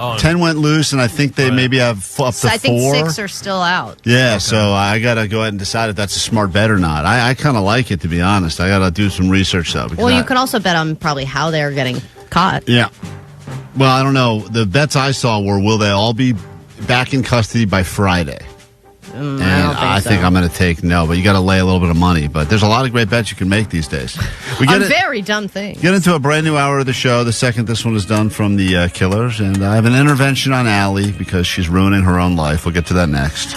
loose, and I think they maybe have up to 4. I think 6 are still out. Yeah, so I got to go ahead and decide if that's a smart bet or not. I kind of like it, to be honest. I got to do some research, though. Well, you could also bet on probably how they're getting caught. Yeah. Well, I don't know. The bets I saw were, will they all be back in custody by Friday? And I think I'm going to take no, but you got to lay a little bit of money. But there's a lot of great bets you can make these days. On very dumb things. Get into a brand new hour of the show the second this one is done from the Killers. And I have an intervention on Allie because she's ruining her own life. We'll get to that next.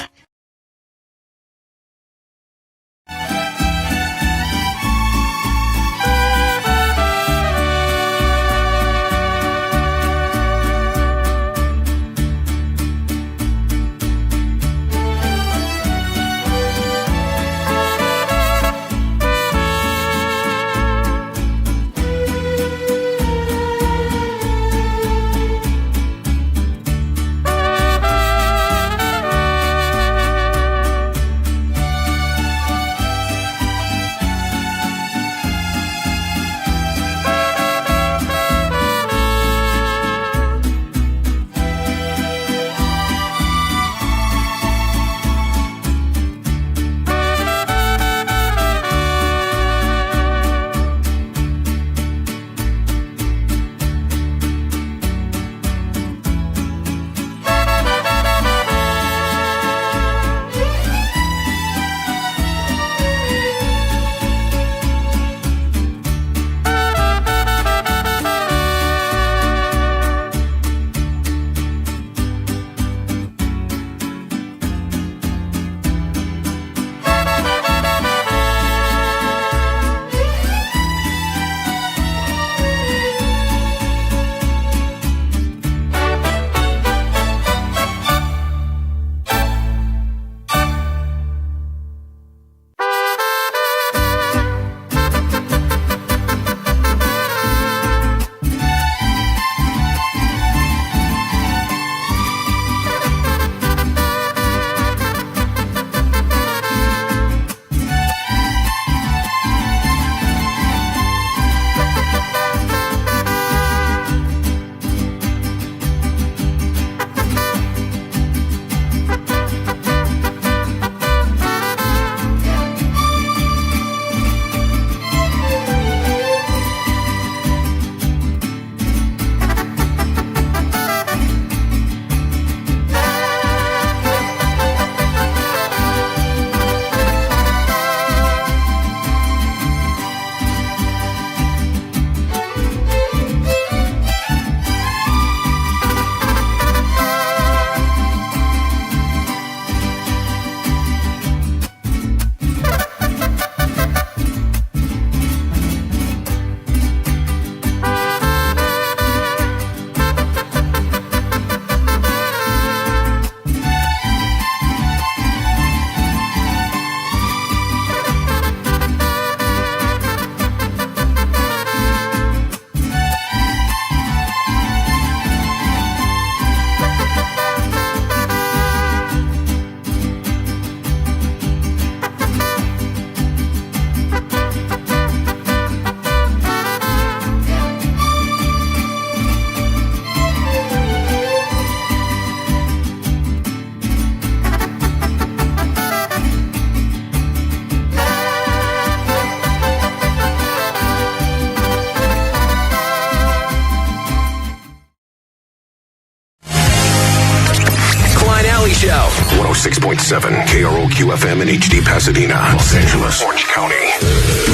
KROQ FM in HD Pasadena, Los Angeles, Orange County.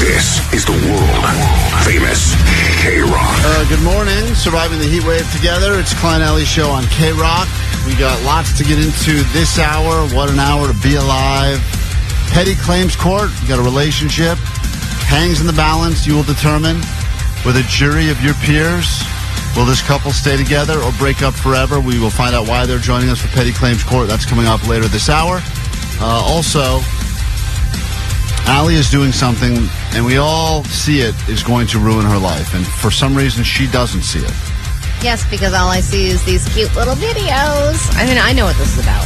This is the world famous KROQ. Good morning. Surviving the heat wave together. It's Klein Alley Show on KROQ. We got lots to get into this hour. What an hour to be alive. Petty claims court. You got a relationship. Hangs in the balance. You will determine with a jury of your peers. Will this couple stay together or break up forever? We will find out why they're joining us for Petty Claims Court. That's coming up later this hour. Also, Allie is doing something, and we all see it, is going to ruin her life. And for some reason, she doesn't see it. Yes, because all I see is these cute little videos. I mean, I know what this is about.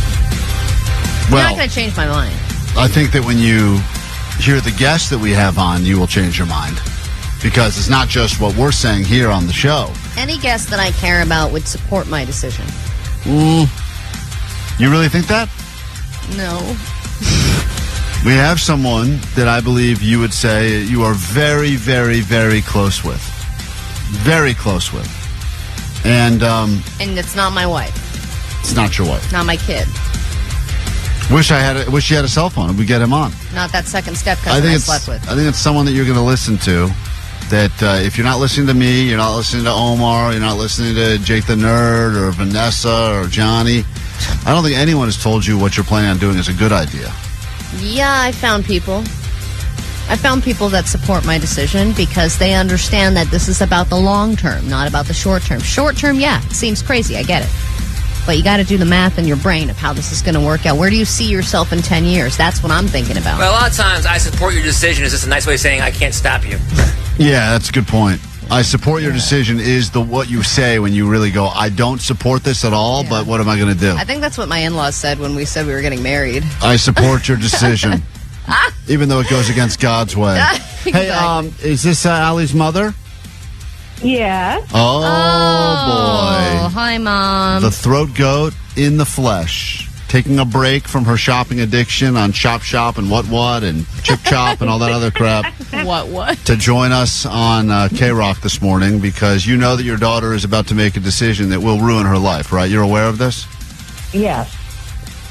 Well, You're not going to change my mind. I think that when you hear the guests that we have on, you will change your mind. Because it's not just what we're saying here on the show. Any guest that I care about would support my decision. You really think that? No. We have someone that I believe you would say you are very, very, very close with. Very close with. And it's not my wife. It's not your wife. Not my kid. Wish you had a cell phone and we get him on. Not that second step cousin I slept with. I think it's someone that you're going to listen to. That if you're not listening to me, you're not listening to Omar, you're not listening to Jake the Nerd or Vanessa or Johnny. I don't think anyone has told you what you're planning on doing is a good idea. Yeah, I found people. I found people that support my decision because they understand that this is about the long term, not about the short term. Short term, yeah, it seems crazy. I get it. But you got to do the math in your brain of how this is going to work out. Where do you see yourself in 10 years? That's what I'm thinking about. Well, a lot of times, I support your decision is just a nice way of saying I can't stop you. Yeah, that's a good point. I support your decision is what you say when you really go, I don't support this at all, but what am I going to do? I think that's what my in-laws said when we said we were getting married. I support your decision, even though it goes against God's way. Exactly. Hey, is this Allie's mother? Yes. Oh, boy. Hi, Mom. The throat goat in the flesh. Taking a break from her shopping addiction on Chop Shop and What and Chip Chop and all that other crap. What? To join us on KROQ this morning because you know that your daughter is about to make a decision that will ruin her life, right? You're aware of this? Yes.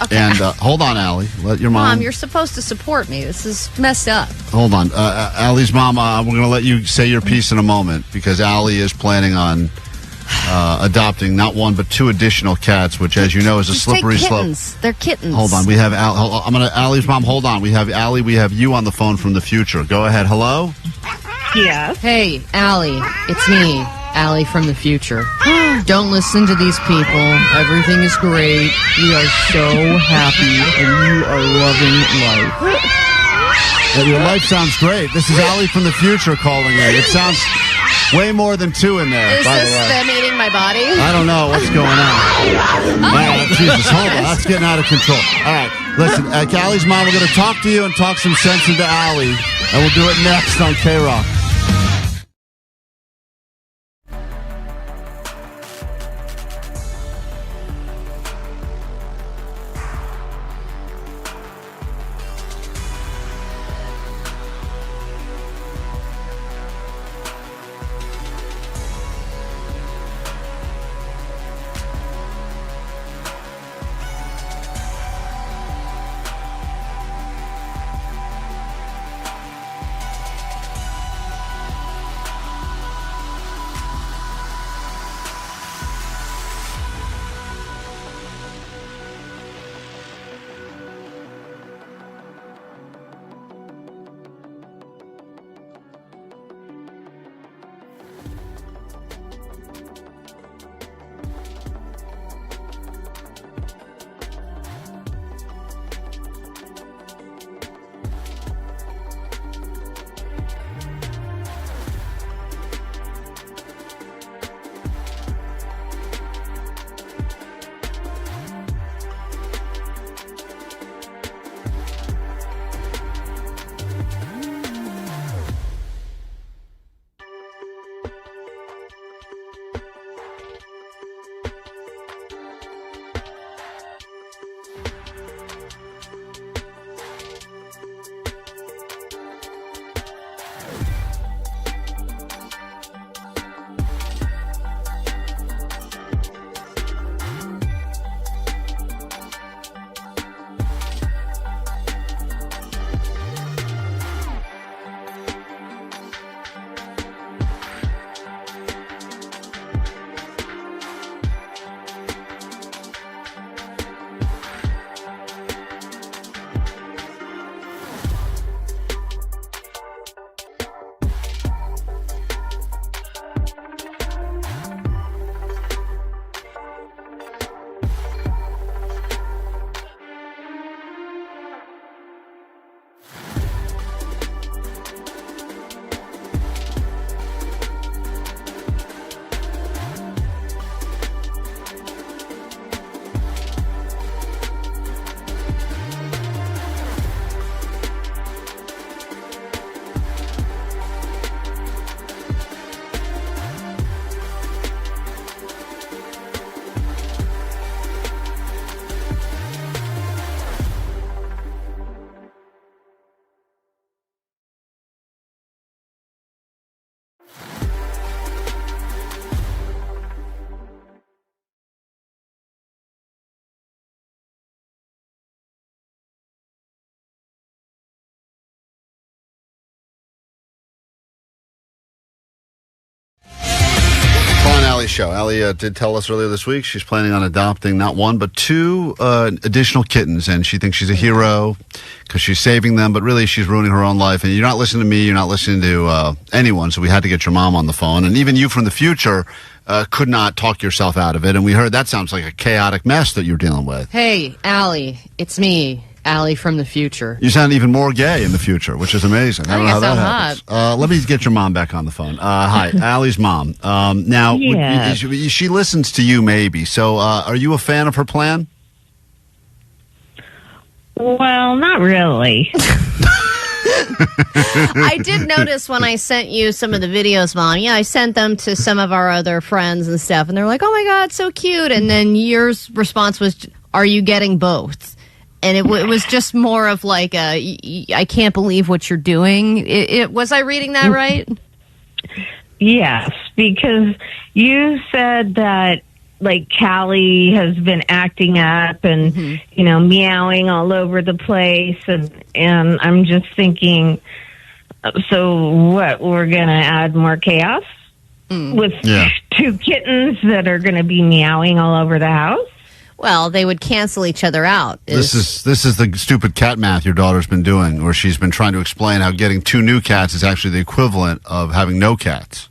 Okay. And hold on, Allie. Let your mom... Mom, you're supposed to support me. This is messed up. Hold on. Allie's mom, we're going to let you say your piece in a moment because Allie is planning on adopting not one but two additional cats, which, as you know, is a slippery slope. They're kittens. Hold on. We have Allie's mom. Hold on. We have Allie. We have you on the phone from the future. Go ahead. Hello? Yes. Hey, Allie. It's me, Allie from the future. Don't listen to these people. Everything is great. We are so happy, and you are loving life. Your life sounds great. This is Allie from the future calling in. It sounds way more than two in there, Is by this the way. them eating my body? I don't know what's going on. All right, Jesus, hold on. That's getting out of control. All right, listen, Allie's mom, we're going to talk to you and talk some sense into Allie, and we'll do it next on KROQ. Show. Allie did tell us earlier this week she's planning on adopting not one but two additional kittens, and she thinks she's a hero because she's saving them, but really she's ruining her own life. And you're not listening to me, you're not listening to anyone, so we had to get your mom on the phone. And even you from the future could not talk yourself out of it, and we heard that sounds like a chaotic mess that you're dealing with. Hey, Allie, it's me, Allie from the future. You sound even more gay in the future, which is amazing. I don't know how that happens. Let me get your mom back on the phone. Hi, Allie's mom. Now, she listens to you maybe, so are you a fan of her plan? Well, not really. I did notice when I sent you some of the videos, Mom. Yeah, I sent them to some of our other friends and stuff, and they're like, oh my God, so cute. And then your response was, are you getting both? And it was just more of like I can't believe what you're doing. Was I reading that right? Yes, because you said that, like, Callie has been acting up and, meowing all over the place. And I'm just thinking, so what, we're going to add more chaos with two kittens that are going to be meowing all over the house? Well, they would cancel each other out. This is the stupid cat math your daughter's been doing, where she's been trying to explain how getting two new cats is actually the equivalent of having no cats.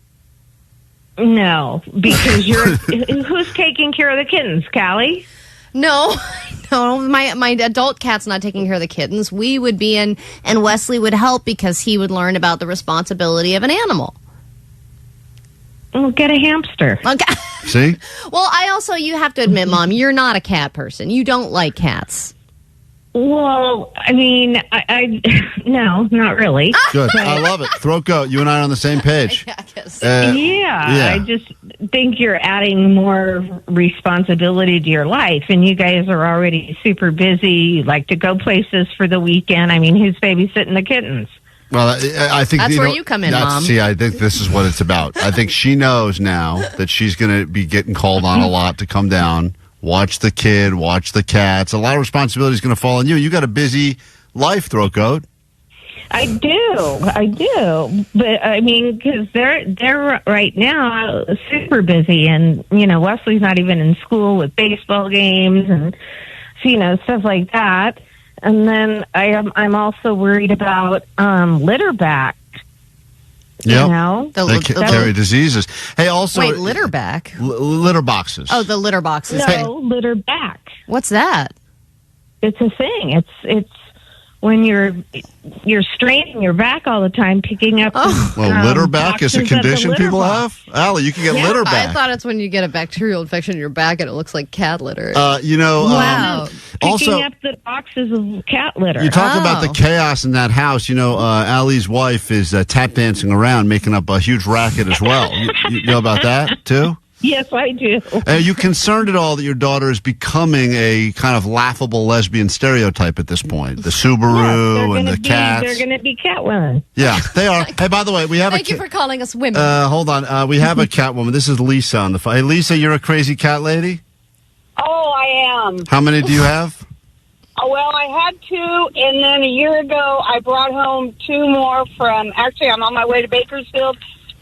No, because who's taking care of the kittens, Callie? No, my adult cat's not taking care of the kittens. We would be in, and Wesley would help because he would learn about the responsibility of an animal. Well, get a hamster. Okay. See? Well, you have to admit, Mom, you're not a cat person. You don't like cats. Well, I mean, no, not really. Good. I love it. Throat G.O.A.T, you and I are on the same page. I guess. I just think you're adding more responsibility to your life, and you guys are already super busy. You like to go places for the weekend. I mean, who's babysitting the kittens? Well, I think that's where you come in, Mom. See, I think this is what it's about. I think she knows now that she's going to be getting called on a lot to come down, watch the kid, watch the cats. A lot of responsibility is going to fall on you. You got a busy life, Throat G.O.A.T. I do. But I mean, because they're right now super busy, and Wesley's not even in school with baseball games and stuff like that. And then I'm also worried about litterback. Yep. They carry diseases. Hey, also wait, litterback? Litter boxes. Oh, the litter boxes. No, litterback. What's that? It's a thing. It's when you're straining your back all the time, picking up. Litter back is a condition people have. Allie, you can get litter back. I thought it's when you get a bacterial infection in your back and it looks like cat litter. Wow. Also, picking up the boxes of cat litter. You talk about the chaos in that house. Allie's wife is tap dancing around, making up a huge racket as well. You know about that too? Yes, I do. Are you concerned at all that your daughter is becoming a kind of laughable lesbian stereotype at this point? The Subaru and the cats. They're going to be cat women. Yeah, they are. Hey, by the way, we have Thank you for calling us women. Hold on. We have a cat woman. This is Lisa on the phone. Hey, Lisa, you're a crazy cat lady? Oh, I am. How many do you have? Well, I had 2, and then a year ago I brought home 2 more actually, I'm on my way to Bakersfield,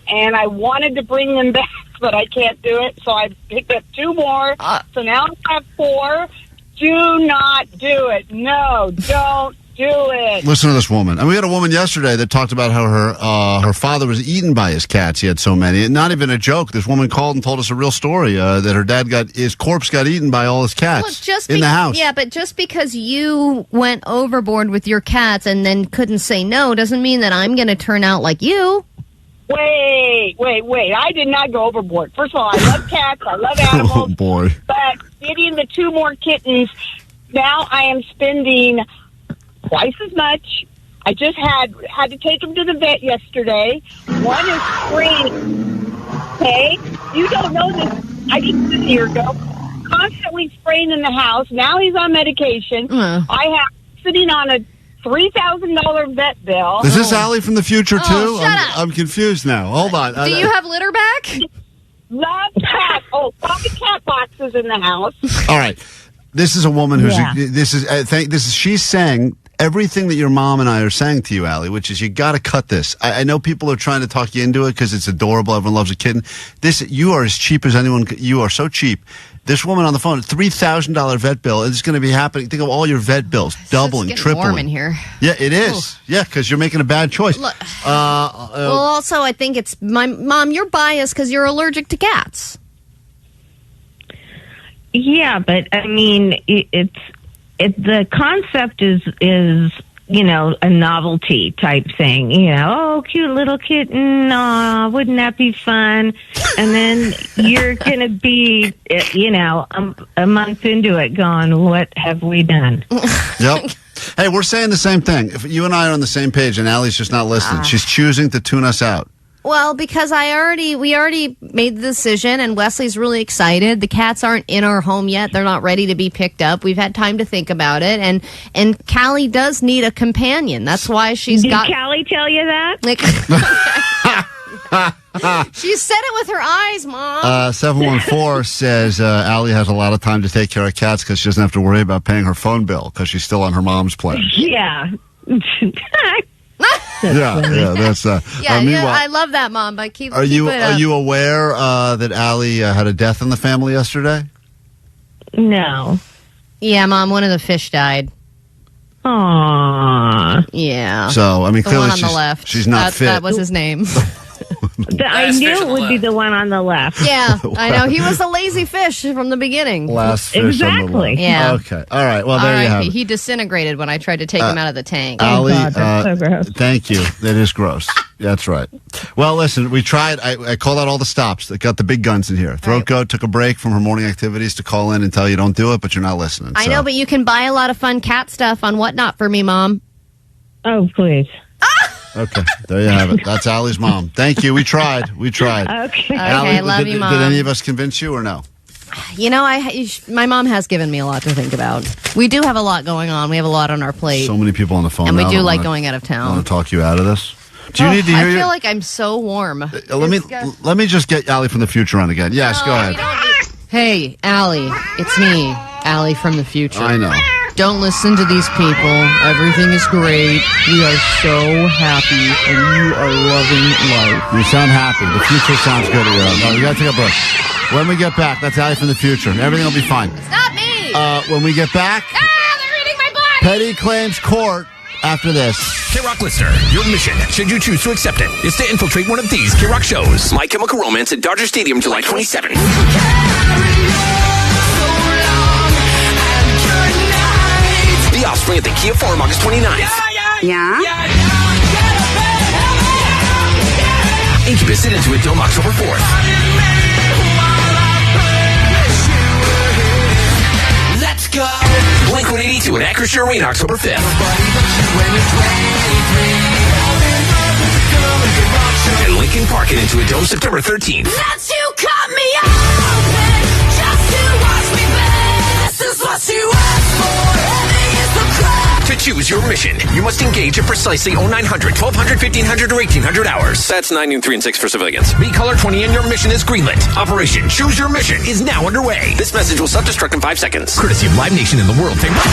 and I wanted to bring them back, but I can't do it, so I picked up 2 more. So now I have 4. Do not do it. No, don't do it. Listen to this woman. And we had a woman yesterday that talked about how her father was eaten by his cats. He had so many. And not even a joke. This woman called and told us a real story that her dad his corpse got eaten by all his cats in the house. Yeah, but just because you went overboard with your cats and then couldn't say no doesn't mean that I'm going to turn out like you. Wait. I did not go overboard. First of all, I love cats. I love animals. Oh, boy. But getting the 2 more kittens, now I am spending twice as much. I just had to take them to the vet yesterday. One is spraying. Okay? You don't know this. I did this a year ago. Constantly spraying in the house. Now he's on medication. I have sitting on a $3,000 vet bill. Is this Allie from the future, too? Shut up. I'm confused now. Hold on. Do you have litter back? Love cats. Oh, probably cat boxes in the house. All right. This is a woman who's she's saying everything that your mom and I are saying to you, Allie, which is you got to cut this. I know people are trying to talk you into it because it's adorable. Everyone loves a kitten. You are as cheap as anyone. You are so cheap. This woman on the phone, $3,000 vet bill. It's going to be happening. Think of all your vet bills, doubling, It's tripling. warm in here. Yeah, it is. Yeah, because you're making a bad choice. Well, also, I think it's my mom. You're biased because you're allergic to cats. Yeah, but I mean, the concept is a novelty type thing. Oh, cute little kitten. Aw, wouldn't that be fun? And then you're going to be, a month into it going, what have we done? Yep. Hey, we're saying the same thing. If you and I are on the same page and Allie's just not listening, she's choosing to tune us out. Well, because we already made the decision, and Wesley's really excited. The cats aren't in our home yet; they're not ready to be picked up. We've had time to think about it, and Callie does need a companion. That's why she's got. Did Callie tell you that? She said it with her eyes, Mom. 714 says Allie has a lot of time to take care of cats because she doesn't have to worry about paying her phone bill because she's still on her mom's plan. Yeah. That's I love that, Mom. But Are you aware that Allie had a death in the family yesterday? No. Yeah, Mom. One of the fish died. Aww. Yeah. So I mean, the clearly one on the left. She's not fit. That was his name. I knew it would be the one on the left. Yeah, I know. He was a lazy fish from the beginning. Last fish exactly. on the left. Yeah. Okay. All right. Well, there you have it. He disintegrated when I tried to take him out of the tank. Allie, God, that's so gross. Thank you. That is gross. That's right. Well, listen, we tried. I called out all the stops that got the big guns in here. Throat G.O.A.T took a break from her morning activities to call in and tell you don't do it, but you're not listening. I know, but you can buy a lot of fun cat stuff on Whatnot for me, Mom. Oh, please. Okay, there you have it. That's Allie's mom. Thank you. We tried. Okay. Allie, I love you, Mom. Did any of us convince you or no? My mom has given me a lot to think about. We do have a lot going on. We have a lot on our plate. So many people on the phone and we now do that like wanna- going out of town. want to talk you out of this? Do you need to hear I feel like I'm so warm. Let me just get Allie from the future on again. Yes, go ahead. Hey, Allie, it's me, Allie from the future. I know. Don't listen to these people. Everything is great. We are so happy, and you are loving life. You sound happy. The future sounds good to you. No, we got to take a break. When we get back, that's Allie from the future. Everything will be fine. It's not me. When we get back, they're reading my body. Petty claims court after this. KROQ listener, your mission, should you choose to accept it, is to infiltrate one of these KROQ shows. My Chemical Romance at Dodger Stadium, July 27th. The Offspring at the Kia Forum, August 29th. Incubus at Into It Dome, October 4th. Let's go! Blink-182 at Acrisure Arena, October 5th. And Linkin Park at Into It Dome, September 13th. That's you cut me open just to watch me bend. This is what you asked for. To choose your mission, you must engage at precisely 0900, 1200, 1500, or 1800 hours. That's 9 noon, 3 and 6 for civilians. Be color 20 and your mission is greenlit. Operation Choose Your Mission is now underway. This message will self-destruct in 5 seconds. Courtesy of Live Nation and the World Famous.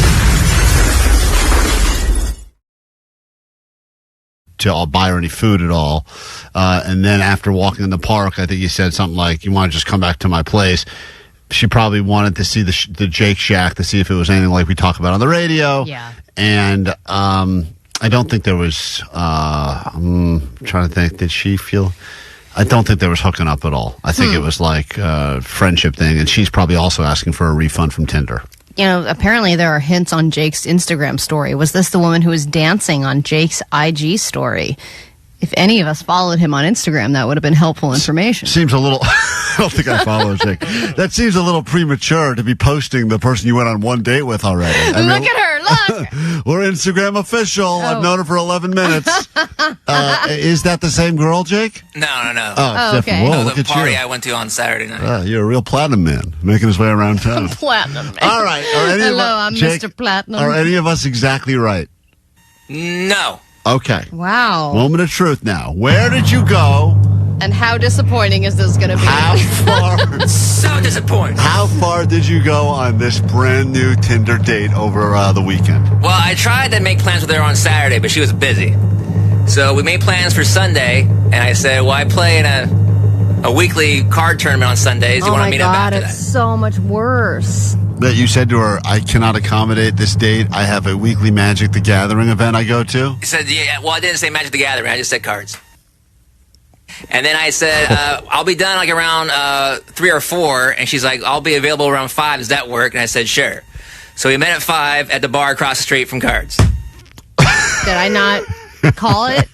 To buy her any food at all. And then after walking in the park, I think he said something like, you want to just come back to my place. She probably wanted to see the Jake Shack to see if it was anything like we talk about on the radio. Yeah. And I don't think there was, I'm trying to think, did she feel, I don't think there was hooking up at all. I think it was like a friendship thing. And she's probably also asking for a refund from Tinder. Apparently there are hints on Jake's Instagram story. Was this the woman who was dancing on Jake's IG story? If any of us followed him on Instagram, that would have been helpful information. Seems a little... I don't think I follow Jake. That seems a little premature to be posting the person you went on one date with already. Look at her, look! We're Instagram official. I've known her for 11 minutes. Is that the same girl, Jake? No. Oh, it's different. Whoa, No, look the at party you. I went to on Saturday night. You're a real platinum man, making his way around town. Platinum man. All right. Hello, I'm Jake, Mr. Platinum. Are any of us exactly right? No. Okay. Wow. Moment of truth now. Where did you go And how disappointing is this going to be? How far? So disappointed. How far did you go on this brand new Tinder date over the weekend? Well, I tried to make plans with her on Saturday, but she was busy. So we made plans for Sunday, and I said, well, I play in a weekly card tournament on Sundays. You want to meet up after it's that? so much worse. That you said to her, I cannot accommodate this date. I have a weekly Magic the Gathering event I go to. He said, yeah, well, I didn't say Magic the Gathering. I just said cards. And then I said, I'll be done like around 3 or 4. And she's like, I'll be available around 5. Does that work? And I said, sure. So we met at 5 at the bar across the street from cards. Did I not call it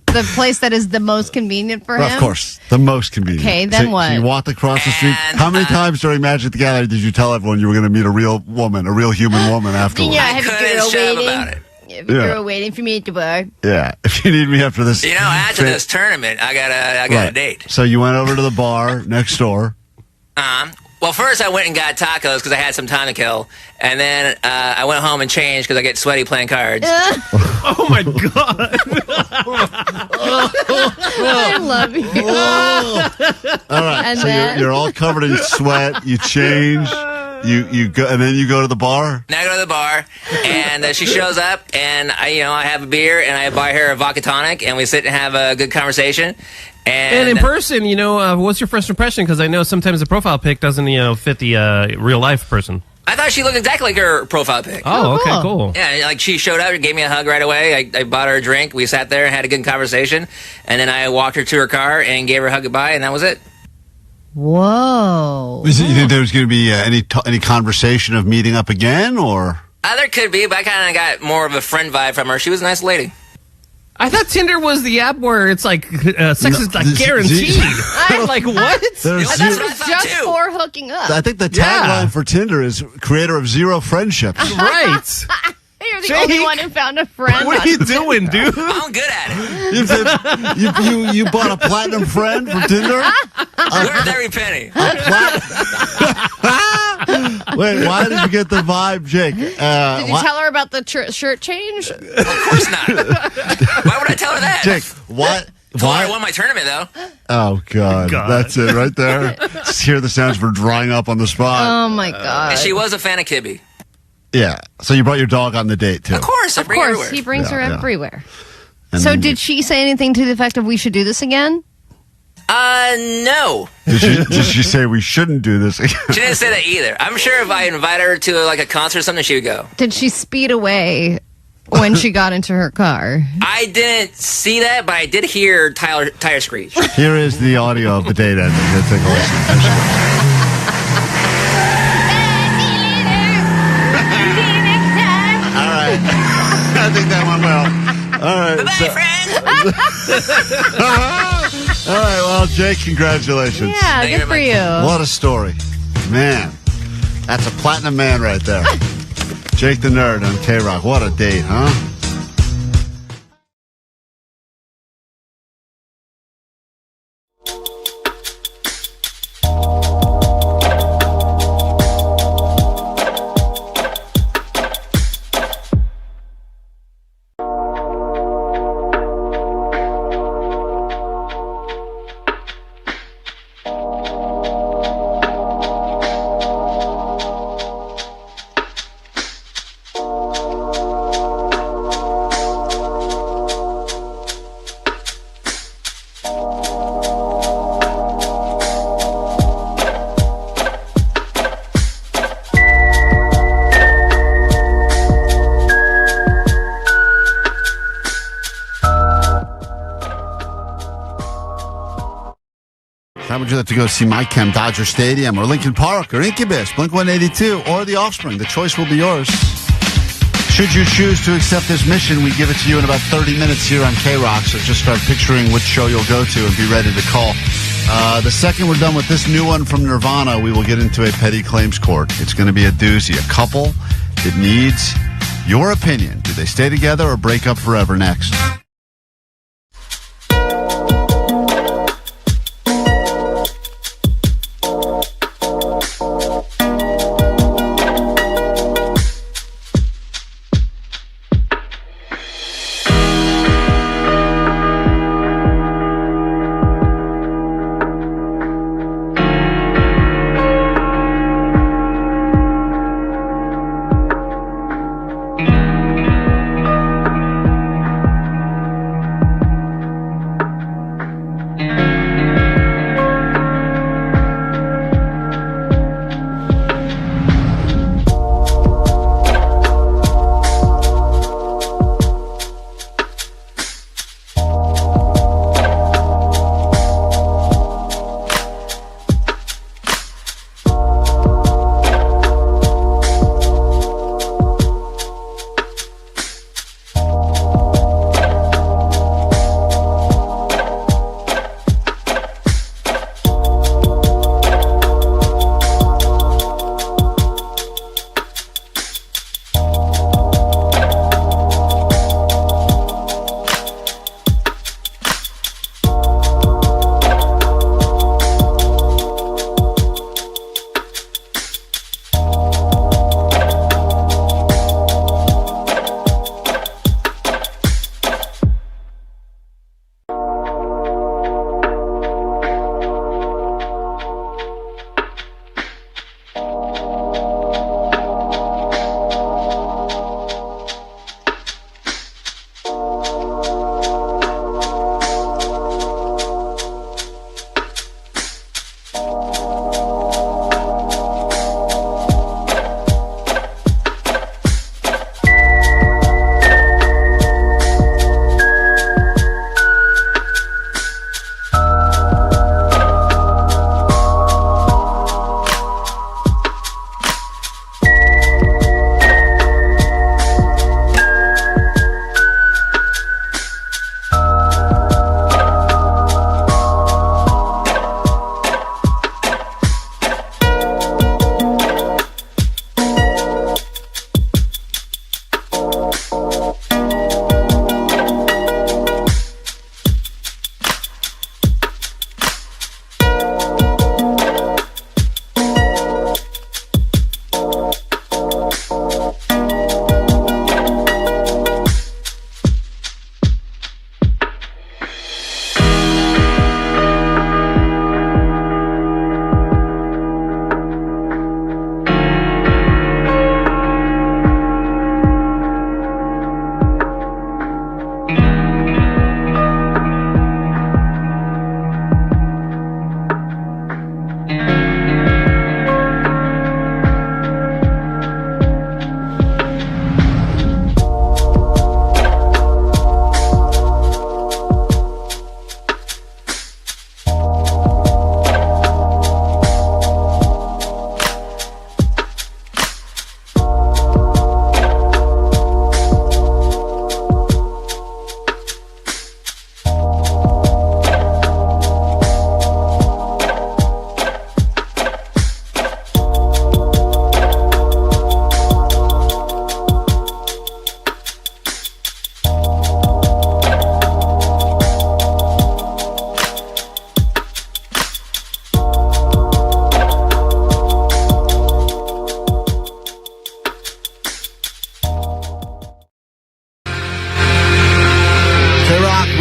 the place that is the most convenient for him? Of course, the most convenient. Okay, then what? So you walked across the street. How many times during Magic the Gathering did you tell everyone you were going to meet a real woman, a real human woman afterwards? Yeah, I have a girl waiting. About it. Have a girl waiting for me at the bar. Yeah, if you need me after this. You know, after this tournament, I got a date. So you went over to the bar next door. Well, first I went and got tacos because I had some time to kill. And then I went home and changed because I get sweaty playing cards. Oh, my God. I love you. All right, And so then? you're all covered in sweat. You change. You go, and then you go to the bar. Now I go to the bar, and she shows up, and I have a beer, and I buy her a vodka tonic, and we sit and have a good conversation. And in person, what's your first impression? Because I know sometimes the profile pic doesn't, fit the real life person. I thought she looked exactly like her profile pic. Oh, okay, cool. Yeah, like she showed up and gave me a hug right away. I bought her a drink. We sat there and had a good conversation, and then I walked her to her car and gave her a hug goodbye, and that was it. Whoa. You think there was going to be any conversation of meeting up again, or? There could be, but I kind of got more of a friend vibe from her. She was a nice lady. I thought Tinder was the app where it's like sex is like guaranteed. I'm like, what? I thought it was just for hooking up. I think the tagline for Tinder is creator of zero friendships. Right. You're the only one who found a friend. What are you doing, dude? I'm good at it. You bought a platinum friend from Tinder? Worth every penny. Wait, why did you get the vibe, Jake? Did you tell her about the shirt change? Of course not. Why would I tell her that? Jake, what? I won my tournament, though. Oh, God. That's it right there. Just hear the sounds for drying up on the spot. Oh, my God. And she was a fan of Kibby. Yeah. So you brought your dog on the date, too. Of course. Of course. He brings her everywhere. And so did she say anything to the effect of we should do this again? No. Did she say we shouldn't do this again? She didn't say that either. I'm sure if I invited her to like a concert or something, she would go. Did she speed away when she got into her car? I didn't see that, but I did hear tire screech. Here is the audio of the date ending. Let's take a listen. All right. I think that went well. All right. Bye-bye, friends. All right. Well, Jake, congratulations. Yeah, good for you. What a story. Man, that's a platinum man right there. Jake the Nerd on KROQ. What a date, huh? How would you like to go see My Chem, Dodger Stadium, or Linkin Park, or Incubus, Blink-182, or The Offspring? The choice will be yours. Should you choose to accept this mission, we give it to you in about 30 minutes here on KROQ, so just start picturing which show you'll go to and be ready to call. The second we're done with this new one from Nirvana, we will get into a petty claims court. It's going to be a doozy. A couple that needs your opinion. Do they stay together or break up forever? Next.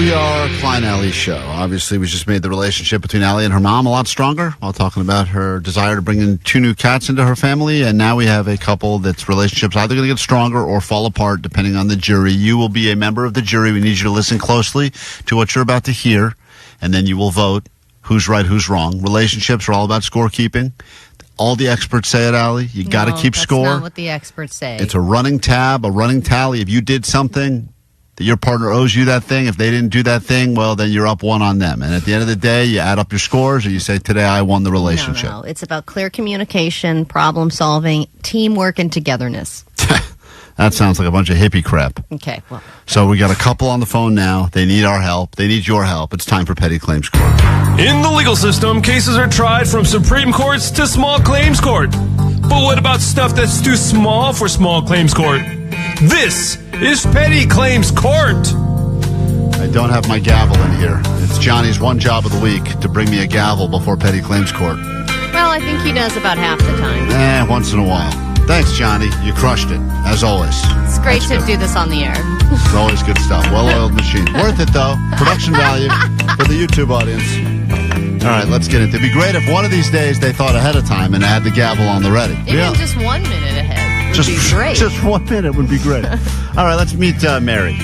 We are Klein Alley's show. Obviously, we just made the relationship between Allie and her mom a lot stronger while talking about her desire to bring in 2 new cats into her family. And now we have a couple that's relationship's either going to get stronger or fall apart depending on the jury. You will be a member of the jury. We need you to listen closely to what you're about to hear, and then you will vote who's right, who's wrong. Relationships are all about scorekeeping. All the experts say it, Allie. You got to keep score. That's not what the experts say. It's a running tab, a running tally. If you did something that your partner owes you that thing, if they didn't do that thing, well, then you're up 1 on them. And at the end of the day, you add up your scores, or you say, today I won the relationship. No, it's about clear communication, problem solving, teamwork, and togetherness. That sounds like a bunch of hippie crap. Okay, well. So we got a couple on the phone now. They need our help. They need your help. It's time for Petty Claims Court. In the legal system, cases are tried from Supreme Courts to small claims court. But what about stuff that's too small for small claims court? This is Petty Claims Court. I don't have my gavel in here. It's Johnny's one job of the week to bring me a gavel before Petty Claims Court. Well, I think he does about half the time. Once in a while. Thanks, Johnny. You crushed it, as always. It's great to do this on the air. It's always good stuff. Well-oiled machine. Worth it, though. Production value for the YouTube audience. All right, let's get into it. It'd be great if one of these days they thought ahead of time and had the gavel on the ready. Even just 1 minute ahead would be great. Just 1 minute would be great. All right, let's meet Mary.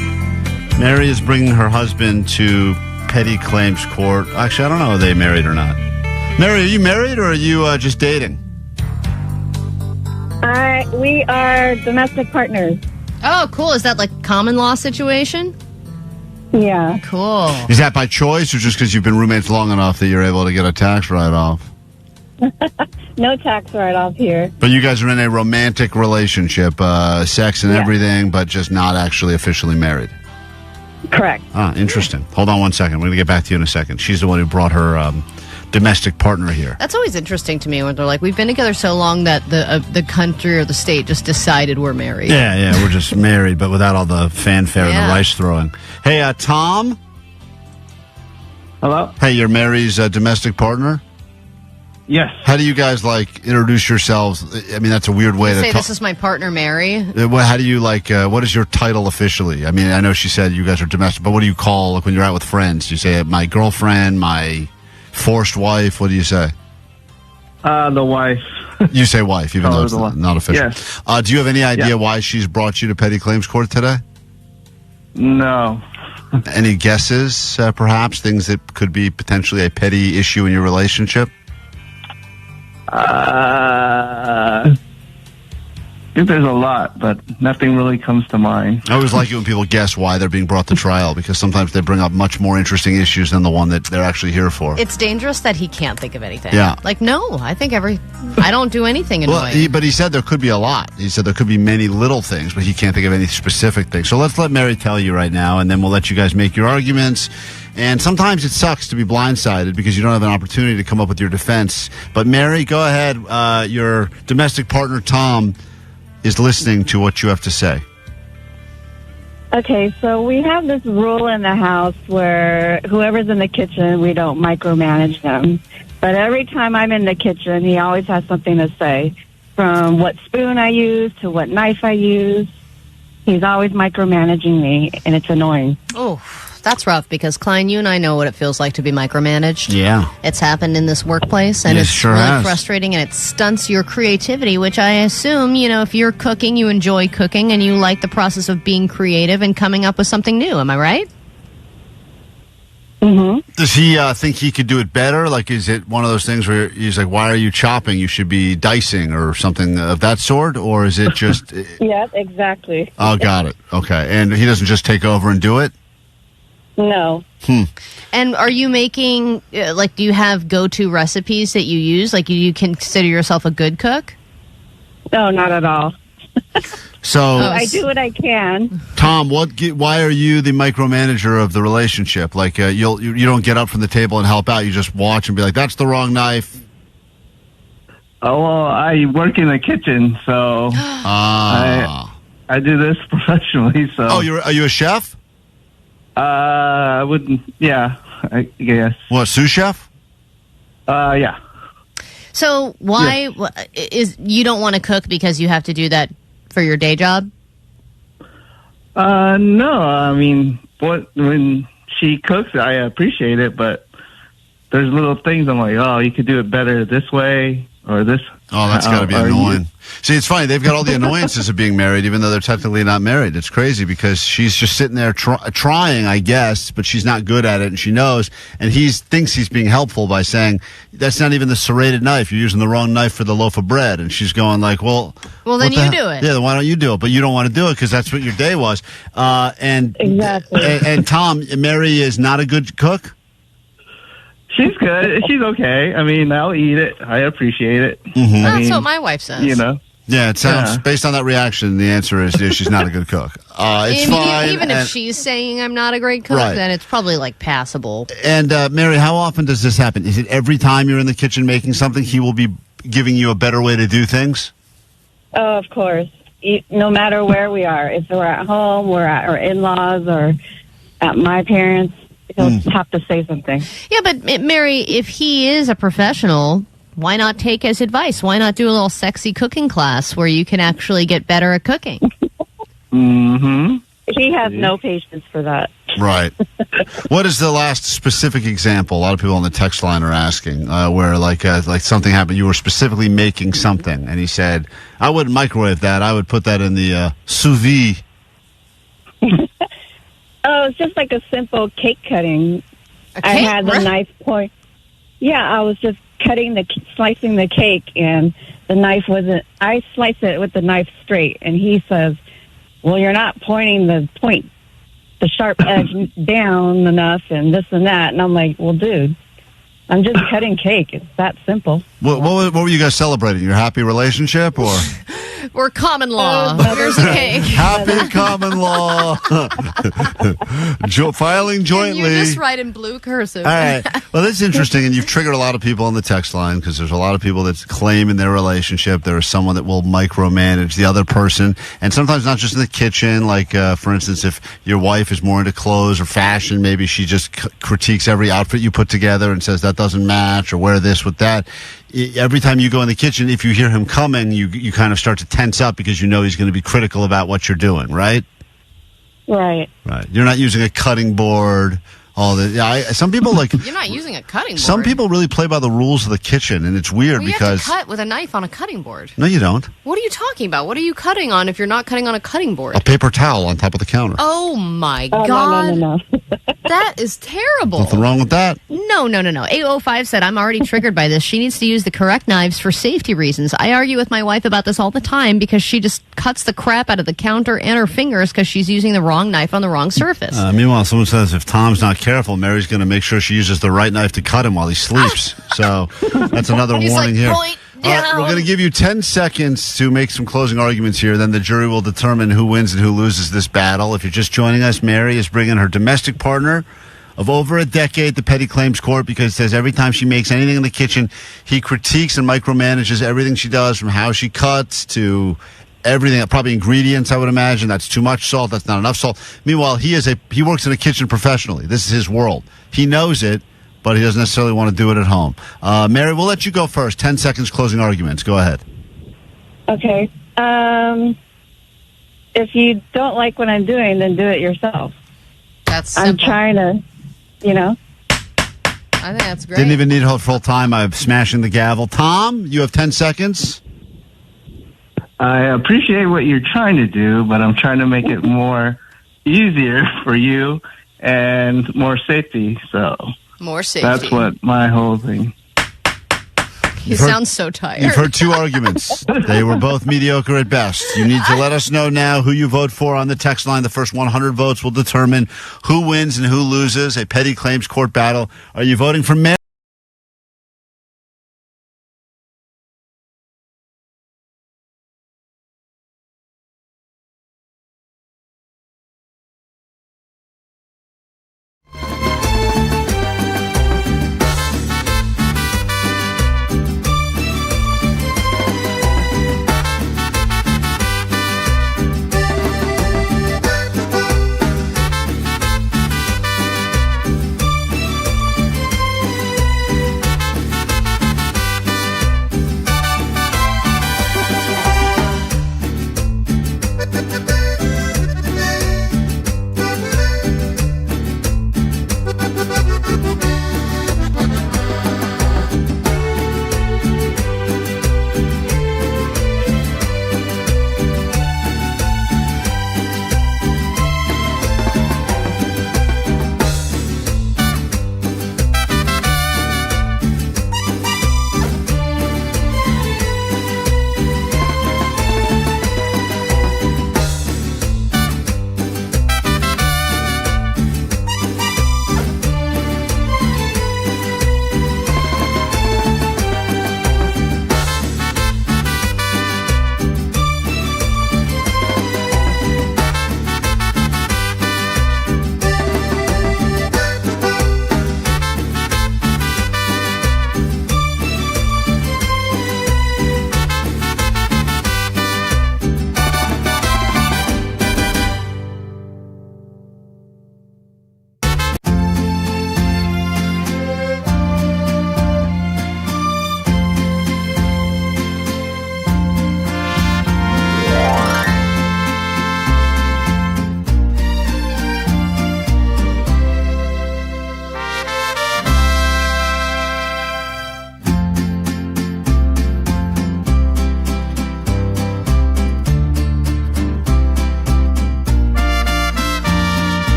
Mary is bringing her husband to Petty Claims Court. Actually, I don't know if they married or not. Mary, are you married or are you just dating? We are domestic partners. Oh, cool. Is that like common law situation? Yeah. Cool. Is that by choice or just because you've been roommates long enough that you're able to get a tax write-off? No tax write-off here. But you guys are in a romantic relationship, sex and everything, but just not actually officially married. Correct. Ah, interesting. Hold on 1 second. We're going to get back to you in a second. She's the one who brought her domestic partner here. That's always interesting to me when they're like, we've been together so long that the country or the state just decided we're married. Yeah, we're just married, but without all the fanfare and the rice throwing. Hey, Tom? Hello? Hey, you're Mary's domestic partner? Yes. How do you guys, introduce yourselves? I mean, that's a weird way to say, talk. this is my partner, Mary. How do you, what is your title officially? I mean, I know she said you guys are domestic, but what do you call, when you're out with friends? Do you say, my girlfriend, my forced wife? What do you say? The wife. You say wife, even though it's not official. Yes. Do you have any idea why she's brought you to Petty Claims Court today? No. Any guesses, perhaps? Things that could be potentially a petty issue in your relationship? I think there's a lot, but nothing really comes to mind. I always like it when people guess why they're being brought to trial, because sometimes they bring up much more interesting issues than the one that they're actually here for. It's dangerous that he can't think of anything. Yeah. I don't do anything annoying. But he said there could be a lot. He said there could be many little things, but he can't think of any specific things. So let's let Mary tell you right now, and then we'll let you guys make your arguments. And sometimes it sucks to be blindsided because you don't have an opportunity to come up with your defense. But Mary, go ahead. Your domestic partner, Tom, is listening to what you have to say. Okay, so we have this rule in the house where whoever's in the kitchen, we don't micromanage them. But every time I'm in the kitchen, he always has something to say. From what spoon I use to what knife I use. He's always micromanaging me, and it's annoying. Oh, that's rough because, Klein, you and I know what it feels like to be micromanaged. Yeah. It's happened in this workplace, and it's really frustrating, and it stunts your creativity, which I assume, if you're cooking, you enjoy cooking, and you like the process of being creative and coming up with something new. Am I right? Mm-hmm. Does he think he could do it better? Is it one of those things where he's like, why are you chopping? You should be dicing or something of that sort? Or is it just... Yeah, exactly. Oh, got it. Okay. And he doesn't just take over and do it? No. And are you making, do you have go-to recipes that you use? Do you consider yourself a good cook? No, not at all. So I do what I can. Tom, why are you the micromanager of the relationship? You don't get up from the table and help out. You just watch and be like, that's the wrong knife. Oh, well, I work in the kitchen, so I do this professionally. So. Oh, are you a chef? I wouldn't. Yeah, I guess. What, sous chef? Yeah. So why is you don't want to cook because you have to do that for your day job? No, I mean, when she cooks it, I appreciate it, but there's little things I'm like, oh, you could do it better this way or this. Oh, that's got to be annoying. See, it's funny. They've got all the annoyances of being married, even though they're technically not married. It's crazy because she's just sitting there trying, I guess, but she's not good at it, and she knows. And he thinks he's being helpful by saying, that's not even the serrated knife. You're using the wrong knife for the loaf of bread. And she's going like, well, then you do it. Yeah, then why don't you do it? But you don't want to do it because that's what your day was. Exactly. And Tom, Mary is not a good cook? She's good. She's okay. I mean, I'll eat it. I appreciate it. Mm-hmm. That's what my wife says. You know. Yeah, it sounds, based on that reaction, the answer is she's not a good cook. It's fine. Even if she's saying I'm not a great cook, Right. then it's probably like passable. And Mary, how often does this happen? Is it every time you're in the kitchen making something, he will be giving you a better way to do things? Oh, of course. No matter where we are, if we're at home, we're at our in-laws, or at my parents', he'll have to say something. Yeah, but Mary, if he is a professional, why not take his advice? Why not do a little sexy cooking class where you can actually get better at cooking? Mm-hmm. He has no patience for that. Right. What is the last specific example? A lot of people on the text line are asking where like something happened. You were specifically making something, and he said, "I wouldn't microwave that. I would put that in the sous vide." Oh, it's just like a simple cake cutting. A I cake? had the knife point. Yeah, I was just slicing the cake, and the knife wasn't. I sliced it with the knife straight, and he says, "Well, you're not pointing the sharp edge down enough, and this and that." And I'm like, "Well, dude, I'm just cutting cake. It's that simple." What were you guys celebrating? Your happy relationship, or We're common law. Here's a cake. happy common law? Filing jointly. And you just write in blue cursive. All right. Well, that's interesting, and you've triggered a lot of people on the text line because there's a lot of people that claim in their relationship there is someone that will micromanage the other person, and sometimes not just in the kitchen. Like, for instance, if your wife is more into clothes or fashion, maybe she just critiques every outfit you put together and says that doesn't match or wear this with that. Every time you go in the kitchen, if you hear him coming, you kind of start to tense up because you know he's going to be critical about what you're doing, right? Right. Right. You're not using a cutting board. Some people like. You're not using a cutting board. Some people really play by the rules of the kitchen, and it's weird You because have to cut with a knife on a cutting board. No, you don't. What are you talking about? What are you cutting on if you're not cutting on a cutting board? A paper towel on top of the counter. Oh my God. No. That is terrible. Nothing wrong with that. No. 805 said, I'm already triggered by this. She needs to use the correct knives for safety reasons. I argue with my wife about this all the time because she just cuts the crap out of the counter and her fingers because she's using the wrong knife on the wrong surface. Meanwhile, someone says if Tom's not careful, Mary's going to make sure she uses the right knife to cut him while he sleeps. So that's another warning here. Point All right, we're going to give you 10 seconds to make some closing arguments here. Then the jury will determine who wins and who loses this battle. If you're just joining us, Mary is bringing her domestic partner of over a decade to petty claims court because it says every time she makes anything in the kitchen, he critiques and micromanages everything she does, from how she cuts to everything, probably ingredients, I would imagine. That's too much salt. That's not enough salt. Meanwhile, he works in a kitchen professionally. This is his world. He knows it, but he doesn't necessarily want to do it at home. Mary, we'll let you go first. 10 seconds closing arguments. Go ahead. Okay. If you don't like what I'm doing, then do it yourself. That's simple. I'm trying to, I think that's great. Didn't even need her full time. I'm smashing the gavel. Tom, you have 10 seconds. I appreciate what you're trying to do, but I'm trying to make it more easier for you and more safety. So More safety. that's what my whole thing. He sounds so tired. You've heard two arguments. They were both mediocre at best. You need to let us know now who you vote for on the text line. The first 100 votes will determine who wins and who loses a petty claims court battle. Are you voting for Mary?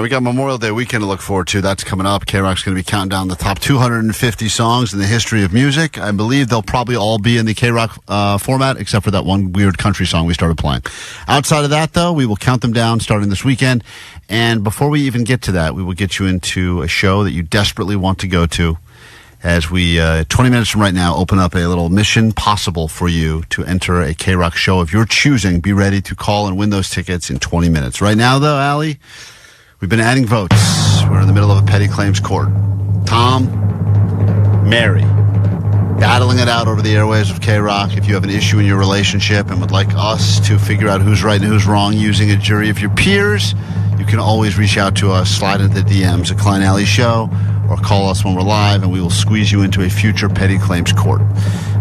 right, we got Memorial Day weekend to look forward to. That's coming up. KROQ's going to be counting down the top 250 songs in the history of music. I believe they'll probably all be in the KROQ format, except for that one weird country song we started playing. Outside of that, though, we will count them down starting this weekend. And before we even get to that, we will get you into a show that you desperately want to go to as we, 20 minutes from right now, open up a little mission possible for you to enter a KROQ show of your choosing. Be ready to call and win those tickets in 20 minutes. Right now, though, Allie, we've been adding votes. We're in the middle of a petty claims court. Tom, Mary, battling it out over the airwaves of KROQ. If you have an issue in your relationship and would like us to figure out who's right and who's wrong using a jury of your peers, you can always reach out to us, slide into the DMs at Klein Alley Show, or call us when we're live, and we will squeeze you into a future petty claims court.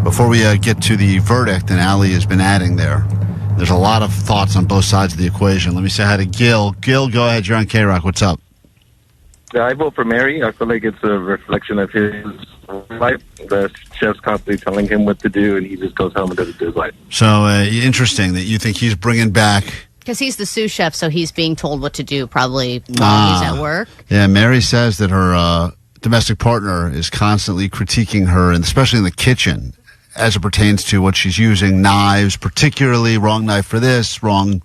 Before we get to the verdict, and Allie has been adding there's a lot of thoughts on both sides of the equation. Let me say hi to Gil. Gil, go ahead. You're on KROQ. What's up? Yeah, I vote for Mary. I feel like it's a reflection of his life. The chef's constantly telling him what to do, and he just goes home and does it to his life. So interesting that you think he's bringing back... Because he's the sous chef, so he's being told what to do probably while he's at work. Yeah, Mary says that her domestic partner is constantly critiquing her, and especially in the kitchen, as it pertains to what she's using, knives, particularly wrong knife for this, wrong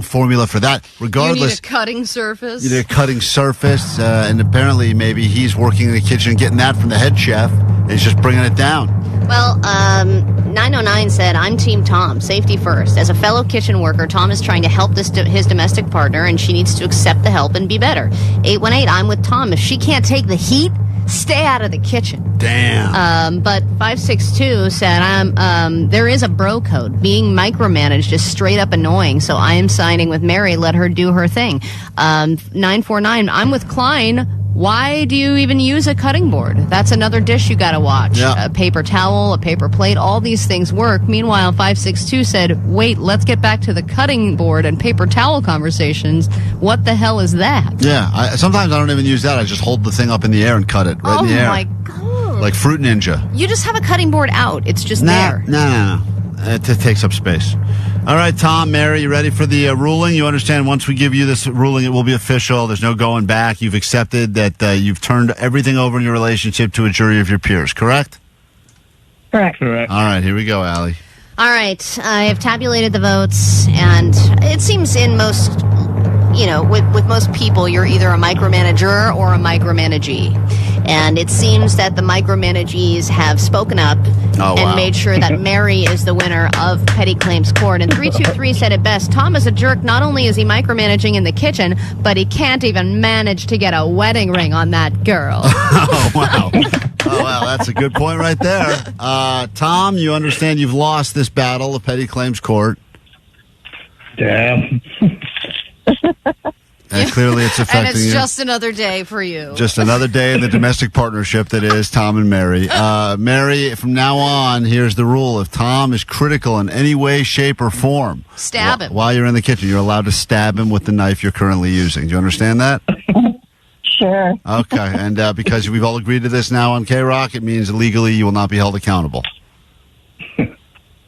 formula for that. Regardless, you need a cutting surface. You need a cutting surface, and apparently maybe he's working in the kitchen and getting that from the head chef, and he's just bringing it down. Well, 909 said, I'm Team Tom, safety first. As a fellow kitchen worker, Tom is trying to help his domestic partner, and she needs to accept the help and be better. 818, I'm with Tom. If she can't take the heat, stay out of the kitchen. Damn. But 562 said, there is a bro code. Being micromanaged is straight up annoying, so I am signing with Mary. Let her do her thing. 949, I'm with Klein. Why do you even use a cutting board? That's another dish you got to watch. Yeah. A paper towel, a paper plate, all these things work. Meanwhile, 562 said, wait, let's get back to the cutting board and paper towel conversations. What the hell is that? Yeah, sometimes I don't even use that. I just hold the thing up in the air and cut it right in the air. Oh, my God. Like Fruit Ninja. You just have a cutting board out. It's just there. No. It takes up space. All right, Tom, Mary, you ready for the ruling? You understand once we give you this ruling, it will be official. There's no going back. You've accepted that you've turned everything over in your relationship to a jury of your peers, correct? Correct. All right, here we go, Allie. All right, I have tabulated the votes, and it seems in most, with most people, you're either a micromanager or a micromanagee. And it seems that the micromanagees have spoken up and made sure that Mary is the winner of Petty Claims Court. And 323 said it best. Tom is a jerk. Not only is he micromanaging in the kitchen, but he can't even manage to get a wedding ring on that girl. Oh, wow. Oh, wow, that's a good point right there. Tom, you understand you've lost this battle of Petty Claims Court. Damn. And clearly it's affecting and it's you. just another day for you. Just another day in the domestic partnership that is Tom and Mary. Mary, from now on, here's the rule. If Tom is critical in any way, shape, or form, stab him. While you're in the kitchen, you're allowed to stab him with the knife you're currently using. Do you understand that? Sure. Okay, and because we've all agreed to this now on KROQ, it means legally you will not be held accountable.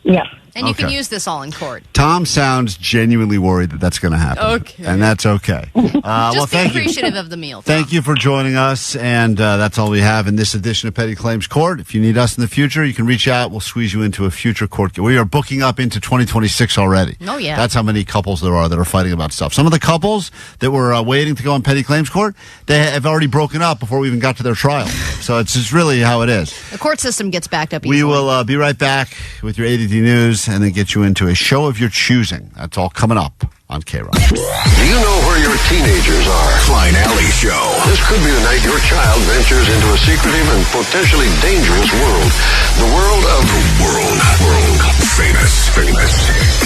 Yeah. And you can use this all in court. Tom sounds genuinely worried that that's going to happen. Okay. And that's okay. Just be appreciative of the meal. Thank you for joining us, and that's all we have in this edition of Petty Claims Court. If you need us in the future, you can reach out. We'll squeeze you into a future court. We are booking up into 2026 already. Oh, yeah. That's how many couples there are that are fighting about stuff. Some of the couples that were waiting to go on Petty Claims Court, they have already broken up before we even got to their trial. So it's just really how it is. The court system gets backed up easily. We will be right back with your A.D.D news and then get you into a show of your choosing. That's all coming up on KROQ. Do you know where your teenagers are? Klein Alley Show. This could be the night your child ventures into a secretive and potentially dangerous world. The world of world famous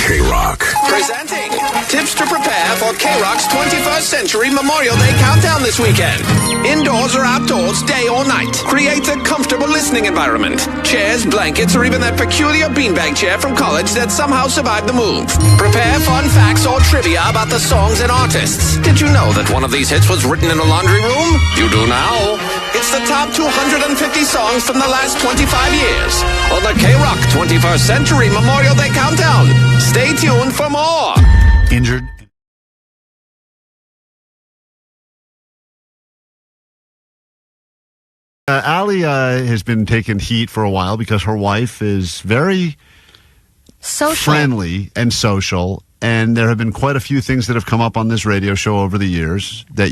KROQ. Presenting tips to prepare for KROQ's 21st Century Memorial Day Countdown this weekend. Indoors or outdoors, day or night. Create a comfortable listening environment. Chairs, blankets, or even that peculiar beanbag chair from college that somehow survived the move. Prepare fun facts or trivia about the songs and artists. Did you know that one of these hits was written in a laundry room? You do now. It's the top 250 songs from the last 25 years on the KROQ 21st Century Memorial Day Countdown. Stay tuned for more. Injured? Allie has been taking heat for a while because her wife is very friendly and social. And there have been quite a few things that have come up on this radio show over the years that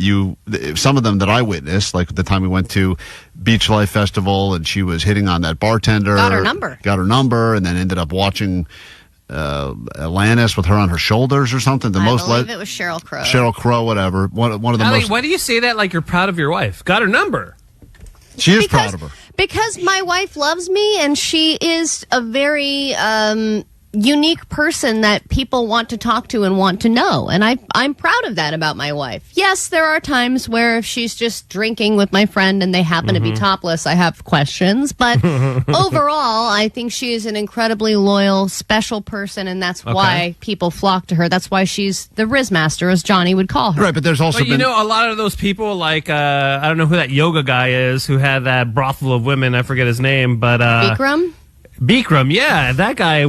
some of them that I witnessed, like the time we went to Beach Life Festival and she was hitting on that bartender. Got her number, and then ended up watching Atlantis with her on her shoulders or something. I believe it was Sheryl Crow. Sheryl Crow, whatever. One of the Allie, most. why do you say that like you're proud of your wife? Got her number. She is proud of her. Because my wife loves me, and she is a very unique person that people want to talk to and want to know. And I'm proud of that about my wife. Yes, there are times where if she's just drinking with my friend and they happen to be topless, I have questions. But overall, I think she is an incredibly loyal, special person, and that's why people flock to her. That's why she's the Riz Master, as Johnny would call her. Right, but there's also you know, a lot of those people, like, I don't know who that yoga guy is who had that brothel of women. I forget his name, but... Bikram, yeah, that guy,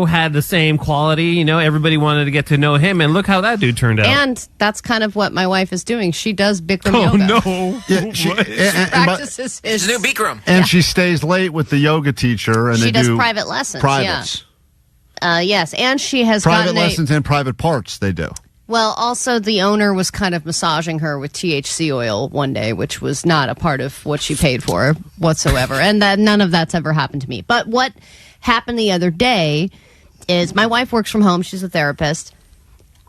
had the same quality. Everybody wanted to get to know him, and look how that dude turned out. And that's kind of what my wife is doing. She does Bikram yoga. Oh, no. Yeah, she practices She's a new Bikram. And she stays late with the yoga teacher. And she they does do private lessons, privates. Yes, and she has private lessons and private parts they do. Well, also the owner was kind of massaging her with THC oil one day, which was not a part of what she paid for whatsoever. And that none of that's ever happened to me. But what happened the other day is my wife works from home. She's a therapist.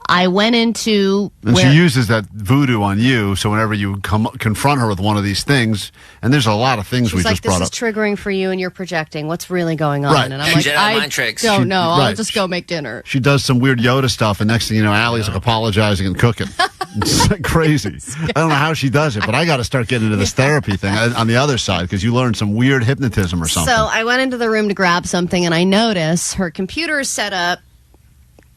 I went into... And she uses that voodoo on you, so whenever you confront her with one of these things, and there's a lot of things we just brought up. This is triggering for you and you're projecting. What's really going on? Right. And I'm like, I don't know. I'll just go make dinner. She does some weird Yoda stuff, and next thing you know, Allie's like apologizing and cooking. It's like crazy. I don't know how she does it, but I got to start getting into this therapy thing on the other side, because you learned some weird hypnotism or something. So I went into the room to grab something, and I noticed her computer is set up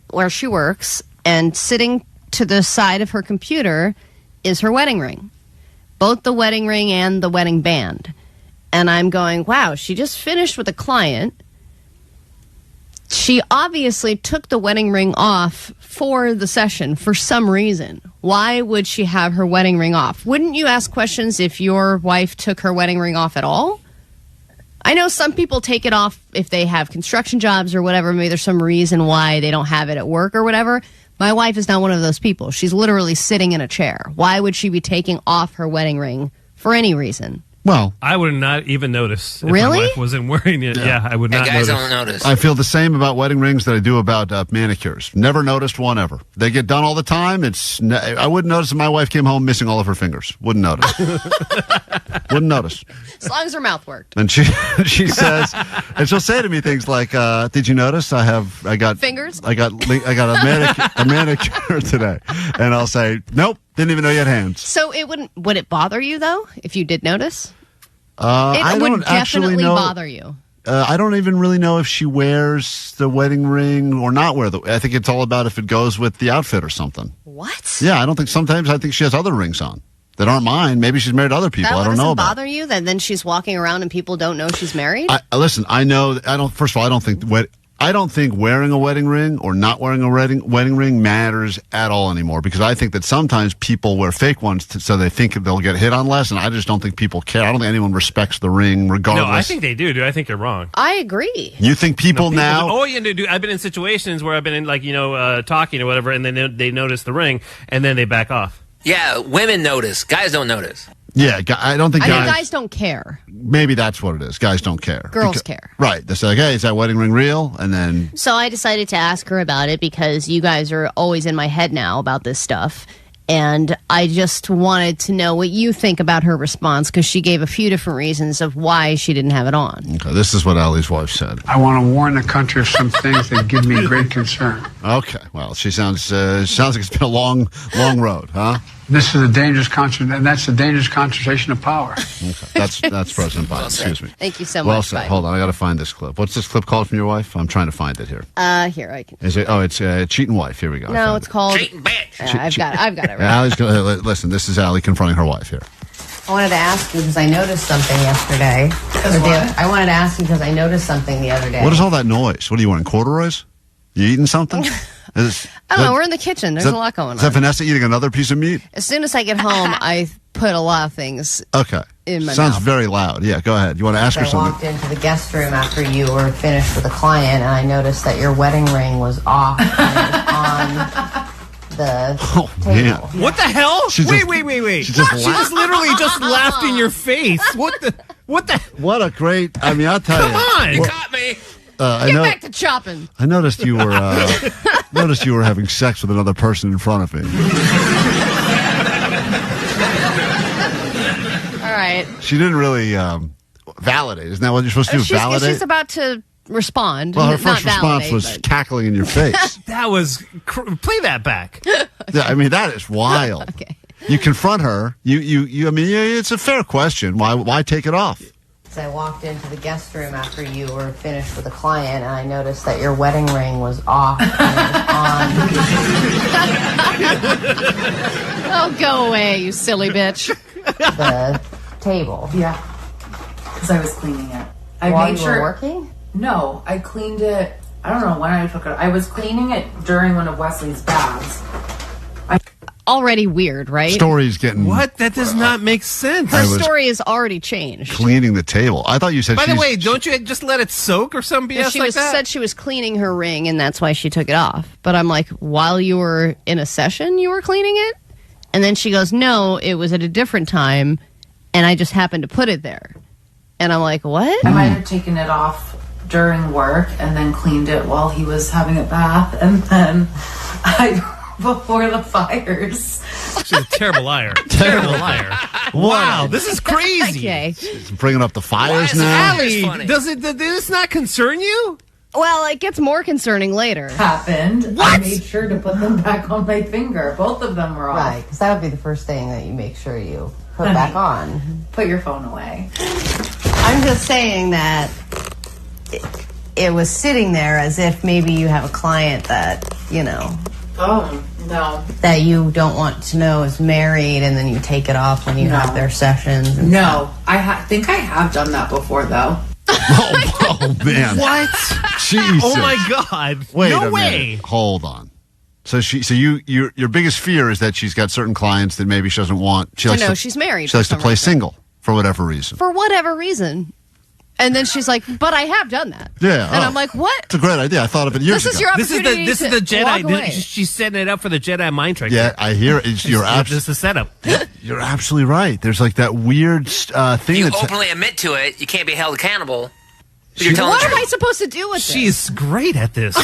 where she works, and sitting to the side of her computer is her wedding ring. Both the wedding ring and the wedding band. And I'm going, wow, she just finished with a client. She obviously took the wedding ring off for the session for some reason. Why would she have her wedding ring off? Wouldn't you ask questions if your wife took her wedding ring off at all? I know some people take it off if they have construction jobs or whatever. Maybe there's some reason why they don't have it at work or whatever. My wife is not one of those people. She's literally sitting in a chair. Why would she be taking off her wedding ring for any reason? Well, I would not even notice if really? my wife wasn't wearing it. Yeah, I would not guys notice. don't notice. I feel the same about wedding rings that I do about manicures. Never noticed one ever. They get done all the time. I wouldn't notice if my wife came home missing all of her fingers. Wouldn't notice. Wouldn't notice. As long as her mouth worked. And she says, and she'll say to me things like, "Did you notice I got fingers? I got a manicure today," and I'll say, "Nope, didn't even know you had hands." So would it bother you though if you did notice? I would don't definitely know, bother you. I don't even really know if she wears the wedding ring or not wear the. I think it's all about if it goes with the outfit or something. What? Yeah, I don't think. Sometimes I think she has other rings on that aren't mine. Maybe she's married to other people. I don't know about. That bother you? That then she's walking around and people don't know she's married? Listen, I know. I don't. First of all, I don't think wearing a wedding ring or not wearing a wedding ring matters at all anymore, because I think that sometimes people wear fake ones so they think they'll get hit on less, and I just don't think people care. I don't think anyone respects the ring regardless. No, I think they do, dude. I think you're wrong. I agree. You think people now... Oh, yeah, dude. I've been in situations where I've been in, talking or whatever, and then they notice the ring, and then they back off. Yeah, women notice. Guys don't notice. Yeah, I don't think guys don't care. Maybe that's what it is. Guys don't care. Girls care. Right. They're like, hey, is that wedding ring real? And then... So I decided to ask her about it because you guys are always in my head now about this stuff. And I just wanted to know what you think about her response, because she gave a few different reasons of why she didn't have it on. Okay, this is what Allie's wife said. I want to warn the country of some things that give me great concern. Okay, well, she sounds like it's been a long road, huh? This is a dangerous and that's a dangerous concentration of power. Okay, that's President Biden. Excuse me. Thank you so much. Well said. Hold on, I got to find this clip. What's this clip called from your wife? I'm trying to find it here. Here I can. Is it? Oh, it's cheating wife. Here we go. No, it's called cheating bitch. I've got it. Right. Allie's listen. This is Allie confronting her wife here. I wanted to ask you because I noticed something yesterday. I wanted to ask you because I noticed something the other day. What is all that noise? What are you wearing? Corduroys? You eating something? I don't know. We're in the kitchen. There's a lot going on. Is that Vanessa eating another piece of meat? As soon as I get home, I put a lot of things Okay. in my Sounds mouth. very loud. Yeah, go ahead. You want to ask her I something? walked into the guest room after you were finished with a client, and I noticed that your wedding ring was off and it was on the Man. What the hell? She Wait, just- wait, wait, wait. she She just just, laughed. literally just laughed in your face. What the? What a great, I mean, I'll tell Come you. on. Well, Got me. I Get know. back to chopping. I noticed you were having sex with another person in front of me. All right. She didn't really validate. Isn't that what you're supposed to do? Validate? She's about to respond. Well, her Not first response validate, was but- cackling in your face. That was play that back. Yeah, I mean, that is wild. Okay. You confront her. I mean, it's a fair question. Why take it off? So I walked into the guest room after you were finished with a client, and I noticed that your wedding ring was off and it was Oh, go away, you silly bitch. on the table. Yeah, because I was cleaning it. I While made you sure. were working? No, I cleaned it. I don't know when I took it. I was cleaning it during one of Wesley's baths. Already weird, right? Story's getting What? That does not make sense. Her I was story is already changed. cleaning the table. I thought you said. By the she's- way, don't you just let it soak or some BS She like that? said she was cleaning her ring, and that's why she took it off. But I'm like, while you were in a session, you were cleaning it? And then she goes, no, it was at a different time, and I just happened to put it there. And I'm like, what? I might have taken it off during work and then cleaned it while he was having a bath, and then before the fires. She's a terrible liar. Terrible liar. Wow, this is crazy. Okay. bringing up the fires now. Allie, does this not concern you? Well, it gets more concerning later. Happened. I made sure to put them back on my finger. Both of them were off. Right, because that would be the first thing that you make sure you put back on. Put your phone away. I'm just saying that it was sitting there as if maybe you have a client that, Oh, no. that you don't want to know is married, and then you take it off when you No. have their sessions. and No. I think I have done that before, though. Oh man! What? Jesus! Oh my God! Wait no a way! minute. Hold on. So your biggest fear is that she's got certain clients that maybe she doesn't want. She likes No, to, she's married She for likes to some play reason. single for whatever reason. For whatever reason. And then she's like, but I have done that. Yeah. And I'm like, what? It's a great idea. I thought of it years This is ago. your This is opportunity the to Jedi. walk away. She's setting it up for the Jedi mind trick. Yeah, I hear it. You're This is the setup. You're absolutely right. There's like that weird thing You that's. openly admit to it, you can't be held accountable. But She- you're telling What the am I truth. supposed to do with this? She's great at this.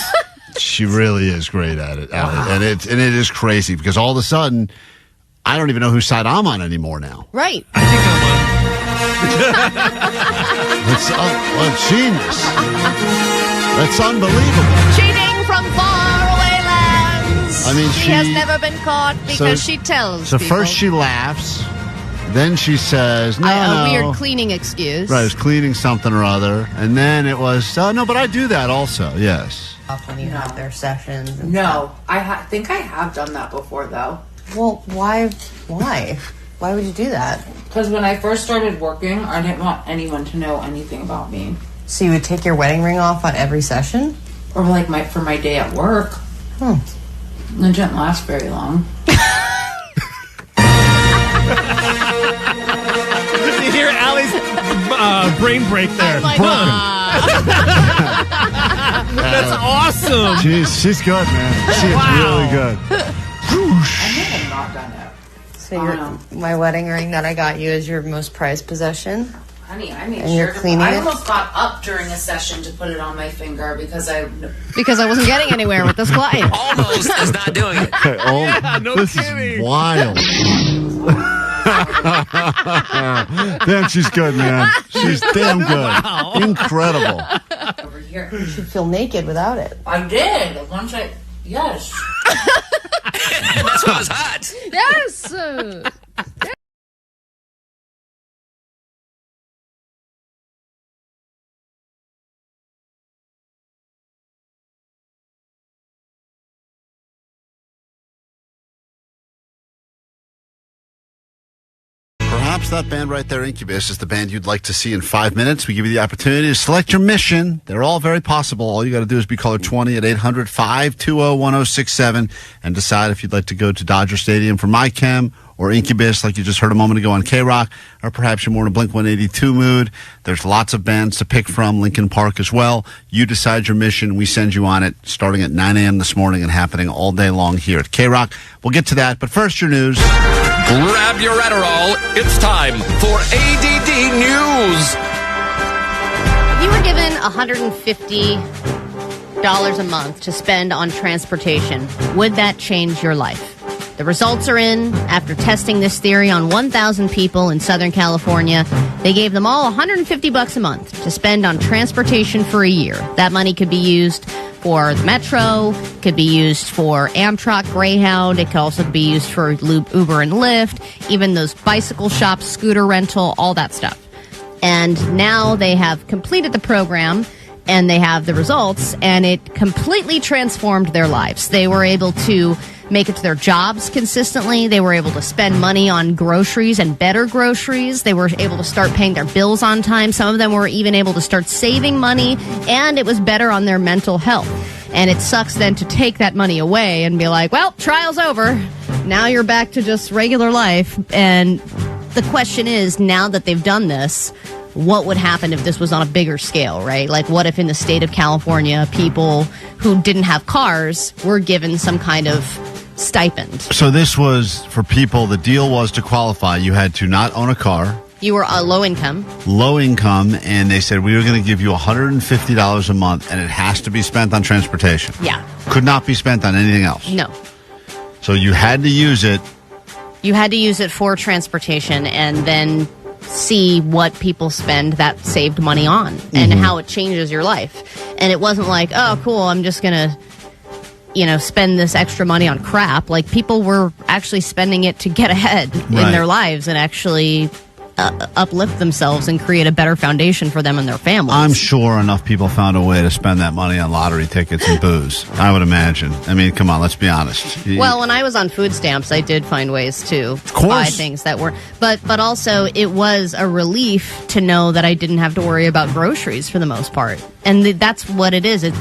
She really is great at it, Allie. And it is crazy because all of a sudden, I don't even know whose side I'm on anymore now. Right. It's genius. That's unbelievable. Cheating from faraway lands. I mean, she has never been caught because she tells So people. first she laughs, then she says, "No, a no." weird cleaning excuse. Right, it's cleaning something or other, and then it was, "Oh no, but I do that also." Yes. when you have their sessions. And No. I think I have done that before, though. Well, why? Why would you do that? Because when I first started working, I didn't want anyone to know anything about me. So you would take your wedding ring off on every session? Or like for my day at work. Hmm. It didn't last very long. You hear Allie's brain break there. That's awesome. She's good, man. She is really good. I have not done it. So my wedding ring that I got you is your most prized possession? Honey, I made And you're sure to. cleaning I it? almost got up during a session to put it on my finger because I wasn't getting anywhere with this client. Almost is not doing it. Okay, this is wild. Damn, she's good, man. She's damn good. Wow. Incredible. over here. You should feel naked without it. I did. Once I yes. That's why it was hot. Yes. Perhaps that band right there, Incubus, is the band you'd like to see in 5 minutes. We give you the opportunity to select your mission. They're all very possible. All you got to do is be caller 20 at 800-520-1067 and decide if you'd like to go to Dodger Stadium for My Chem or Incubus, like you just heard a moment ago on KROQ, or perhaps you're more in a Blink-182 mood. There's lots of bands to pick from, Linkin Park as well. You decide your mission. We send you on it starting at 9 a.m. this morning and happening all day long here at KROQ. We'll get to that, but first your news. Grab your Adderall. It's time for A.D.D. News. If you were given $150 a month to spend on transportation, would that change your life? The results are in. After testing this theory on 1,000 people in Southern California, they gave them all $150 a month to spend on transportation for a year. That money could be used for the Metro, could be used for Amtrak, Greyhound. It could also be used for Uber and Lyft, even those bicycle shops, scooter rental, all that stuff. And now they have completed the program and they have the results, and it completely transformed their lives. They were able to make it to their jobs consistently. They were able to spend money on groceries and better groceries. They were able to start paying their bills on time. Some of them were even able to start saving money, and it was better on their mental health. And it sucks then to take that money away and be like, well, trial's over. Now you're back to just regular life. And the question is, now that they've done this, what would happen if this was on a bigger scale, right? Like, what if in the state of California, people who didn't have cars were given some kind of stipend? So this was for people, the deal was to qualify. You had to not own a car. You were low income. Low income, and they said, we are going to give you $150 a month, and it has to be spent on transportation. Yeah. Could not be spent on anything else. No. So you had to use it. You had to use it for transportation and then see what people spend that saved money on and how it changes your life. And it wasn't like, oh, cool, I'm just going to, spend this extra money on crap. Like, people were actually spending it to get ahead in their lives and actually uplift themselves and create a better foundation for them and their families. I'm sure enough people found a way to spend that money on lottery tickets and booze. I would imagine. I mean, come on, let's be honest. Well, when I was on food stamps, I did find ways to buy things that were, but also it was a relief to know that I didn't have to worry about groceries for the most part. And that's what it is.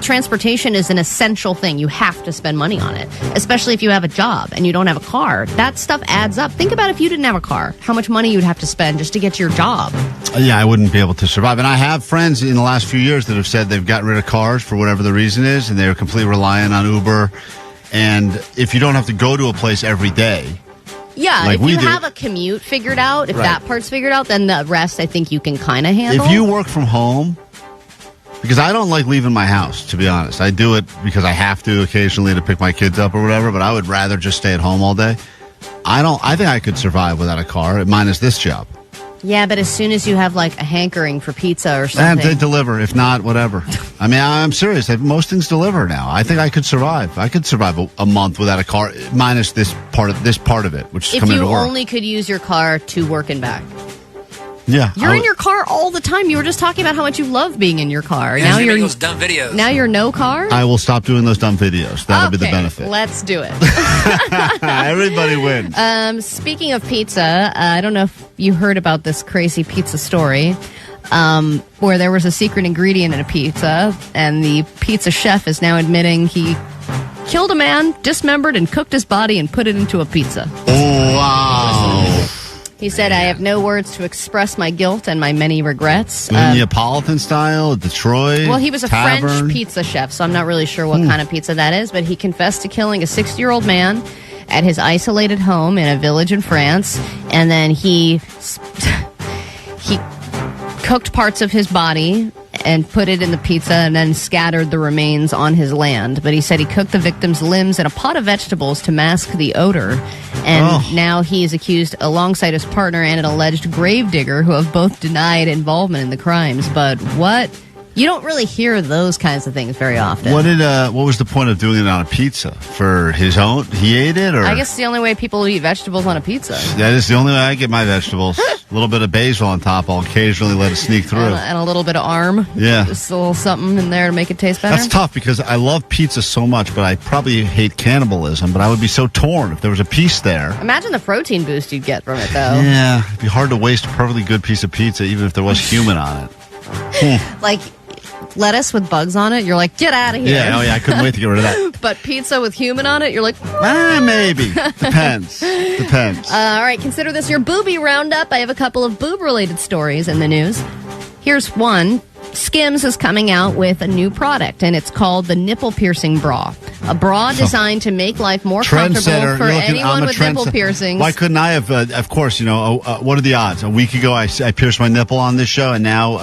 Transportation is an essential thing. You have to spend money on it, especially if you have a job and you don't have a car. That stuff adds up. Think about if you didn't have a car, how much money you'd have to spend just to get to your job. Yeah, I wouldn't be able to survive. And I have friends in the last few years that have said they've gotten rid of cars for whatever the reason is, and they're completely reliant on Uber. And if you don't have to go to a place every day. Yeah, like if you have a commute figured out, if that part's figured out, then the rest I think you can kind of handle. If you work from home, because I don't like leaving my house, to be honest. I do it because I have to occasionally to pick my kids up or whatever, but I would rather just stay at home all day. I think I could survive without a car, minus this job. Yeah, but as soon as you have like a hankering for pizza or something. And they deliver. If not, whatever. I mean, I'm serious. Most things deliver now. I think I could survive. I could survive a month without a car, minus this part of it, which is coming to work. If you only could use your car to work and back. Yeah. You're in your car all the time. You were just talking about how much you love being in your car. Yeah, now you're those dumb videos. Now you're no car? I will stop doing those dumb videos. That'll be the benefit. Let's do it. Everybody wins. Speaking of pizza, I don't know if you heard about this crazy pizza story where there was a secret ingredient in a pizza, and the pizza chef is now admitting he killed a man, dismembered, and cooked his body and put it into a pizza. Oh, wow. He said, I have no words to express my guilt and my many regrets. Neapolitan style, Detroit. Well, he was a tavern. French pizza chef, so I'm not really sure what kind of pizza that is, but he confessed to killing a 60-year-old man at his isolated home in a village in France, and then he cooked parts of his body and put it in the pizza and then scattered the remains on his land. But he said he cooked the victim's limbs in a pot of vegetables to mask the odor. And now he is accused alongside his partner and an alleged gravedigger who have both denied involvement in the crimes. But what? You don't really hear those kinds of things very often. What was the point of doing it on a pizza? For his own? He ate it? Or? I guess it's the only way people eat vegetables on a pizza. That is the only way I get my vegetables. A little bit of basil on top. I'll occasionally let it sneak through. And a little bit of arm. Yeah. Just a little something in there to make it taste better. That's tough because I love pizza so much, but I probably hate cannibalism. But I would be so torn if there was a piece there. Imagine the protein boost you'd get from it, though. Yeah. It'd be hard to waste a perfectly good piece of pizza even if there was human on it. Like, lettuce with bugs on it, you're like, get out of here. Yeah, I couldn't wait to get rid of that. But pizza with human on it, you're like, maybe. Depends. All right, consider this your booby roundup. I have a couple of boob-related stories in the news. Here's one. Skims is coming out with a new product, and it's called the nipple piercing bra. A bra designed to make life more comfortable for anyone with nipple piercings. Why couldn't I have, of course, what are the odds? A week ago, I pierced my nipple on this show, and now...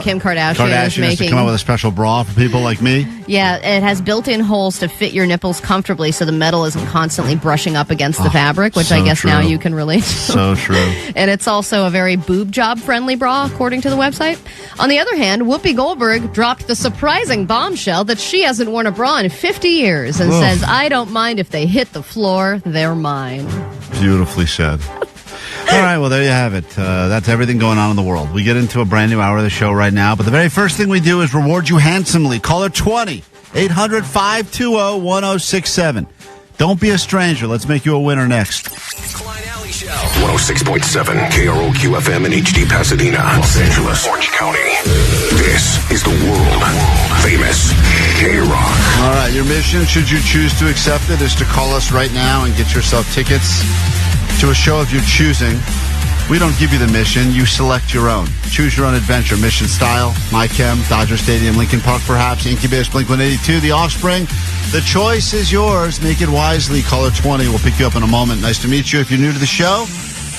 Kim Kardashian is has to come out with a special bra for people like me? Yeah, it has built-in holes to fit your nipples comfortably so the metal isn't constantly brushing up against the fabric, which I guess now you can relate to. So true. And it's also a very boob job-friendly bra, according to the website. On the other hand, Whoopi Goldberg dropped the surprising bombshell that she hasn't worn a bra in 50 years and says, I don't mind if they hit the floor, they're mine. Beautifully said. All right, well, there you have it. That's everything going on in the world. We get into a brand new hour of the show right now, but the very first thing we do is reward you handsomely. Caller 20, 800-520-1067. Don't be a stranger. Let's make you a winner next. 106.7 KROQ FM in HD Pasadena, Los Angeles, Orange County. This is the world famous KROQ. All right, your mission, should you choose to accept it, is to call us right now and get yourself tickets to a show of your choosing. We don't give you the mission. You select your own. Choose your own adventure. Mission style, My Chem, Dodger Stadium, Linkin Park perhaps, Incubus, Blink-182, The Offspring. The choice is yours. Make it wisely. Caller 20. We'll pick you up in a moment. Nice to meet you. If you're new to the show,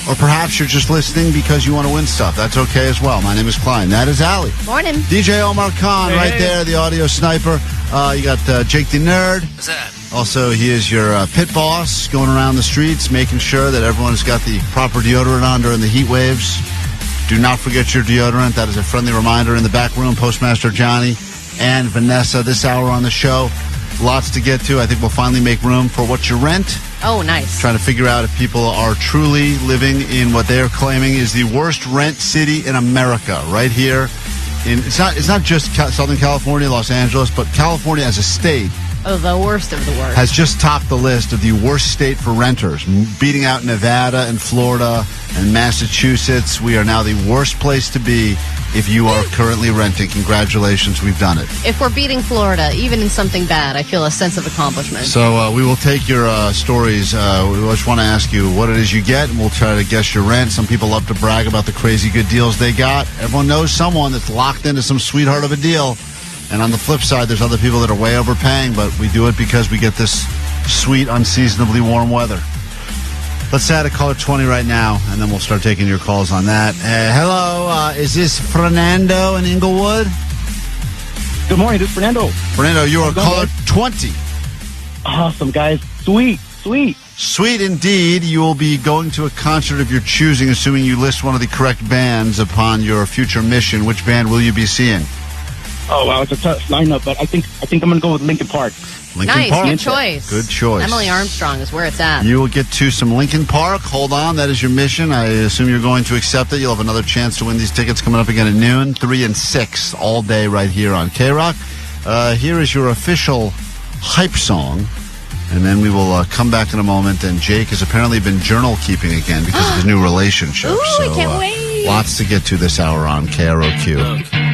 or perhaps you're just listening because you want to win stuff, that's okay as well. My name is Klein. That is Allie. Morning. DJ Omar Khan right there, the audio sniper. You got Jake the Nerd. What's that? Also, he is your pit boss, going around the streets, making sure that everyone's got the proper deodorant on during the heat waves. Do not forget your deodorant. That is a friendly reminder. In the back room, Postmaster Johnny and Vanessa. This hour on the show, lots to get to. I think we'll finally make room for what you rent. Oh, nice. Trying to figure out if people are truly living in what they're claiming is the worst rent city in America, right here. It's not just Southern California, Los Angeles, but California as a state. Oh, the worst of the worst. Has just topped the list of the worst state for renters, beating out Nevada and Florida and Massachusetts. We are now the worst place to be if you are currently renting. Congratulations, we've done it. If we're beating Florida, even in something bad, I feel a sense of accomplishment. So we will take your stories. We just want to ask you what it is you get, and we'll try to guess your rent. Some people love to brag about the crazy good deals they got. Everyone knows someone that's locked into some sweetheart of a deal. And on the flip side, there's other people that are way overpaying, but we do it because we get this sweet, unseasonably warm weather. Let's add a caller 20 right now, and then we'll start taking your calls on that. Hello, is this Fernando in Inglewood? Good morning, this is Fernando. Fernando, you are caller 20. Awesome, guys. Sweet. Sweet indeed. You will be going to a concert of your choosing, assuming you list one of the correct bands upon your future mission. Which band will you be seeing? Oh, wow, it's a tough lineup, but I think I'm going to go with Linkin Park. Linkin Park. Good choice. Good choice. Emily Armstrong is where it's at. You will get to some Linkin Park. Hold on. That is your mission. I assume you're going to accept it. You'll have another chance to win these tickets coming up again at noon, 3 and 6, all day right here on KROQ. Here is your official hype song. And then we will come back in a moment. And Jake has apparently been journal keeping again because of his new relationship. Ooh, I can't wait. Lots to get to this hour on KROQ.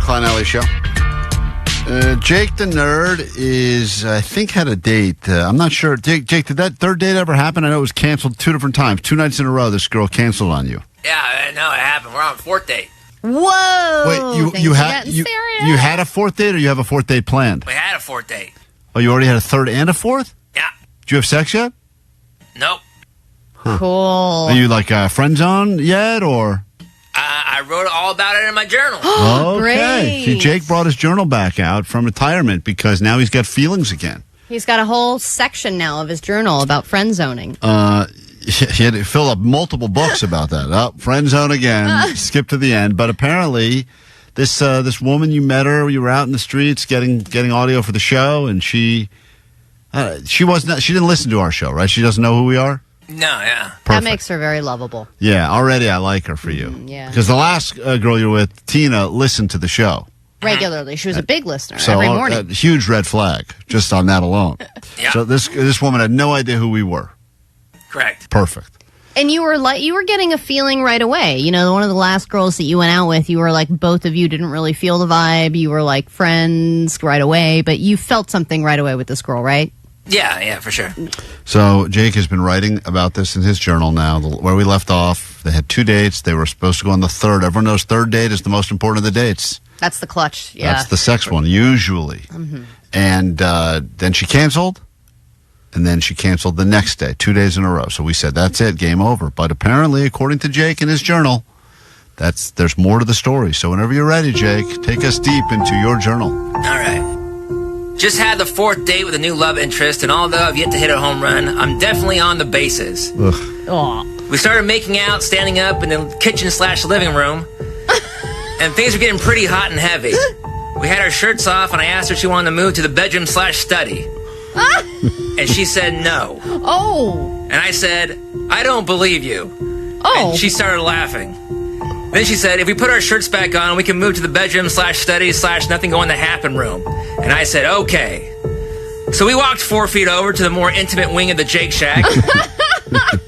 Klein Alley Show. Jake the Nerd is, I think, had a date. I'm not sure. Jake, did that third date ever happen? I know it was canceled 2 different times. 2 nights in a row, this girl canceled on you. Yeah, I know it happened. We're on 4th date. Whoa! Wait, you had a 4th date, or you have a 4th date planned? We had a 4th date. Oh, you already had a 3rd and a 4th? Yeah. Did you have sex yet? Nope. Huh. Cool. Are you like friend zone yet, or? I wrote all about it in my journal. Okay. See, Jake brought his journal back out from retirement because now he's got feelings again. He's got a whole section now of his journal about friend zoning. He had to fill up multiple books about that. Oh, friend zone again. Skip to the end. But apparently, this woman, you met her, you were out in the streets getting audio for the show, and she didn't listen to our show, right? She doesn't know who we are? No, yeah. Perfect. That makes her very lovable. Yeah, already I like her for you. Yeah. Because the last girl you were with, Tina, listened to the show. Regularly. She was a big listener So every morning. huge red flag just on that alone. Yeah. So this woman had no idea who we were. Correct. Perfect. And you were getting a feeling right away. You know, one of the last girls that you went out with, you were like, both of you didn't really feel the vibe. You were like friends right away, but you felt something right away with this girl, right? Yeah, for sure. So Jake has been writing about this in his journal now, where we left off. They had 2 dates. They were supposed to go on the 3rd. Everyone knows 3rd date is the most important of the dates. That's the clutch, yeah. That's the sex one, usually. Mm-hmm. And then she canceled, and then she canceled the next day, 2 days in a row. So we said, that's it, game over. But apparently, according to Jake in his journal, there's more to the story. So whenever you're ready, Jake, take us deep into your journal. All right. Just had the 4th date with a new love interest, and although I've yet to hit a home run, I'm definitely on the bases. We started making out, standing up in the kitchen/living room, and things were getting pretty hot and heavy. We had our shirts off, and I asked her if she wanted to move to the bedroom/study. And she said no. Oh. And I said, I don't believe you. Oh. And she started laughing. Then she said, if we put our shirts back on, we can move to the bedroom/study/nothing going to happen room. And I said, okay. So we walked 4 feet over to the more intimate wing of the Jake Shack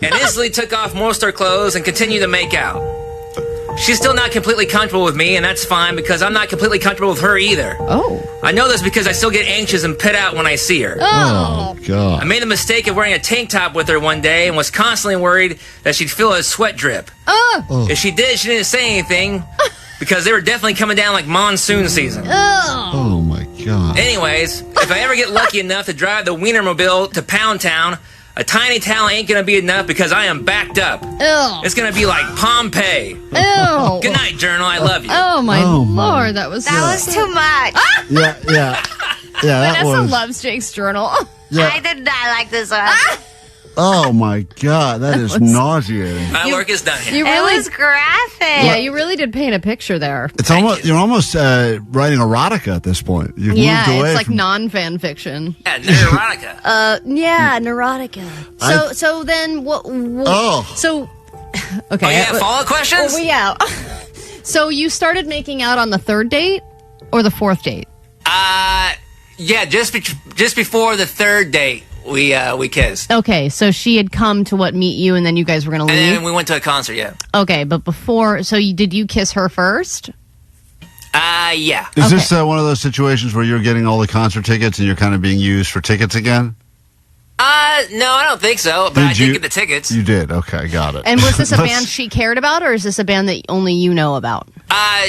and instantly took off most of our clothes and continued to make out. She's still not completely comfortable with me, and that's fine because I'm not completely comfortable with her either. Oh. I know this because I still get anxious and pit out when I see her. Oh, God. I made the mistake of wearing a tank top with her one day and was constantly worried that she'd feel a sweat drip. If she did, she didn't say anything because they were definitely coming down like monsoon season. Oh, my God. Anyways, if I ever get lucky enough to drive the Wienermobile to Pound Town, a tiny towel ain't gonna be enough because I am backed up. Ew. It's gonna be like Pompeii. Ew. Good night, Journal. I love you. Oh, my Lord. That was too much. Yeah. That Vanessa was. loves Jake's journal. Yeah. I did not like this one. Oh, my God. That is nauseating. My work is done here. It was graphic. Yeah, you really did paint a picture there. You're almost writing erotica at this point. You've moved away it's like from... non-fan fiction. Yeah, neurotica. Neurotica. So then what? So okay. Oh, yeah, follow-up questions? Oh, yeah. So you started making out on the 3rd date or the 4th date? Yeah, just before the 3rd date, we kissed. Okay, so she had come to meet you, and then you guys were going to leave? And then we went to a concert, yeah. Okay, but before, so did you kiss her first? Yeah. Is this one of those situations where you're getting all the concert tickets and you're kind of being used for tickets again? No, I don't think so, but I did get the tickets. You did? Okay, got it. And was this a band she cared about, or is this a band that only you know about?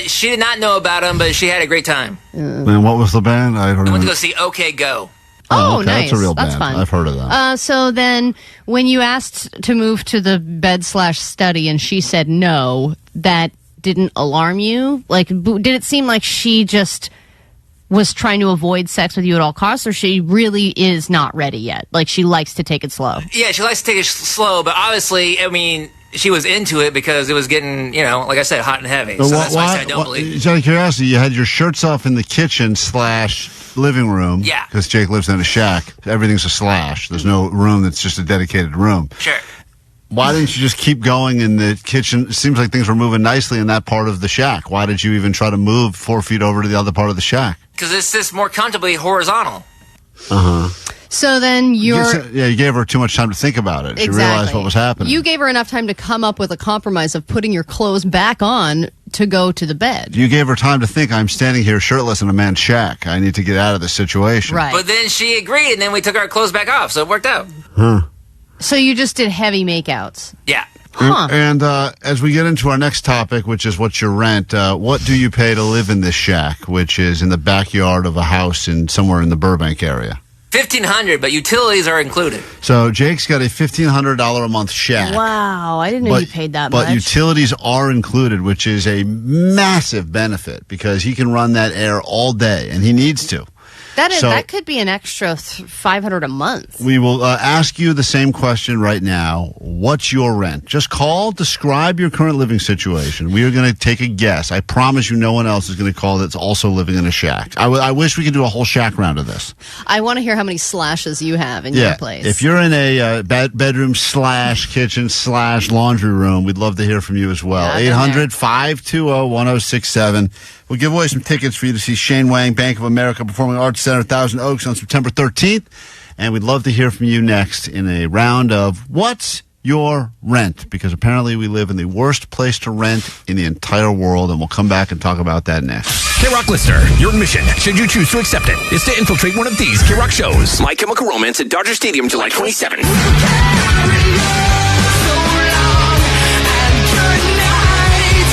She did not know about them, but she had a great time. And what was the band? I don't know. I went to go see OK Go. Oh, okay. nice. That's a real That's band. fun. I've heard of them. So then when you asked to move to the bed/study and she said no, that didn't alarm you? Like, did it seem like she just was trying to avoid sex with you at all costs, or she really is not ready yet? Like, she likes to take it slow? Yeah, she likes to take it slow, but obviously, I mean, she was into it because it was getting, like I said, hot and heavy. So that's why I said I don't believe it. Just out of curiosity, you had your shirts off in the kitchen/living room. Yeah. Because Jake lives in a shack. Everything's a slash. There's no room that's just a dedicated room. Sure. Why didn't you just keep going in the kitchen? It seems like things were moving nicely in that part of the shack. Why did you even try to move 4 feet over to the other part of the shack? Because it's just more comfortably horizontal. So then you gave her too much time to think about it. Exactly. She realized what was happening. You gave her enough time to come up with a compromise of putting your clothes back on to go to the bed. You gave her time to think, I'm standing here shirtless in a man's shack. I need to get out of this situation. Right. But then she agreed, and then we took our clothes back off, so it worked out. So you just did heavy makeouts. Yeah. And as we get into our next topic, which is what's your rent, what do you pay to live in this shack, which is in the backyard of a house somewhere in the Burbank area? $1,500, but utilities are included. So Jake's got a $1,500 a month shack. Wow, I didn't know you paid that much. But utilities are included, which is a massive benefit because he can run that air all day, and he needs to. That could be an extra $500 a month. We will ask you the same question right now. What's your rent? Just call, describe your current living situation. We are going to take a guess. I promise you no one else is going to call that's also living in a shack. I wish we could do a whole shack round of this. I want to hear how many slashes you have in your place. If you're in a bedroom / kitchen / laundry room, we'd love to hear from you as well. 800-520-1067. We'll give away some tickets for you to see Sheng Wang, Bank of America Performing Arts Center, Thousand Oaks on September 13th. And we'd love to hear from you next in a round of What's Your Rent? Because apparently we live in the worst place to rent in the entire world, and we'll come back and talk about that next. KROQ listener, your mission, should you choose to accept it, is to infiltrate one of these KROQ shows. My Chemical Romance at Dodger Stadium, July 27th.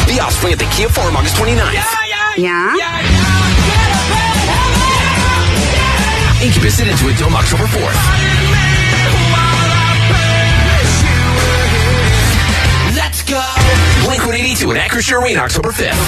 The Offspring at the Kia Forum, August 29th. Incubus at Intuit Dome, October 4th. Let's go! Blink-182 at Acrisure Arena, October 5th.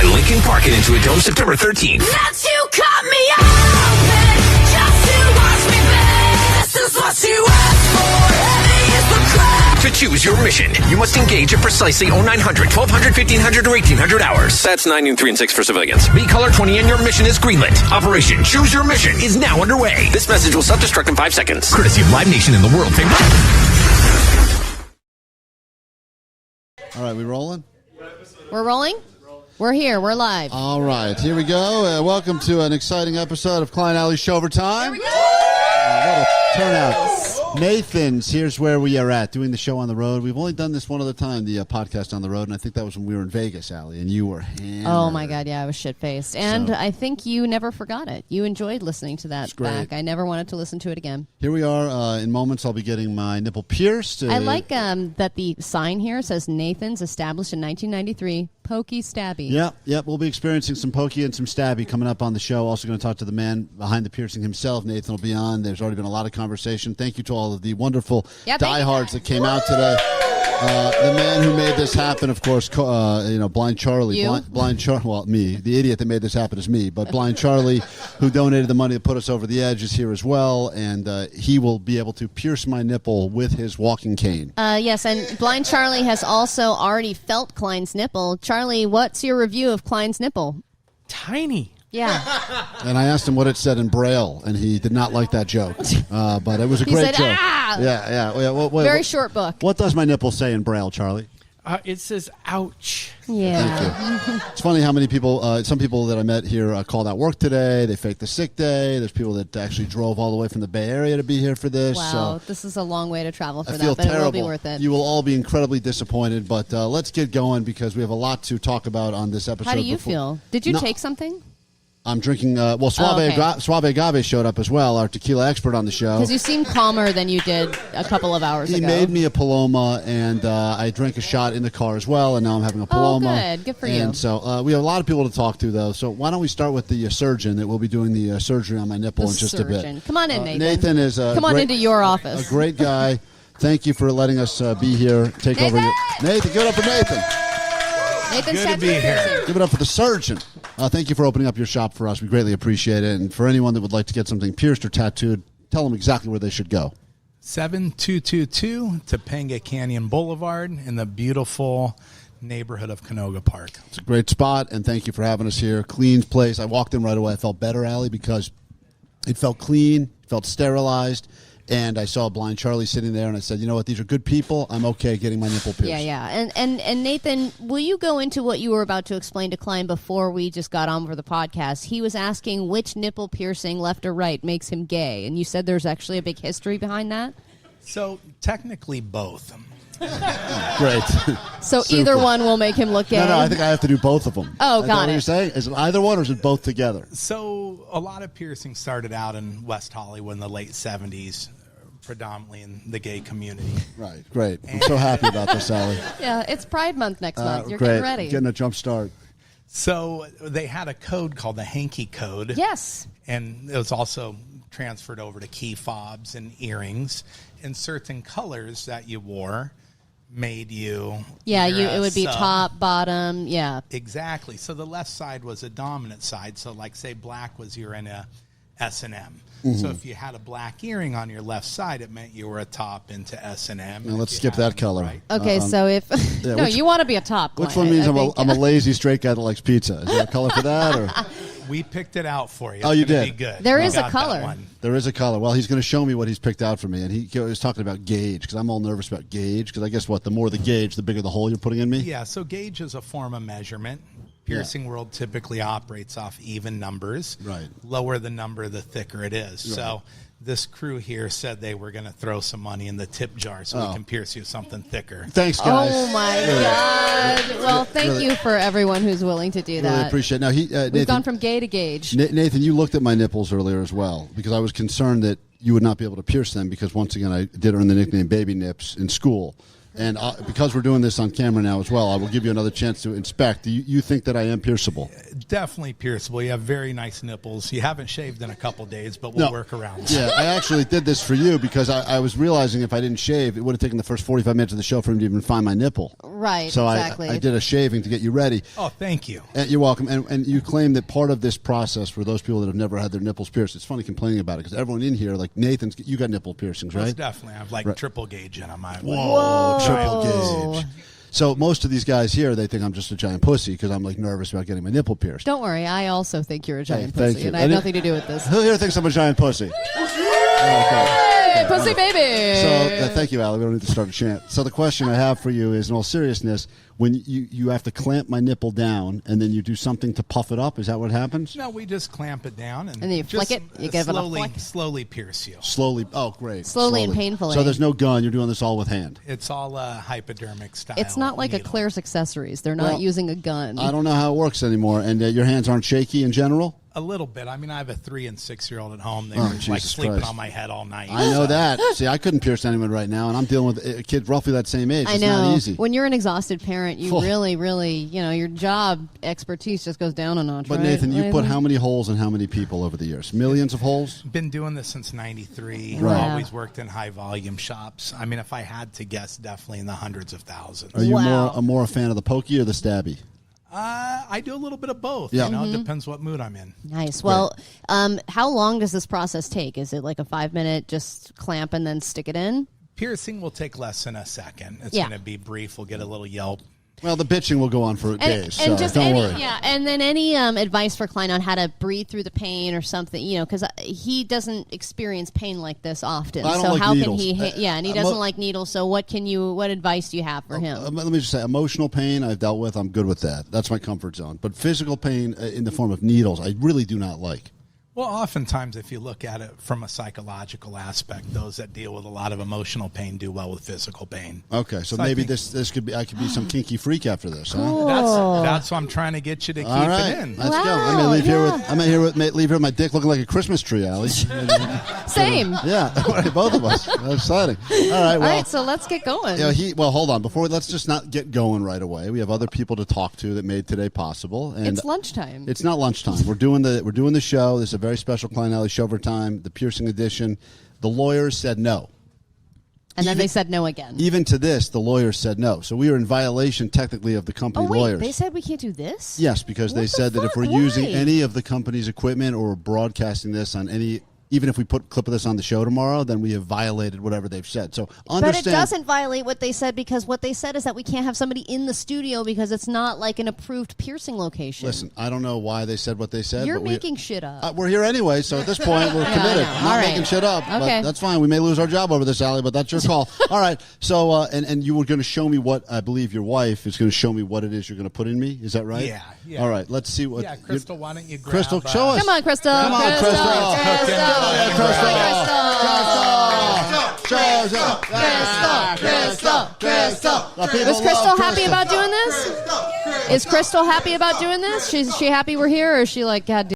And Linkin Park at Intuit Dome, September 13th. That's you cut me open just to watch me bend. This is what you asked for. Heavy is the crowd. To choose your mission, you must engage at precisely 0900, 1200, 1500, or 1800 hours. That's 9 noon, 3 and 6 for civilians. Be color 20 and your mission is greenlit. Operation Choose Your Mission is now underway. This message will self-destruct in 5 seconds. Courtesy of Live Nation and the World Famous. All right, we rolling? We're rolling? We're here. We're live. All right, here we go. Welcome to an exciting episode of Klein Alley Showtime. What a turnout. Nathan's, here's where we are at, doing the show on the road. We've only done this one other time, the podcast on the road, and I think that was when we were in Vegas, Allie, and you were hammered. Oh, my God, yeah, I was shit-faced. And I think you never forgot it. You enjoyed listening to that back. I never wanted to listen to it again. Here we are. In moments, I'll be getting my nipple pierced. I like that the sign here says Nathan's, established in 1993, Pokey Stabby. Yep. We'll be experiencing some pokey and some stabby coming up on the show. Also going to talk to the man behind the piercing himself. Nathan will be on. There's already been a lot of conversation. Thank you to all of the wonderful diehards that came out today. The man who made this happen, of course, Blind Charlie. Blind Charlie. Well, me. The idiot that made this happen is me. But Blind Charlie, who donated the money to put us over the edge, is here as well. And he will be able to pierce my nipple with his walking cane. Yes, and Blind Charlie has also already felt Klein's nipple. Charlie, what's your review of Klein's nipple? Tiny. Yeah. And I asked him what it said in Braille, and he did not like that joke. But it was a great joke. Ah! Yeah. Very short book. What does my nipple say in Braille, Charlie? It says, ouch. Yeah. Thank you. It's funny how many people, some people that I met here called out work today. They faked the sick day. There's people that actually drove all the way from the Bay Area to be here for this. Wow, this is a long way to travel for I feel that, but terrible. it will be worth it. You will all be incredibly disappointed, but let's get going because we have a lot to talk about on this episode. How do you feel? Did you take something? I'm drinking, Suave Agave showed up as well, our tequila expert on the show. Because you seem calmer than you did a couple of hours ago. He made me a Paloma, and I drank a shot in the car as well, and now I'm having a Paloma. Oh, good for you. And so we have a lot of people to talk to, though. So why don't we start with the surgeon that will be doing the surgery on my nipple in just a bit. Come on in, Nathan. Nathan is Come on into your office. A great guy. Thank you for letting us be here. Take over. Nathan, give it up for Nathan. Nathan's good to be here. Give it up for the surgeon. Thank you for opening up your shop for us. We greatly appreciate it. And for anyone that would like to get something pierced or tattooed, tell them exactly where they should go. 7222 Topanga Canyon Boulevard in the beautiful neighborhood of Canoga Park. It's a great spot, and thank you for having us here. Clean place. I walked in right away. I felt better, Allie, because it felt clean, felt sterilized. And I saw Blind Charlie sitting there, and I said, you know what, these are good people. I'm okay getting my nipple pierced. Yeah. And Nathan, will you go into what you were about to explain to Klein before we just got on for the podcast? He was asking which nipple piercing, left or right, makes him gay. And you said there's actually a big history behind that? So technically both. Great. So Super. either one will make him look gay? No, I think I have to do both of them. Oh, Is that got what it. you're saying? Is it either one or is it both together? So a lot of piercing started out in West Hollywood in the late 70s, predominantly in the gay community. Right, great. I'm so happy about this, Allie. Yeah, it's Pride Month next month. You're great. getting ready. Getting a jump start. So they had a code called the Hanky Code. Yes. And it was also transferred over to key fobs and earrings. And certain colors that you wore made you... Yeah, either it a would be sub- top, bottom, yeah. Exactly. So the left side was a dominant side. So like say black was you're in a S&M. So if you had a black earring on your left side, it meant you were a top into S&M. Now, let's skip that color. Okay, so if... yeah, no, which- you want to be a top. Which Klein, one means I I'm think. a lazy straight guy that likes pizza? Is there a color for that? Or? We picked it out for you. Oh, It's you gonna did? Be good. There We is a got that color. one. There is a color. Well, he's going to show me what he's picked out for me. And he was talking about gauge, because I'm all nervous about gauge, because I guess what? The more the gauge, the bigger the hole you're putting in me? Yeah, so gauge is a form of measurement. Piercing world typically operates off even numbers. Right. Lower the number, the thicker it is. Right. So this crew here said they were going to throw some money in the tip jar so we can pierce you something thicker. Thanks, guys. Oh, my Really. God. Well, thank Really. you for everyone who's willing to do that. Really appreciate it. Now, We've Nathan, gone from gay to gauge. Nathan, you looked at my nipples earlier as well, because I was concerned that you would not be able to pierce them, because once again, I did earn the nickname Baby Nips in school. And because we're doing this on camera now as well, I will give you another chance to inspect. Do you think that I am pierceable? Definitely pierceable. You have very nice nipples. You haven't shaved in a couple days, but we'll No. work around it. Yeah, I actually did this for you because I was realizing if I didn't shave, it would have taken the first 45 minutes of the show for him to even find my nipple. Right, So exactly. I did a shaving to get you ready. Oh, thank you. You're welcome. And you claim that part of this process for those people that have never had their nipples pierced, it's funny complaining about it because everyone in here, like Nathan's, you got nipple piercings, right? Most definitely. I have like Right. triple gauge in them. Whoa, triple gauge. So most of these guys here, they think I'm just a giant pussy because I'm like nervous about getting my nipple pierced. Don't worry, I also think you're a giant Thank pussy, you. and I have nothing to do with this. Who here thinks I'm a giant pussy? Hey, pussy baby! So thank you, Allie. We don't need to start a chant. So the question I have for you is, in all seriousness, when you have to clamp my nipple down and then you do something to puff it up, is that what happens? No, we just clamp it down and then you just flick it? You give it a slowly, flick? slowly pierce you. Slowly. Oh, great. Slowly and painfully. So there's no gun. You're doing this all with hand. It's all hypodermic style. It's not like a Claire's Accessories. They're not Well, using a gun. I don't know how it works anymore. And your hands aren't shaky in general? A little bit. I mean, I have a 3- and 6-year-old at home. They're Oh, like Jesus sleeping Christ. on my head all night. I know so. that. See, I couldn't pierce anyone right now, and I'm dealing with a kid roughly that same age. I It's know. not easy. When you're an exhausted parent, you Oh. really, your job expertise just goes down a notch. But right? Nathan, you put how many holes in how many people over the years? Millions of holes? Been doing this since '93. Right. Always worked in high volume shops. I mean, if I had to guess, definitely in the hundreds of thousands. Are you more a fan of the pokey or the stabby? I do a little bit of both. Yeah. You know, Mm-hmm. it depends what mood I'm in. Nice. Well, how long does this process take? Is it like a 5-minute just clamp and then stick it in? Piercing will take less than a second. It's Yeah. going to be brief. We'll get a little yelp. Well, the bitching will go on for days, so just don't any, worry. Yeah, and then any advice for Klein on how to breathe through the pain or something, because he doesn't experience pain like this often. I don't so like how needles. can he? And he doesn't like needles. So what advice do you have for him? Let me just say, emotional pain I've dealt with. I'm good with that. That's my comfort zone. But physical pain in the form of needles, I really do not like. Well, oftentimes, if you look at it from a psychological aspect, those that deal with a lot of emotional pain do well with physical pain. Okay, so I maybe think- this could be. I could be some kinky freak after this. Cool. Huh? That's what I'm trying to get you to keep All right, it in. let's go. I may leave here with leave here with my dick looking like a Christmas tree, Allie. Same. Yeah, both of us. That's exciting. All right, All well. right, so let's get going. Well, hold on. Let's just not get going right away. We have other people to talk to that made today possible. And It's lunchtime. It's not lunchtime. We're doing the show. This is a very special Klein Alley show for time, the piercing edition. The lawyers said no. And then they said no again. Even to this, the lawyers said no. So we are in violation technically of the company Oh, wait, lawyers. they said we can't do this? Yes, because they said that if we're using any of the company's equipment or broadcasting this on any, even if we put a clip of this on the show tomorrow, then we have violated whatever they've said. So understand. But it doesn't violate what they said, because what they said is that we can't have somebody in the studio because it's not like an approved piercing location. Listen, I don't know why they said what they said. You're but making shit up. we're here anyway, so at this point we're Yeah, committed. I know. I'm not All right. making shit up. Okay. But that's fine. We may lose our job over this, Allie, but that's your call. All right. So and you were going to show me what I believe your wife is going to show me what it is you're going to put in me. Is that right? Yeah. All right. Let's see what. Yeah, Crystal, why don't you grab... Crystal, show us. Come on, Crystal. Come on, Crystal. Crystal. Crystal. Is Crystal happy about doing this? Is Crystal happy about doing this? Is she happy we're here, or is she like, God,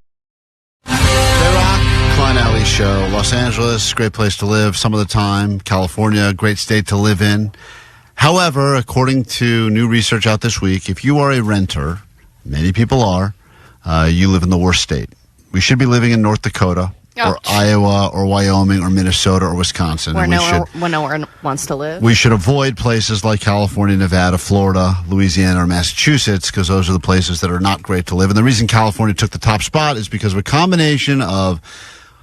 Klein Alley Show. Los Angeles, great place to live some of the time. California, great state to live in. However, according to new research out this week, if you are a renter, many people are, you live in the worst state. We should be living in North Dakota or Iowa or Wyoming or Minnesota or Wisconsin. where no one wants to live? We should avoid places like California, Nevada, Florida, Louisiana, or Massachusetts because those are the places that are not great to live. And the reason California took the top spot is because of a combination of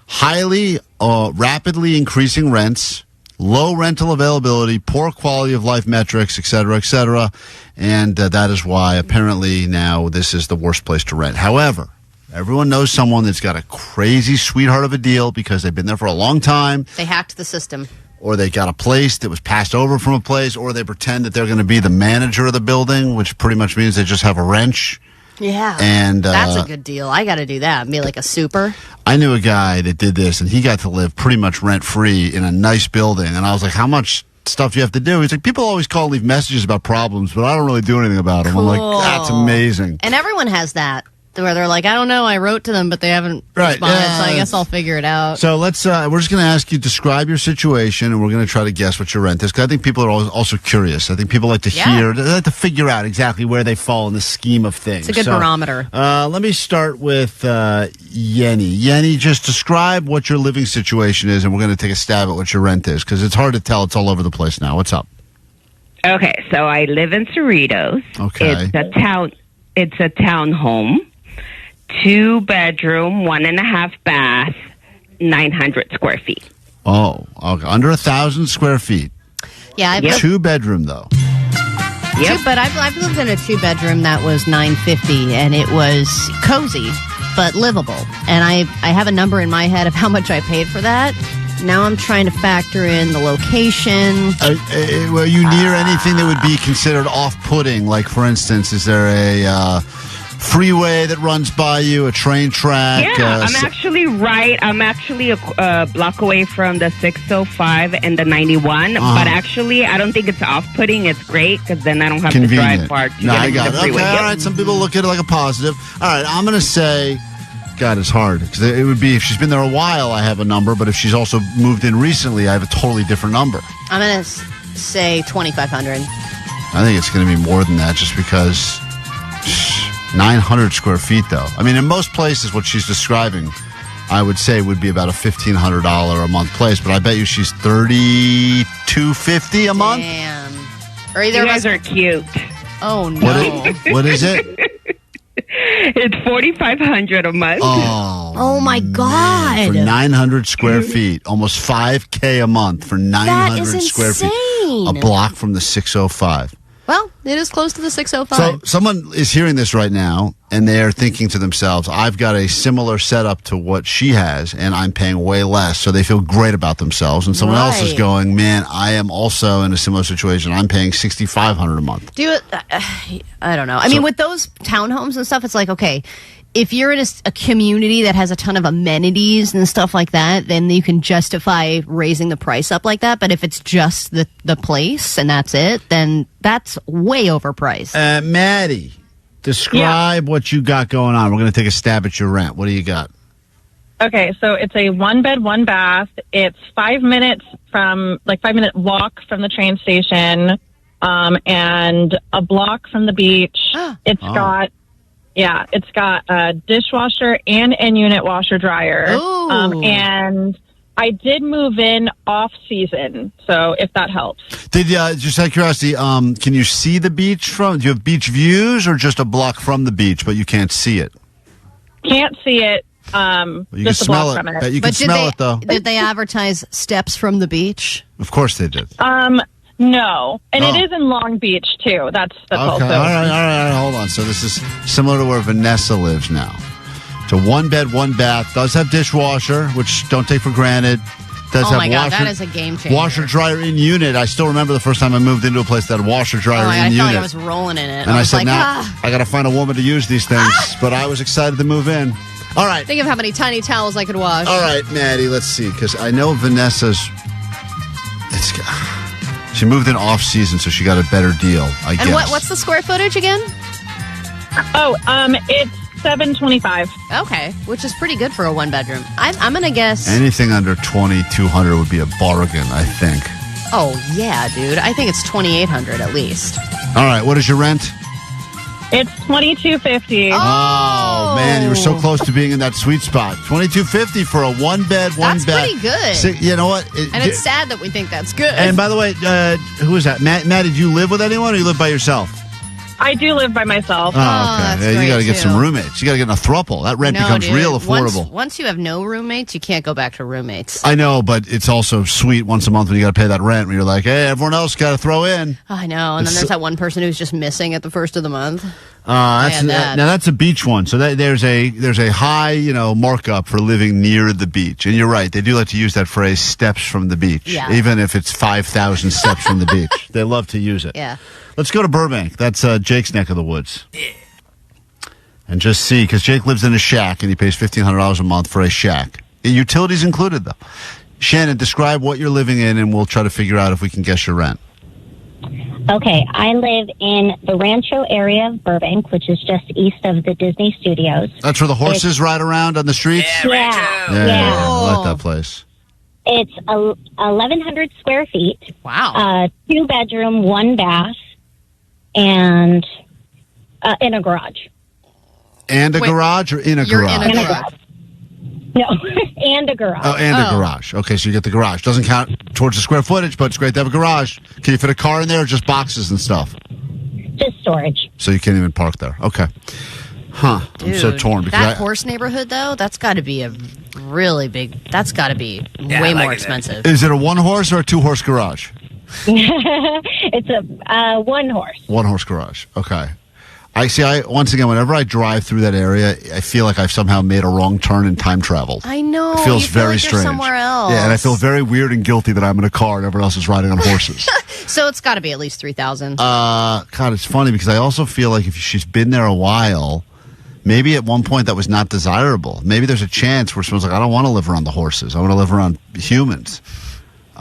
highly, rapidly increasing rents, low rental availability, poor quality of life metrics, et cetera, and that is why apparently now this is the worst place to rent. However, everyone knows someone that's got a crazy sweetheart of a deal because they've been there for a long time. They hacked the system. Or they got a place that was passed over from a place, or they pretend that they're going to be the manager of the building, which pretty much means they just have a wrench. Yeah. And that's a good deal. I got to do that. Be like a super. I knew a guy that did this, and he got to live pretty much rent-free in a nice building. And I was like, how much stuff do you have to do? He's like, people always call and leave messages about problems, but I don't really do anything about them. Cool. I'm like, that's amazing. And everyone has that, where they're like, I don't know, I wrote to them, but they haven't responded, so I guess I'll figure it out. So we're just going to ask you to describe your situation, and we're going to try to guess what your rent is, because I think people are also curious. I think people like to hear, they like to figure out exactly where they fall in the scheme of things. It's a good barometer. Let me start with Yenny. Yenny, just describe what your living situation is, and we're going to take a stab at what your rent is, because it's hard to tell. It's all over the place now. What's up? Okay, so I live in Cerritos. Okay. It's a town home. 2-bedroom, 1.5 bath, 900 square feet. Oh, okay. Under 1,000 square feet. Yeah, 2-bedroom though. Yep. But I've lived in a 2-bedroom that was $950, and it was cozy but livable. And I have a number in my head of how much I paid for that. Now I'm trying to factor in the location. Were you near anything that would be considered off-putting? Like, for instance, is there a freeway that runs by you, a train track? Yeah, I'm actually a block away from the 605 and the 91. But actually, I don't think it's off-putting. It's great because then I don't have to drive far to get into the freeway. Okay, all right. Some people look at it like a positive. All right, I'm going to say, God, it's hard. Because it would be, if she's been there a while, I have a number. But if she's also moved in recently, I have a totally different number. I'm going to say 2,500. I think it's going to be more than that just because 900 square feet, though. I mean, in most places, what she's describing, I would say would be about a $1,500 a month place, but I bet you she's $3,250 a month. Damn. You guys are cute. Oh, no. What is it? It's $4,500 a month. Oh my God. For 900 square feet. Almost $5,000 a month for 900 square feet. A block from the 605. Well, it is close to the 605. So someone is hearing this right now, and they are thinking to themselves, I've got a similar setup to what she has, and I'm paying way less. So they feel great about themselves. And someone else is going, man, I am also in a similar situation. I'm paying $6,500 a month. I don't know. I mean, with those townhomes and stuff, it's like, okay, if you're in a community that has a ton of amenities and stuff like that, then you can justify raising the price up like that. But if it's just the place and that's it, then that's way overpriced. Maddie, describe what you got going on. We're going to take a stab at your rent. What do you got? Okay, so it's a 1-bed, 1-bath. It's 5 minute walk from the train station, and a block from the beach. It's got a dishwasher and in-unit washer dryer. And I did move in off season, so if that helps. Just out of curiosity, can you see the beach do you have beach views or just a block from the beach, but you can't see it? Can't see it. You just can smell from it. You can smell it, though. Did they advertise steps from the beach? Of course they did. No, and it is in Long Beach too. That's okay. also. All right. Hold on. So this is similar to where Vanessa lives now. It's a 1-bed, 1-bath. Does have dishwasher, which don't take for granted. Does have God, that is a game changer. Washer dryer in unit. I still remember the first time I moved into a place that had washer dryer in unit. I felt like I was rolling in it. And I said, I got to find a woman to use these things. But I was excited to move in. All right. Think of how many tiny towels I could wash. All right, Maddie. Let's see, because I know Vanessa's She moved in off season, so she got a better deal, I guess. And what's the square footage again? Oh, it's 725. Okay, which is pretty good for a one bedroom. I'm gonna guess anything under 2,200 would be a bargain, I think. Oh yeah, dude. I think it's 2,800 at least. All right, what is your rent? It's $2,250. Oh man, you were so close to being in that sweet spot. $2,250 for a one bed, one That's bath. pretty good. So, you know what? And it's sad that we think that's good. And by the way, who is that? Matt, did you live with anyone, or you live by yourself? I do live by myself. Oh, okay. Yeah, you got to get some roommates. You got to get in a throuple. That rent becomes real affordable. Once you have no roommates, you can't go back to roommates. I know, but it's also sweet once a month when you got to pay that rent. When you're like, hey, everyone else got to throw in. I know, and then there's that one person who's just missing at the first of the month. Now that's a beach one. So there's a high markup for living near the beach. And you're right, they do like to use that phrase "steps from the beach," even if it's 5,000 steps from the beach. They love to use it. Yeah. Let's go to Burbank. That's Jake's neck of the woods. Yeah. And just see, because Jake lives in a shack and he pays $1,500 a month for a shack. Utilities included, though. Shannon, describe what you're living in, and we'll try to figure out if we can guess your rent. Okay, I live in the Rancho area of Burbank, which is just east of the Disney Studios. That's where the horses ride around on the streets? Yeah. I like that place. It's 1,100 square feet. Wow. 2 bedroom, 1 bath, and in a garage. And a garage, or in a garage? In a garage. No, and a garage. Oh, and a garage. Okay, so you get the garage. Doesn't count towards the square footage, but it's great to have a garage. Can you fit a car in there, or just boxes and stuff? Just storage. So you can't even park there. Okay. Huh. Dude, I'm so torn. Because that horse neighborhood, though, that's got to be a really big... That's got to be way more expensive. Is it a 1-horse or a 2-horse garage? It's a 1 horse. 1-horse garage. Okay. Once again, whenever I drive through that area, I feel like I've somehow made a wrong turn and time traveled. I know. It feels you feel very like strange. You're somewhere else. Yeah, and I feel very weird and guilty that I'm in a car and everyone else is riding on horses. So it's got to be at least 3,000. God, it's funny because I also feel like if she's been there a while, maybe at one point that was not desirable. Maybe there's a chance where someone's like, I don't want to live around the horses. I want to live around humans.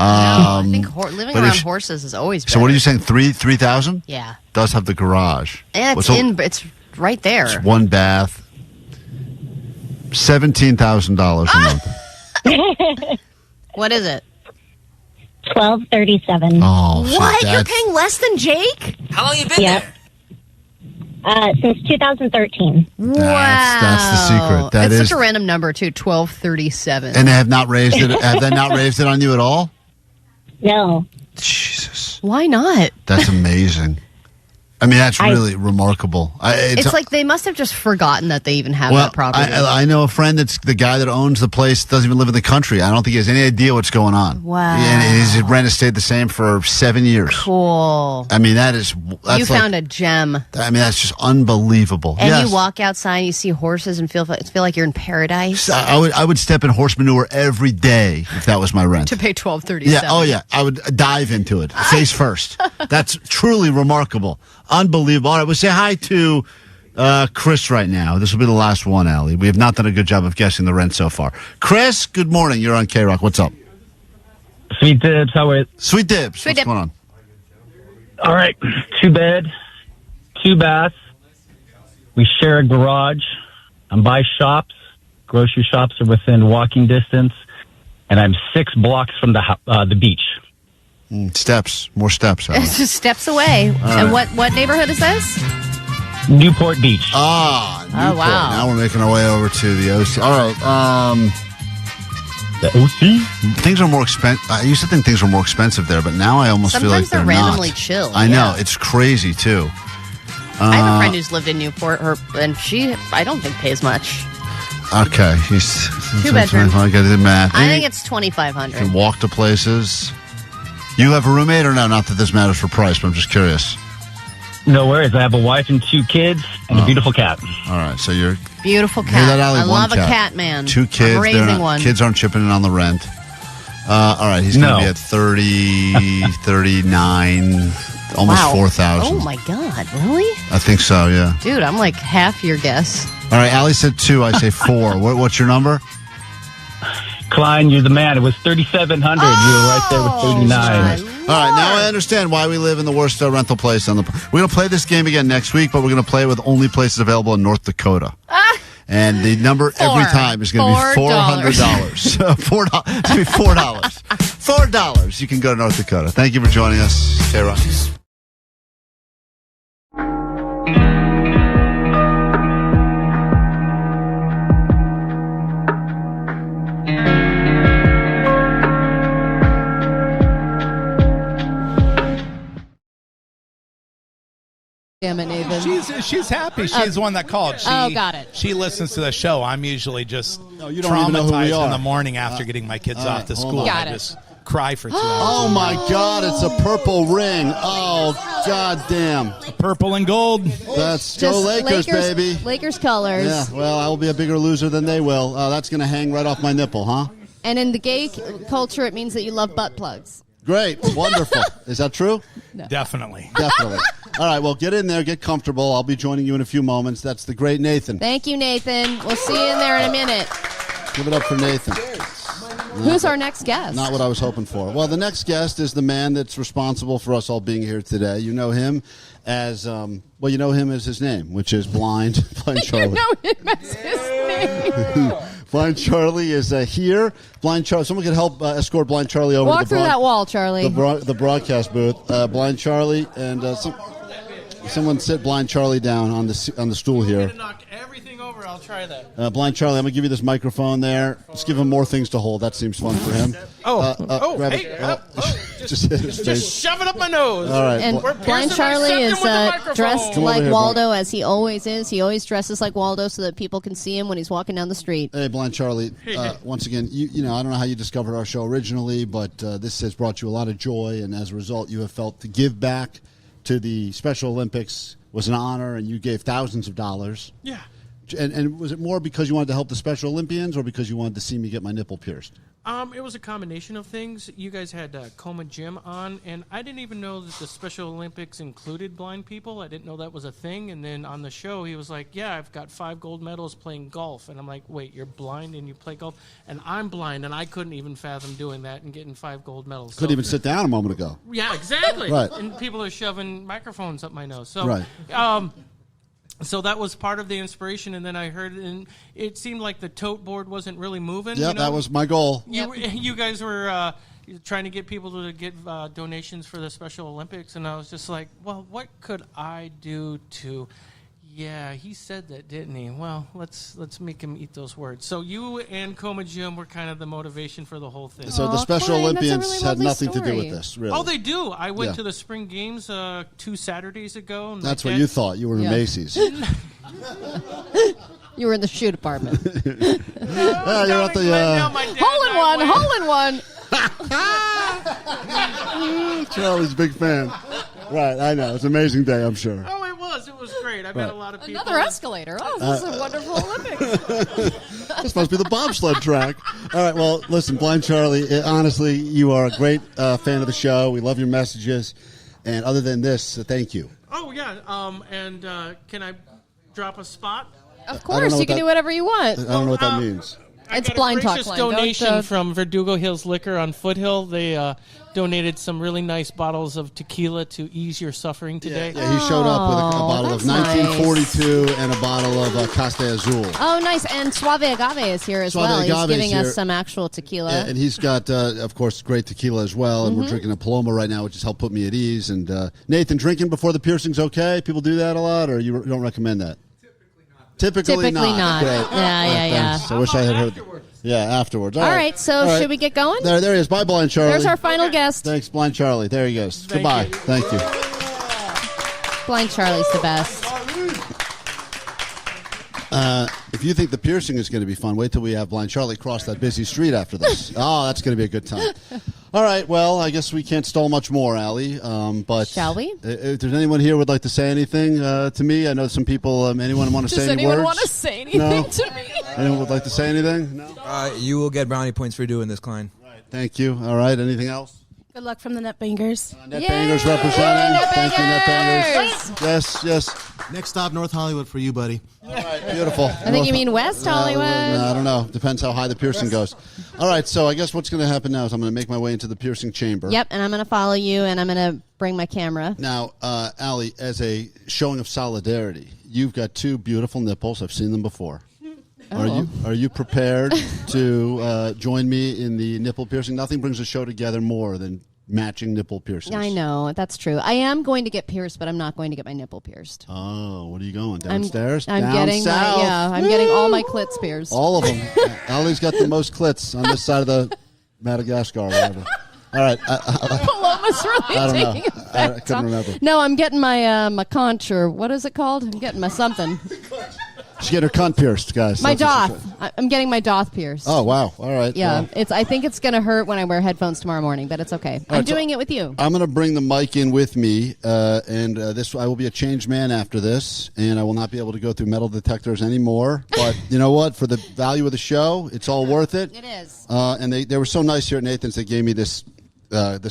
I think living around horses is always better. So what are you saying, 3,000? Yeah. Does have the garage. And it's right there. It's 1 bath. $17,000 a month. What is it? $1,237. Oh, what? You're paying less than Jake? How long you been there? Since 2013. Wow. That's the secret. That is is such a random number, too. 1237. And they have not raised it. Have they not raised it on you at all? No. Jesus. Why not? That's amazing. I mean, that's really remarkable. It's like they must have just forgotten that they even have that property. I know a friend that's the guy that owns the place, doesn't even live in the country. I don't think he has any idea what's going on. Wow. And his rent has stayed the same for 7 years. Cool. I mean, that's you found a gem. I mean, that's just unbelievable. And you walk outside and you see horses and feel like you're in paradise. I would step in horse manure every day if that was my rent. To pay $1,237. Yeah, oh yeah. I would dive into it, face first. That's truly remarkable. Unbelievable. All right, we'll say hi to Chris right now. This will be the last one, Allie. We have not done a good job of guessing the rent so far. Chris, good morning. You're on KROQ. What's up? Sweet Dibs. How are you? Sweet Dibs. What's going on? All right. 2 bed, 2 bath. We share a garage. I'm by shops. Grocery shops are within walking distance. And I'm 6 blocks from the beach. Steps. More steps. It's just steps away. And what neighborhood is this? Newport Beach. Newport. Wow. Now we're making our way over to the OC. All right. The OC? Things are more expensive. I used to think things were more expensive there, but now I almost feel like they're randomly chill. I know. It's crazy, too. I have a friend who's lived in Newport, and she, I don't think, pays much. Okay. He's 2 bedroom. I got to do math. I think it's $2,500. Can walk to places. You have a roommate or no? Not that this matters for price, but I'm just curious. No worries. I have a wife and 2 kids and a beautiful cat. All right, so you're... Beautiful cat. Hear that, Allie? I love a cat, man. 2 kids. I'm raising one. Kids aren't chipping in on the rent. All right, he's going to be at 30, 39, almost 4,000. Oh, my God. Really? I think so, yeah. Dude, I'm like half your guess. All right, Allie said 2. I say 4. What's your number? Klein, you're the man. It was 3,700. You were right there with 39. All right, now I understand why we live in the worst rental place on the. We're going to play this game again next week, but we're going to play it with only places available in North Dakota. And the number every time is going to be $400. $4. It's going to be $4. $4. You can go to North Dakota. Thank you for joining us, KROQ. Damn it, Nathan. She's happy. She's the one that called. Got it. She listens to the show. I'm usually just you don't even know who we traumatized are. in the morning after getting my kids off to school. Got I it. just cry for 2 hours. Oh, my God. It's a purple ring. Oh, God damn. Purple and gold. That's go Lakers, baby. Lakers colors. Yeah, well, I will be a bigger loser than they will. That's going to hang right off my nipple, huh? And in the gay culture, it means that you love butt plugs. Great. Wonderful. Is that true? No. Definitely. All right, well, get in there, get comfortable. I'll be joining you in a few moments. That's the great Nathan. Thank you, Nathan. We'll see you in there in a minute. Give it up for Nathan. Who's our next guest? Not what I was hoping for. Well, the next guest is the man that's responsible for us all being here today. You know him as, you know him as his name, which is Blind Charlie. You know him as his name. Blind Charlie is here. Blind Charlie. Someone could help escort Blind Charlie over Walk to the through that wall, Charlie. the broadcast booth. Blind Charlie and someone sit Blind Charlie down on the stool here. Knock everything over. I'll try that. Blind Charlie, I'm gonna give you this microphone there. Just give him more things to hold. That seems fun for him. Grab hey, it. Just hit his face. Just shove it up my nose. All right. And Blind Charlie is dressed like Waldo, as he always is. He always dresses like Waldo so that people can see him when he's walking down the street. Hey, Blind Charlie. Once again, you know, I don't know how you discovered our show originally, but this has brought you a lot of joy, and as a result, you have felt to give back to the Special Olympics was an honor, and you gave thousands of dollars. Yeah. And was it more because you wanted to help the Special Olympians, or because you wanted to see me get my nipple pierced? It was a combination of things. You guys had Coma Jim on, and I didn't even know that the Special Olympics included blind people. I didn't know that was a thing. And then on the show, he was like, yeah, I've got 5 gold medals playing golf. And I'm like, wait, you're blind and you play golf? And I'm blind, and I couldn't even fathom doing that and getting 5 gold medals. Couldn't even sit down a moment ago. Yeah, exactly. Right. And people are shoving microphones up my nose. So, right. So that was part of the inspiration, and then I heard, and it seemed like the tote board wasn't really moving. Yeah, that was my goal. You guys were trying to get people to get donations for the Special Olympics, and I was just like, well, what could I do to... Yeah, he said that, didn't he? Well, let's make him eat those words. So you and Coma Jim were kind of the motivation for the whole thing. So the Special Olympians had nothing to do with this, really. Oh, they do. I went to the Spring Games 2 Saturdays ago. And that's what you thought. You were in Macy's. You were in the shoe department. You're at the hole in one. Charlie's a big fan. Right, I know. It's an amazing day, I'm sure. Oh, it was. It was great. I met a lot of people. Another escalator. Oh, this is a wonderful Olympics. This must be the bobsled track. All right, well, listen, Blind Charlie, honestly, you are a great fan of the show. We love your messages. And other than this, thank you. Oh, yeah. And can I drop a spot? Of course. You can do whatever you want. I don't know what that means. It's blind talk. A donation from Verdugo Hills Liquor on Foothill. They donated some really nice bottles of tequila to ease your suffering today. Yeah, he showed up with a bottle of 1942 and a bottle of Costa Azul. Oh, nice. And Suave Agave is here as well. He's giving us some actual tequila. Yeah, and he's got, of course, great tequila as well. And we're drinking a Paloma right now, which has helped put me at ease. And Nathan, drinking before the piercing's okay? People do that a lot, or you don't recommend that? Typically not. Great. Yeah. I wish I had heard. Yeah, afterwards. All right, so should we get going? There he is. Bye, Blind Charlie. There's our final guest. Thanks, Blind Charlie. There he goes. Goodbye. Thank you. Blind Charlie's the best. If you think the piercing is going to be fun, wait till we have Blind Charlie cross that busy street after this. Oh, that's going to be a good time. All right, well, I guess we can't stall much more, Allie. But shall we? If there's anyone here who would like to say anything to me, I know some people. Anyone want to say any words? Does anyone want to say anything to me? Anyone would like to say anything? No. You will get brownie points for doing this, Klein. Right. Thank you. All right. Anything else? Good luck from the Netbangers. Netbangers representing. Thank you, Netbangers. Yes. Next stop, North Hollywood for you, buddy. All right, beautiful. I think you mean West Hollywood. I don't know. Depends how high the piercing goes. All right, so I guess what's going to happen now is I'm going to make my way into the piercing chamber. Yep, and I'm going to follow you, and I'm going to bring my camera. Now, Allie, as a showing of solidarity, you've got two beautiful nipples. I've seen them before. Are you prepared to join me in the nipple piercing? Nothing brings a show together more than matching nipple piercings. I know, that's true. I am going to get pierced, but I'm not going to get my nipple pierced. Oh, what are you going, downstairs? I'm Down getting south. I'm getting all my clits pierced. All of them. Allie's got the most clits on this side of the Madagascar or whatever. All right. Paloma's really I don't know. taking effect. I couldn't remember. No, I'm getting my conch, or what is it called? I'm getting my something. She's getting her cunt pierced, guys. My doth. I'm getting my doth pierced. Oh, wow. All right. Yeah, well. I think it's going to hurt when I wear headphones tomorrow morning, but it's okay. I'm doing it with you. I'm going to bring the mic in with me, and I will be a changed man after this, and I will not be able to go through metal detectors anymore. But you know what? For the value of the show, it's all worth it. It is. And they were so nice here at Nathan's. They gave me this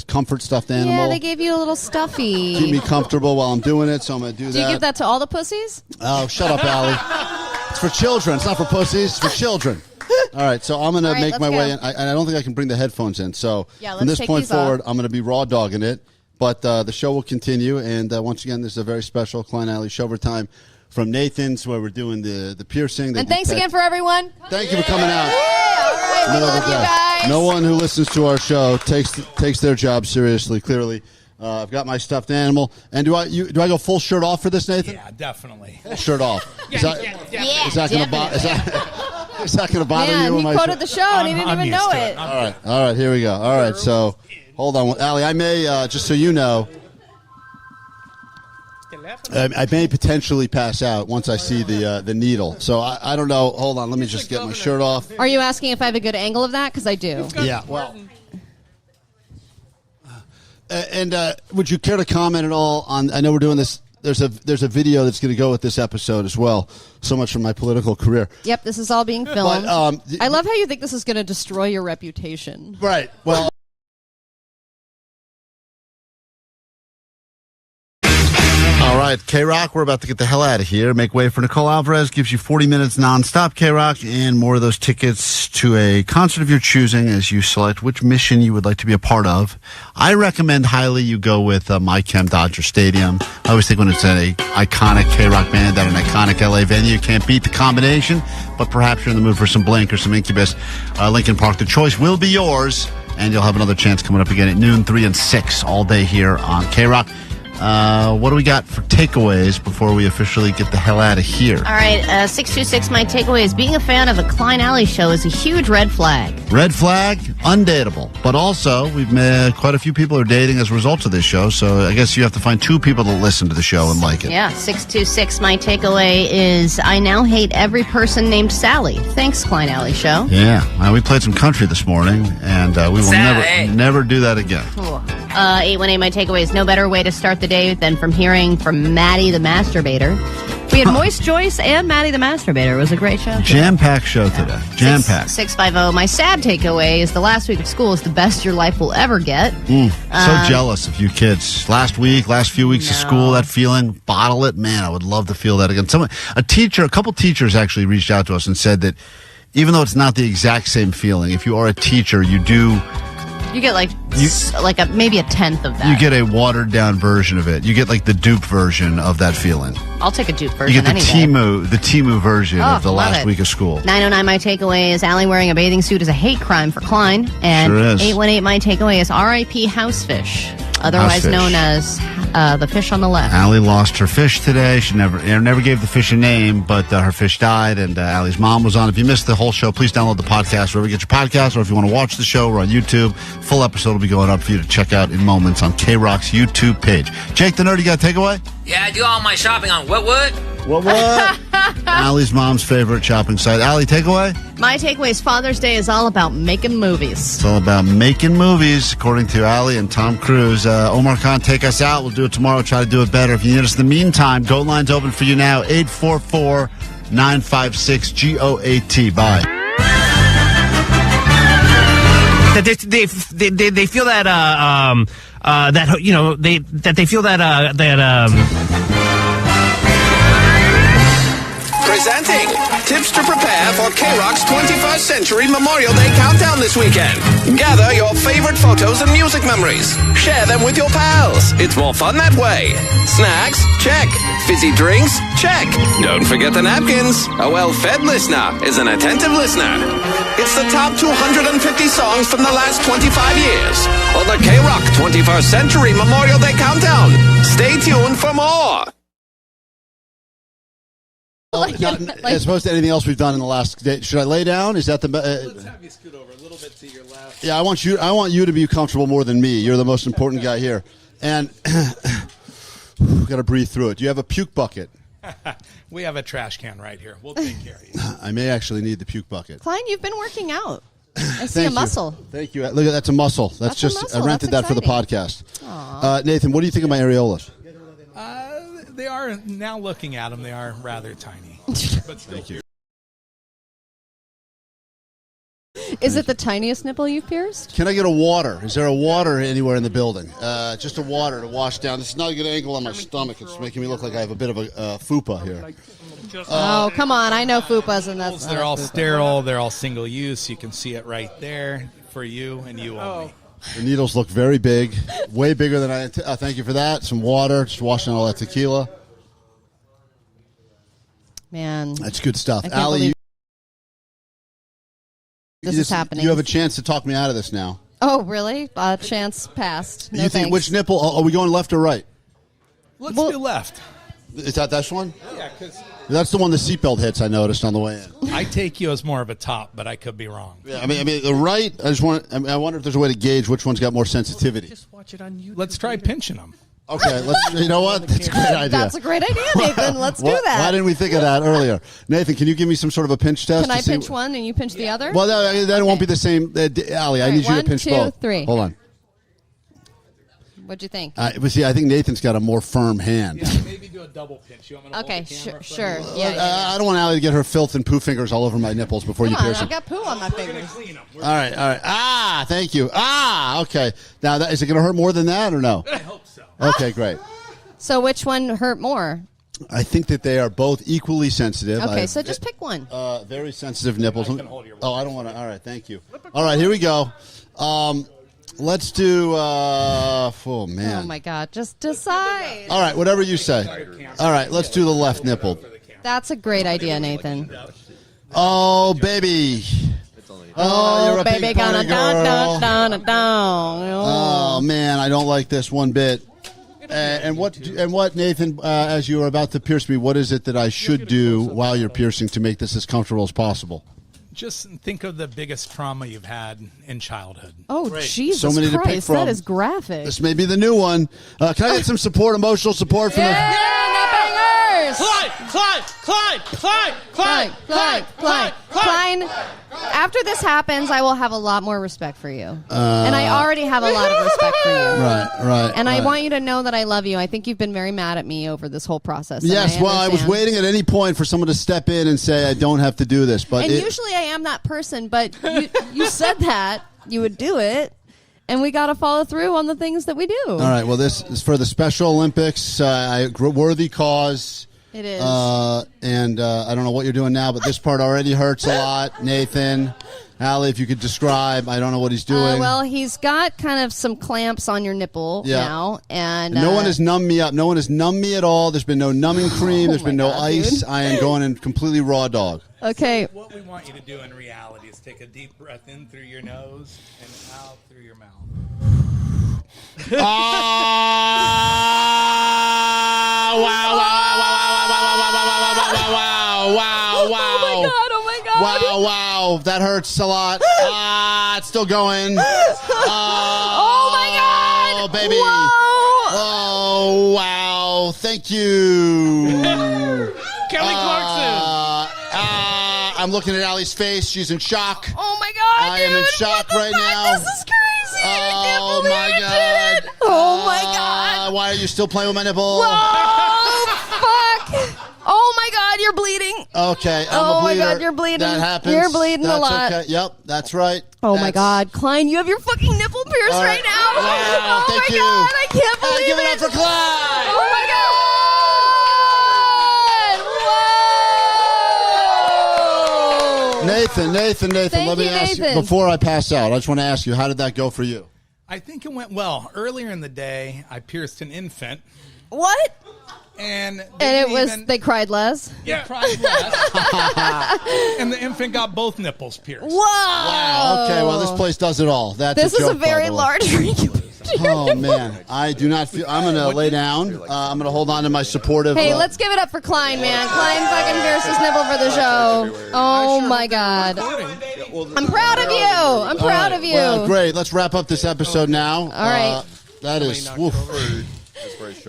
comfort stuffed animal. Yeah, they gave you a little stuffy. Keep me comfortable while I'm doing it, so I'm going to do that. Do you give that to all the pussies? Oh, shut up, Allie. It's for children. It's not for pussies. It's for children. All right, so I'm going to make my way in. I don't think I can bring the headphones in. So from this point forward, I'm going to be raw dogging it. But the show will continue. And once again, this is a very special Klein Alley Shover time from Nathan's, where we're doing the piercing. And thanks again for everyone. Thank you for coming out. All right, we love you guys. No one who listens to our show takes their job seriously, clearly. I've got my stuffed animal. And do I go full shirt off for this, Nathan? Yeah, definitely. Full shirt off. Is that going to bother? Is that going to bother you? Man, he quoted the show and he didn't even know it. All right, here we go. All right, so hold on, Allie. I may just so you know, I may potentially pass out once I see the needle. So I don't know. Hold on, let me just get my shirt off. Are you asking if I have a good angle of that? Because I do. Yeah. Well. And would you care to comment at all on? I know we're doing this. There's a video that's going to go with this episode as well. So much from my political career. Yep, this is all being filmed. But, I love how you think this is going to destroy your reputation. Right. Well. All right, KROQ, we're about to get the hell out of here. Make way for Nicole Alvarez. Gives you 40 minutes nonstop KROQ and more of those tickets to a concert of your choosing as you select which mission you would like to be a part of. I recommend highly you go with MyChem Dodger Stadium. I always think when it's an iconic KROQ band at an iconic LA venue, you can't beat the combination, but perhaps you're in the mood for some Blink or some Incubus. Linkin Park, the choice will be yours, and you'll have another chance coming up again at noon, 3 and 6 all day here on KROQ. What do we got for takeaways before we officially get the hell out of here? All right, 626, my takeaway is being a fan of a Klein Alley show is a huge red flag. Red flag, undateable. But also, we've met quite a few people are dating as a result of this show, so I guess you have to find two people that listen to the show and like it. Yeah, 626, my takeaway is I now hate every person named Sally. Thanks, Klein Alley show. Yeah, we played some country this morning, and we will never do that again. Cool. 818, my takeaway is no better way to start the day than from hearing from Maddie the Masturbator. We had Moist Joyce and Maddie the Masturbator. It was a great show. Jam-packed show today. Jam-packed. 650, my sad takeaway is the last week of school is the best your life will ever get. So jealous of you kids. Last few weeks of school, that feeling, bottle it. Man, I would love to feel that again. A couple teachers actually reached out to us and said that even though it's not the exact same feeling, if you are a teacher, you do... You get maybe a tenth of that. You get a watered down version of it. You get like the dupe version of that feeling. I'll take a dupe version. You get the Temu version of the last week of school. 909, my takeaway is Allie wearing a bathing suit is a hate crime for Klein. And sure is. 818, my takeaway is R.I.P. Housefish, otherwise known as the fish on the left. Allie lost her fish today. She never gave the fish a name, but her fish died, and Allie's mom was on. If you missed the whole show, please download the podcast wherever you get your podcast, or if you want to watch the show, we're on YouTube. Full episode will be going up for you to check out in moments on KROQ's YouTube page. Jake the Nerd, you got a takeaway? Yeah, I do all my shopping on what? Allie's mom's favorite shopping site. Allie, takeaway? My takeaway is Father's Day is all about making movies. It's all about making movies, according to Allie and Tom Cruise. Omar Khan, take us out. We'll do it tomorrow. Try to do it better. If you need us in the meantime, Goatline's open for you now. 844-956-GOAT. Bye. that they feel that that you know they feel that Presenting tips to prepare for KROQ's 21st Century Memorial Day Countdown this weekend. Gather your favorite photos and music memories. Share them with your pals. It's more fun that way. Snacks? Check. Fizzy drinks? Check. Don't forget the napkins. A well-fed listener is an attentive listener. It's the top 250 songs from the last 25 years on the KROQ 21st Century Memorial Day Countdown. Stay tuned for more. As opposed to anything else we've done in the last day. Should I lay down? Is that the? Let's have you scoot over a little bit to your left. Yeah, I want you to be comfortable more than me. You're the most important guy here, and got to breathe through it. Do you have a puke bucket? We have a trash can right here. We'll take care of you. I may actually need the puke bucket. Klein, you've been working out. I see a muscle. Thank you. Look, that's a muscle. That's just a muscle. I rented that for the podcast. Nathan, what do you think of my areolas? They are, now looking at them, they are rather tiny. But thank you. Is it the tiniest nipple you've pierced? Can I get a water? Is there a water anywhere in the building? Just a water to wash down. This is not a good angle on my stomach. It's making me look like I have a bit of a fupa here. Oh, come on. I know fupas, and that's They're all sterile. They're all single use. You can see it right there for you and you only. The needles look very big, way bigger than I. Thank you for that. Some water, just washing all that tequila. Man, that's good stuff. I can't Allie, this is happening. You have a chance to talk me out of this now. Oh, really? Chance passed. No you think thanks. which nipple? Are we going left or right? Let's do left. Is that this one? Yeah, because that's the one the seatbelt hits. I noticed on the way in. I take you as more of a top, but I could be wrong. Yeah, I mean, the right. I wonder if there's a way to gauge which one's got more sensitivity. Just watch it on YouTube. Let's try pinching them. Okay, let's. You know what? That's a great idea. That's a great idea, Nathan. Let's do that. Why didn't we think of that earlier? Nathan, can you give me some sort of a pinch test? Can I pinch one and you pinch the other? Well, that won't be the same. Allie, I need you to pinch both. 1, 2, 3. Hold on. What'd you think? But see, I think Nathan's got a more firm hand. Yeah, maybe do a double pinch. You want me to okay, hold the sure. Yeah. I don't want Allie to get her filth and poo fingers all over my nipples before you pierce them. I got poo on my fingers. All right. Ah, thank you. Okay. Now, is it going to hurt more than that or no? I hope so. Okay, great. So which one hurt more? I think that they are both equally sensitive. Okay, so just pick one. Very sensitive nipples. I don't want to. All right, thank you. All right, here we go. Let's do. Oh man. Oh my God! Just decide. All right, whatever you say. All right, let's do the left nipple. That's a great idea, Nathan. Oh baby. Oh, you're a baby, gonna down. Oh man, I don't like this one bit. And what, Nathan? As you are about to pierce me, what is it that I should do while you're piercing to make this as comfortable as possible? Just think of the biggest trauma you've had in childhood. Oh, Great. Jesus So many to pick Christ, from. that is graphic. This may be the new one. Can I get some support, emotional support from Klein, after this happens, I will have a lot more respect for you. And I already have a lot of respect for you. Right. And I want you to know that I love you. I think you've been very mad at me over this whole process. Yes, I was waiting at any point for someone to step in and say, I don't have to do this. But usually I am that person, but you said that you would do it. And we got to follow through on the things that we do. All right, well, this is for the Special Olympics. Worthy cause. It is. And I don't know what you're doing now, but this part already hurts a lot. Nathan, Allie, if you could describe, I don't know what he's doing. Well, he's got kind of some clamps on your nipple now. And no one has numbed me up. No one has numbed me at all. There's been no numbing cream. There's been no ice. Dude. I am going in completely raw dog. Okay. What we want you to do in reality is take a deep breath in through your nose and out through your mouth. Wow, that hurts a lot. It's still going. Oh my God! Oh baby! Whoa. Oh wow! Thank you, Kelly Clarkson. I'm looking at Allie's face. She's in shock. Oh my God! I am in shock right now. This is crazy. Oh my God! Oh my God! Why are you still playing with my nipple? Whoa! Fuck! Oh my God, you're bleeding. Okay, I'm a Oh my bleeder. God, you're bleeding. That happens. You're bleeding That's a lot. Okay. Yep, that's right. Oh my God, Klein, you have your fucking nipple pierced All right now. Wow, Oh thank my you. God, I can't believe Give it it. up for Klein. Oh my God. Nathan, Thank let me you, ask you, Nathan. before I pass out, I just want to ask you, how did that go for you? I think it went well. Earlier in the day, I pierced an infant. What? And they cried less? Yeah, cried less. And the infant got both nipples pierced. Whoa! Wow. Okay, well, this place does it all. That's This a is joke, a very by the way. large ring. Oh, man. I do not feel... I'm going to lay down. I'm going to hold on to my supportive... Hey, let's give it up for Klein, man. Klein fucking pierced his nipple for the show. Oh my God. I'm proud of you. I'm proud of you. Well, great. Let's wrap up this episode now. All right. That is... woof.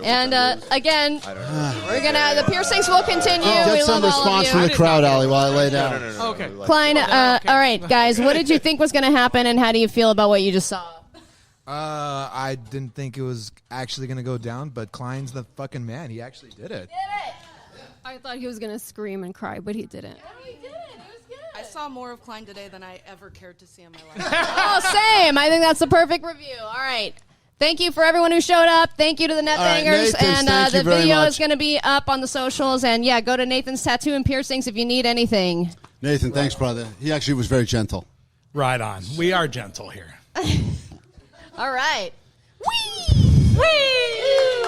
And again, we're gonna. The piercings will continue. Get We some love all of response you. from the crowd, Allie, while I lay down. Okay. Klein, all right, guys. What did you think was going to happen, and how do you feel about what you just saw? I didn't think it was actually going to go down, but Klein's the fucking man. He actually did it. I thought he was going to scream and cry, but he didn't. I saw more of Klein today than I ever cared to see in my life. Oh, same. I think that's the perfect review. All right. Thank you for everyone who showed up. Thank you to the Net Bangers. Nathan's, And the very video much. is going to be up on the socials. And yeah, go to Nathan's Tattoo and Piercings if you need anything. Nathan, thanks, brother. He actually was very gentle. Right on. We are gentle here. All right. Whee! Whee!